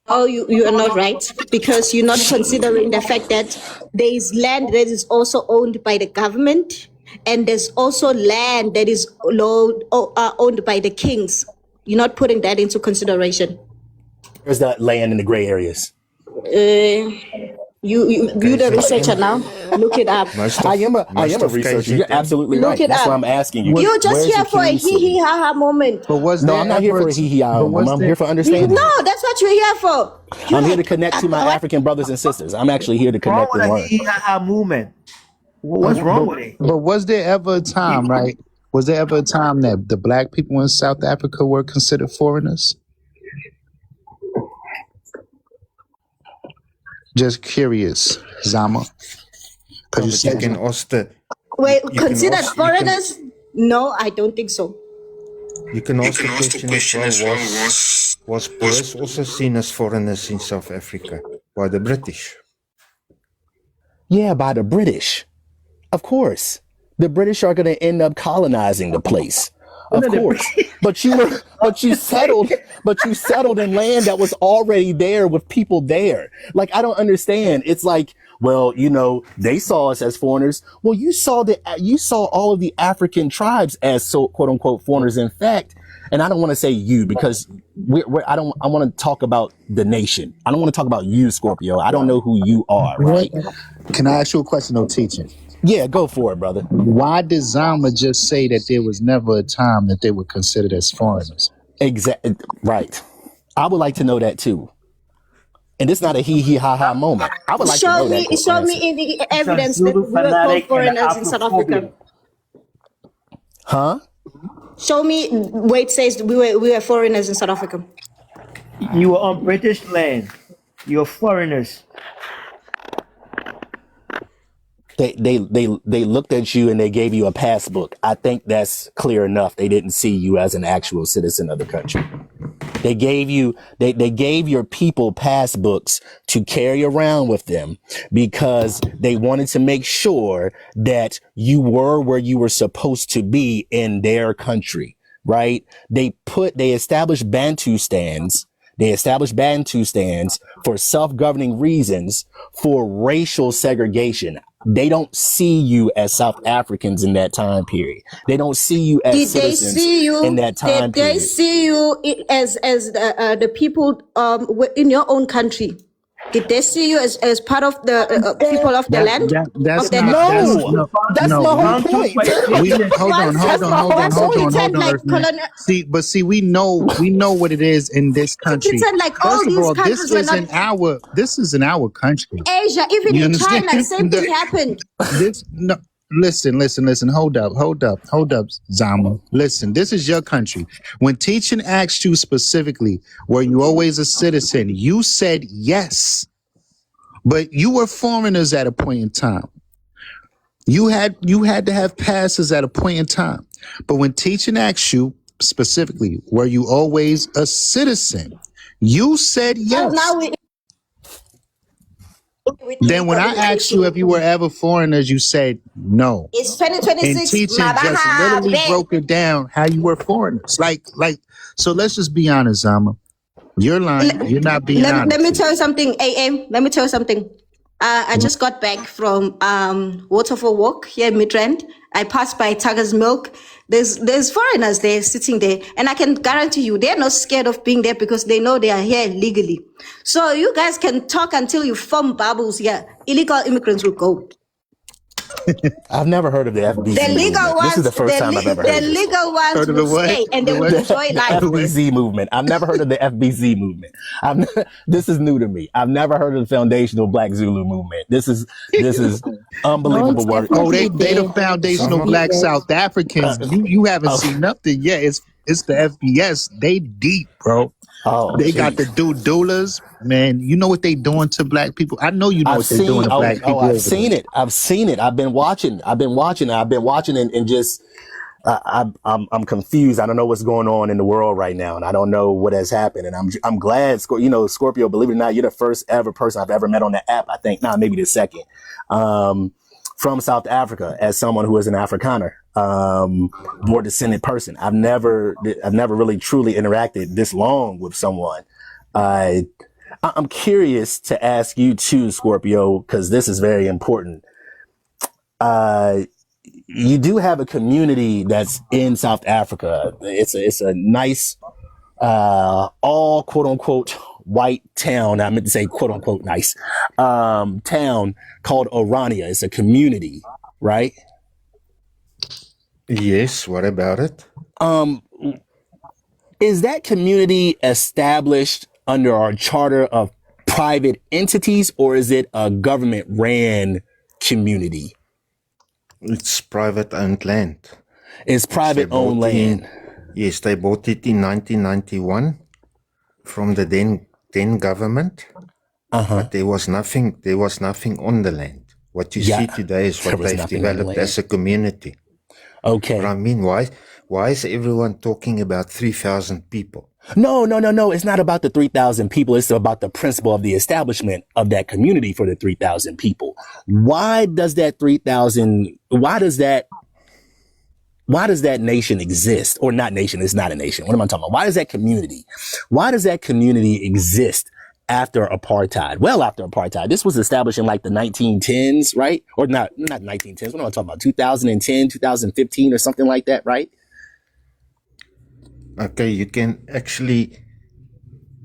Oh, you are not right, because you're not considering the fact that there is land that is also owned by the government, and there's also land that is owned by the kings. You're not putting that into consideration. Where's that land in the gray areas? You the researcher now. Look it up. I am a researcher. You're absolutely Look right. it That's up. why I'm asking you. You're just Where's here the for a King hee hee city? ha ha moment. But was No, there I'm not here ever for a hee hee ha. I'm here for understanding. No, that's what you're here for. I'm here to connect to my African brothers and sisters. I'm actually here to Wrong connect with and a learn. hee ha ha movement? What's wrong with it? But was there ever a time, right? Was there ever a time that the black people in South Africa were considered foreigners? Just curious, Zama. Because you But you said can ask the Wait, you can considered ask- you can- foreigners? No, I don't think so. You can ask the question as well, was Boers also seen as foreigners in South Africa by the British? Yeah, by the British. Of course. The British are going to end up colonizing the place. Of course. But you settled in land that was already there with people there. Like, I don't understand. It's like, well, you know, they saw us as foreigners. Well, you saw all of the African tribes as so quote unquote foreigners. In fact, and I don't want to say you because I want to talk about the nation. I don't want to talk about you, Scorpio. I don't know who you are, right? Can I ask you a question, no teaching? Yeah, go for it, brother. Why did Zama just say that there was never a time that they were considered as foreigners? Exactly. Right. I would like to know that too. And it's not a hee hee ha ha moment. I would like to know that. Show me in the evidence that we were called foreigners in South Africa. Huh? Show me where it says we were foreigners in South Africa. You were on British land. You're foreigners. They looked at you and they gave you a passbook. I think that's clear enough. They didn't see you as an actual citizen of the country. They gave your people passbooks to carry around with them because they wanted to make sure that you were where you were supposed to be in their country, right? They established Bantu stands. They established Bantu stands for self-governing reasons for racial segregation. They don't see you as South Africans in that time period. They don't see you as citizens in that time period. Did they see you as the people in your own country? Did they see you as part of the people of the land? That's my whole point. Hold on. See, we know what it is in this country. Pretend like all First of these all, countries were not this is in our country. Asia, even You in understand? China, same thing happened. Listen. Hold up, Zama. Listen, this is your country. When teaching asked you specifically, were you always a citizen? You said yes, but you were foreigners at a point in time. You had to have passes at a point in time. But when teaching asked you specifically, were you always a citizen? You said yes. Then when I asked you if you were ever foreigners, you said no. It's 2026. And teaching just literally broke it down how you were foreigners. Like, so let's just be honest, Zama. You're lying. You're not being honest. Let me tell you something, AM. Let me tell you something. I just got back from Waterfall Walk here in Midrand. I passed by Tiger's Milk. There's foreigners there sitting there, and I can guarantee you they're not scared of being there because they know they are here legally. So you guys can talk until you form bubbles here. Illegal immigrants will go. I've never heard of the FBZ. The legal movement. ones. This is the first time I've ever heard of this. The legal ones will stay and they will enjoy The life. FBZ movement. I've never heard of the FBZ movement. This is new to me. I've never heard of the Foundational Black Zulu movement. This is unbelievable work. Oh, they the foundational Black South Africans. You haven't seen nothing yet. It's the FBS. They deep, bro. Oh, they got the doulas, man. You know what they doing to black people? I know you know what they doing to black people. I've seen it. I've been watching and just I'm confused. I don't know what's going on in the world right now, and I don't know what has happened. And I'm glad, Scorpio. Believe it or not, you're the first ever person I've ever met on the app. I think, maybe the second, from South Africa, as someone who is an Afrikaner, Boer descendant person. I've never really truly interacted this long with someone. I'm curious to ask you too, Scorpio, because this is very important. You do have a community that's in South Africa. It's a nice, all quote unquote white town. I meant to say quote unquote nice town called Orania. It's a community, right? Yes, what about it? Is that community established under our charter of private entities, or is it a government ran community? It's private owned land. It's private owned land. Yes, they bought it in 1991 from the then government. But there was nothing on the land. What you see today is what they've developed as a community. Okay. But I mean, why is everyone talking about 3,000 people? No. It's not about the 3,000 people. It's about the principle of the establishment of that community for the 3,000 people. Why does that nation exist? Or not nation, it's not a nation. What am I talking about? Why does that community exist after apartheid? Well, after apartheid. This was established in like the 1910s, right? Or not 1910s. What am I talking about? 2010, 2015 or something like that, right? Okay, you can actually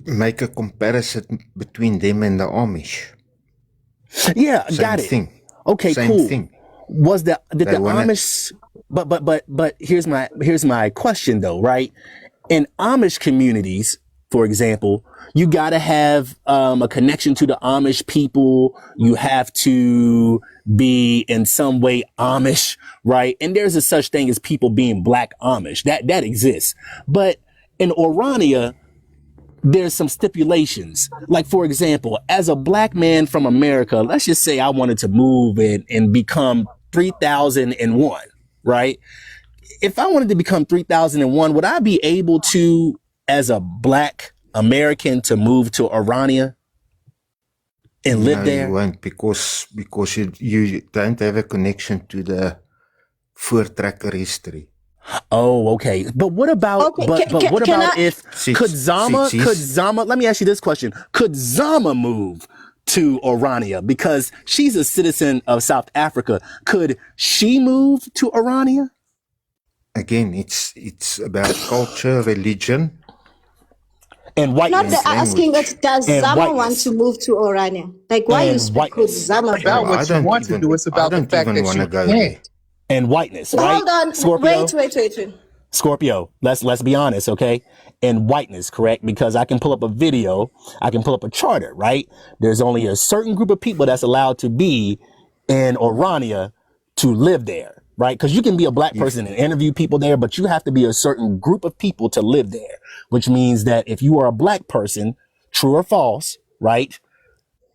make a comparison between them and the Amish. Yeah, got it. Same thing. Okay, Same cool. thing. Did the Amish, but here's my question though, right? In Amish communities, for example, you got to have a connection to the Amish people. You have to be in some way Amish, right? And there's a such thing as people being black Amish. That exists. But in Orania, there's some stipulations. Like, for example, as a black man from America, let's just say I wanted to move and become 3001, right? If I wanted to become 3001, would I be able to, as a black American, to move to Orania and live there? No, you won't, because you don't have a connection to the voortrekker history. Oh, okay. But what about could Zama, let me ask you this question. Could Zama move to Orania because she's a citizen of South Africa? Could she move to Orania? Again, it's about culture, religion, and whiteness. Not asking us, does Zama want to move to Orania? Like, why is Zama? About what you want to do. It's about the fact that you can't. And whiteness, right? Hold on. Scorpio? Wait. Scorpio, let's be honest, okay? And whiteness, correct? Because I can pull up a video, I can pull up a charter, right? There's only a certain group of people that's allowed to be in Orania to live there, right? Because you can be a black person and interview people there, but you have to be a certain group of people to live there, which means that if you are a black person, true or false, right?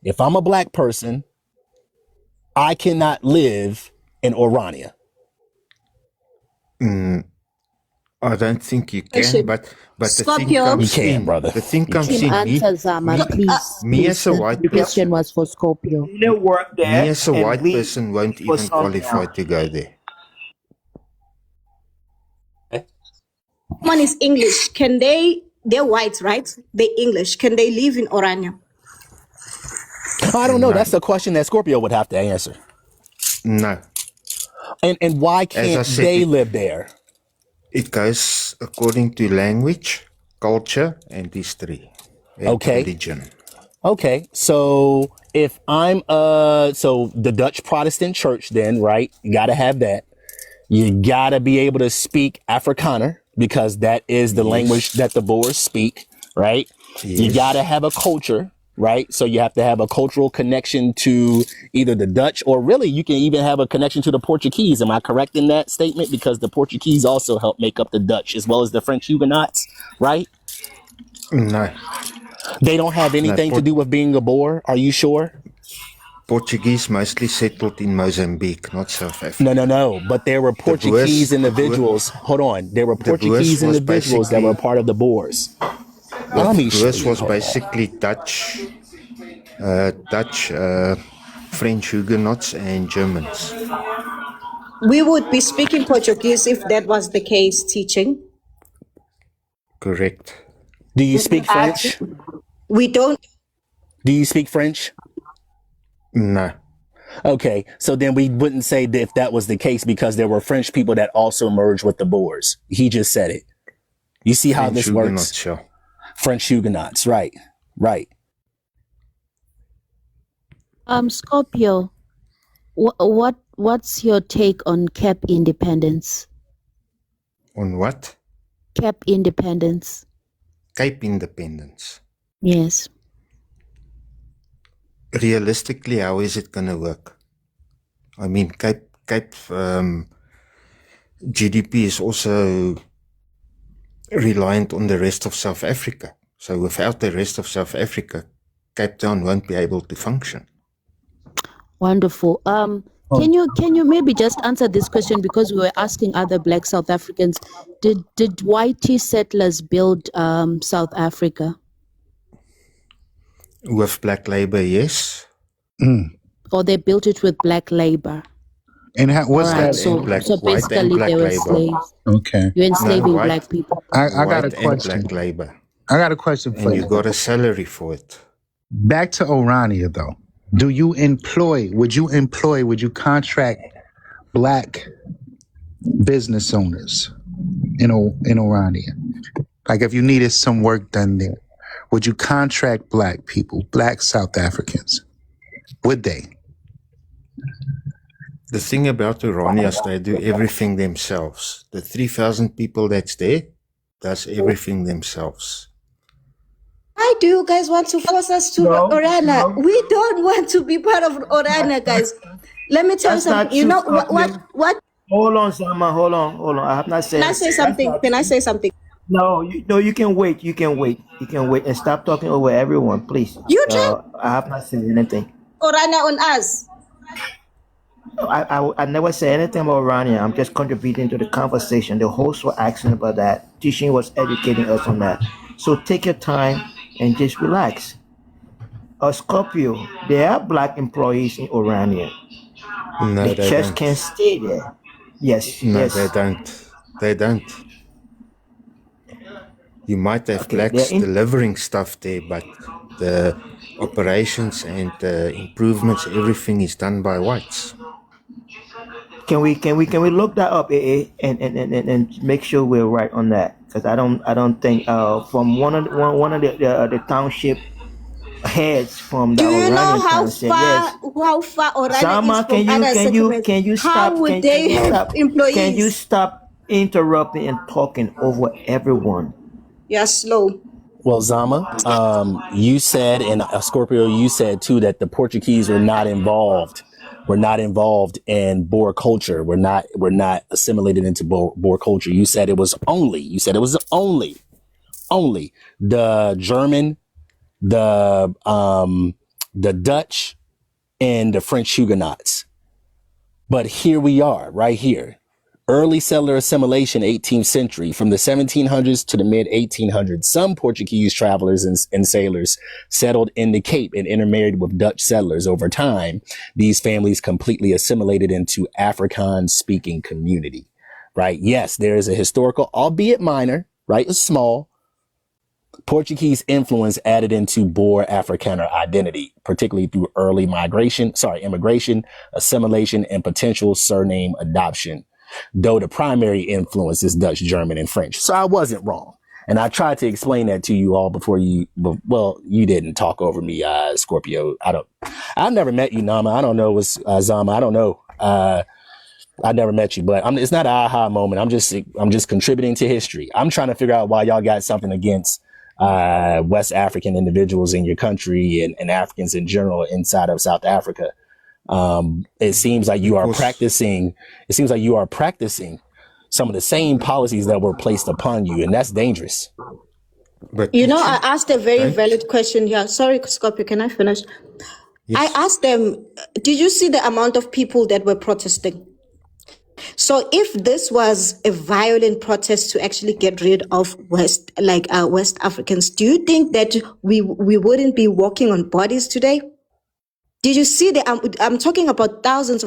If I'm a black person, I cannot live in Orania. I don't think you can, but the thing comes in, brother. The thing comes in. Answer, Zama, please. Me as a white The question was for Scorpio. me as a white person won't even qualify to go there. One is English. They're white, right? They're English. Can they live in Orania? I don't know. No. That's a question that Scorpio would have to answer. No. And why can't they live there? It goes according to language, culture, and history. And religion. Okay. So if I'm so the Dutch Protestant church, then, right? You gotta have that. You gotta be able to speak Afrikaner because that is the language that the Boers speak, right? Yes. You gotta have a culture, right? So you have to have a cultural connection to either the Dutch or really you can even have a connection to the Portuguese. Am I correct in that statement? Because the Portuguese also help make up the Dutch as well as the French Huguenots, right? No. They don't have anything to do with being a Boer. Are you sure? Portuguese mostly settled in Mozambique, not South Africa. No. But there were Portuguese individuals. Hold on. There were Portuguese individuals that were part of the Boers. Boers was basically Dutch, French Huguenots, and Germans. We would be speaking Portuguese if that was the case, teaching. Correct. Do you speak French? We don't. Do you speak French? No. Okay, so then we wouldn't say that if that was the case because there were French people that also merged with the Boers. He just said it. You see how this works? Sure. French Huguenots, right? Right. Scorpio, what's your take on Cape independence? On what? Cape independence. Cape independence. Yes. Realistically, how is it going to work? I mean, Cape GDP is also reliant on the rest of South Africa. So without the rest of South Africa, Cape Town won't be able to function. Wonderful. Can you maybe just answer this question, because we were asking other Black South Africans? Did white settlers build South Africa? With black labor, yes. Or they built it with black labor? And what's All right, that? so white and basically black they were labor. slaves. Okay. You're enslaving white, black people. I got a white and question. black labor. I got a question for And you. you got a salary for it. Back to Orania, though. Would you contract black business owners in Orania? Like if you needed some work done there, would you contract black people, black South Africans? Would they? The thing about Orania is they do everything themselves. The 3,000 people that's there does everything themselves. Why do you guys want to force us to Orania? We don't want to be part of Orania, guys. Let me tell you That's not something. You know true, what? Hold on, Zama. Hold on. I have not said. Can I say something? Can I say something? No, you can wait. You can wait and stop talking over everyone, please. You try I have not said anything. Orania on us. I never said anything about Rania. I'm just contributing to the conversation. The hosts were asking about that. Teaching was educating us on that. So take your time and just relax. Scorpio, there are black employees in Orania. No, They just can't stay there. Yes, No, yes. they don't. They don't. You might have blacks delivering stuff there, but the operations and the improvements, everything is done by whites. Can we look that up, and make sure we're right on that? Because I don't think from one of the township heads from the Do you know Oranian how township, far yes. Orania Zama, is from other settlements? can you stop? How would they have employees? Can you stop interrupting and talking over everyone? You're slow. Well, Zama, you said, and Scorpio, you said too, that the Portuguese were not involved. We're not involved in Boer culture. We're not assimilated into Boer culture. You said it was only the German, the Dutch, and the French Huguenots. But here we are, right here. Early settler assimilation, 18th century. From the 1700s to the mid 1800s, some Portuguese travelers and sailors settled in the Cape and intermarried with Dutch settlers. Over time, these families completely assimilated into Afrikaans-speaking community, right? Yes, there is a historical, albeit minor, right? It's small, Portuguese influence added into Boer Afrikaner identity, particularly through early immigration, assimilation, and potential surname adoption. Though the primary influence is Dutch, German, and French. So I wasn't wrong. And I tried to explain that to you all before you didn't talk over me, Scorpio. I've never met you, Nama. I don't know what's Zama. I don't know. I never met you, but it's not an aha moment. I'm just contributing to history. I'm trying to figure out why y'all got something against West African individuals in your country and Africans in general inside of South Africa. It seems like you are practicing some of the same policies that were placed upon you, and that's dangerous. But I asked a very valid question here. Sorry, Scorpio, can I finish? Yes. I asked them, did you see the amount of people that were protesting? So if this was a violent protest to actually get rid of West Africans, do you think that we wouldn't be walking on bodies today? Did you see I'm talking about thousands of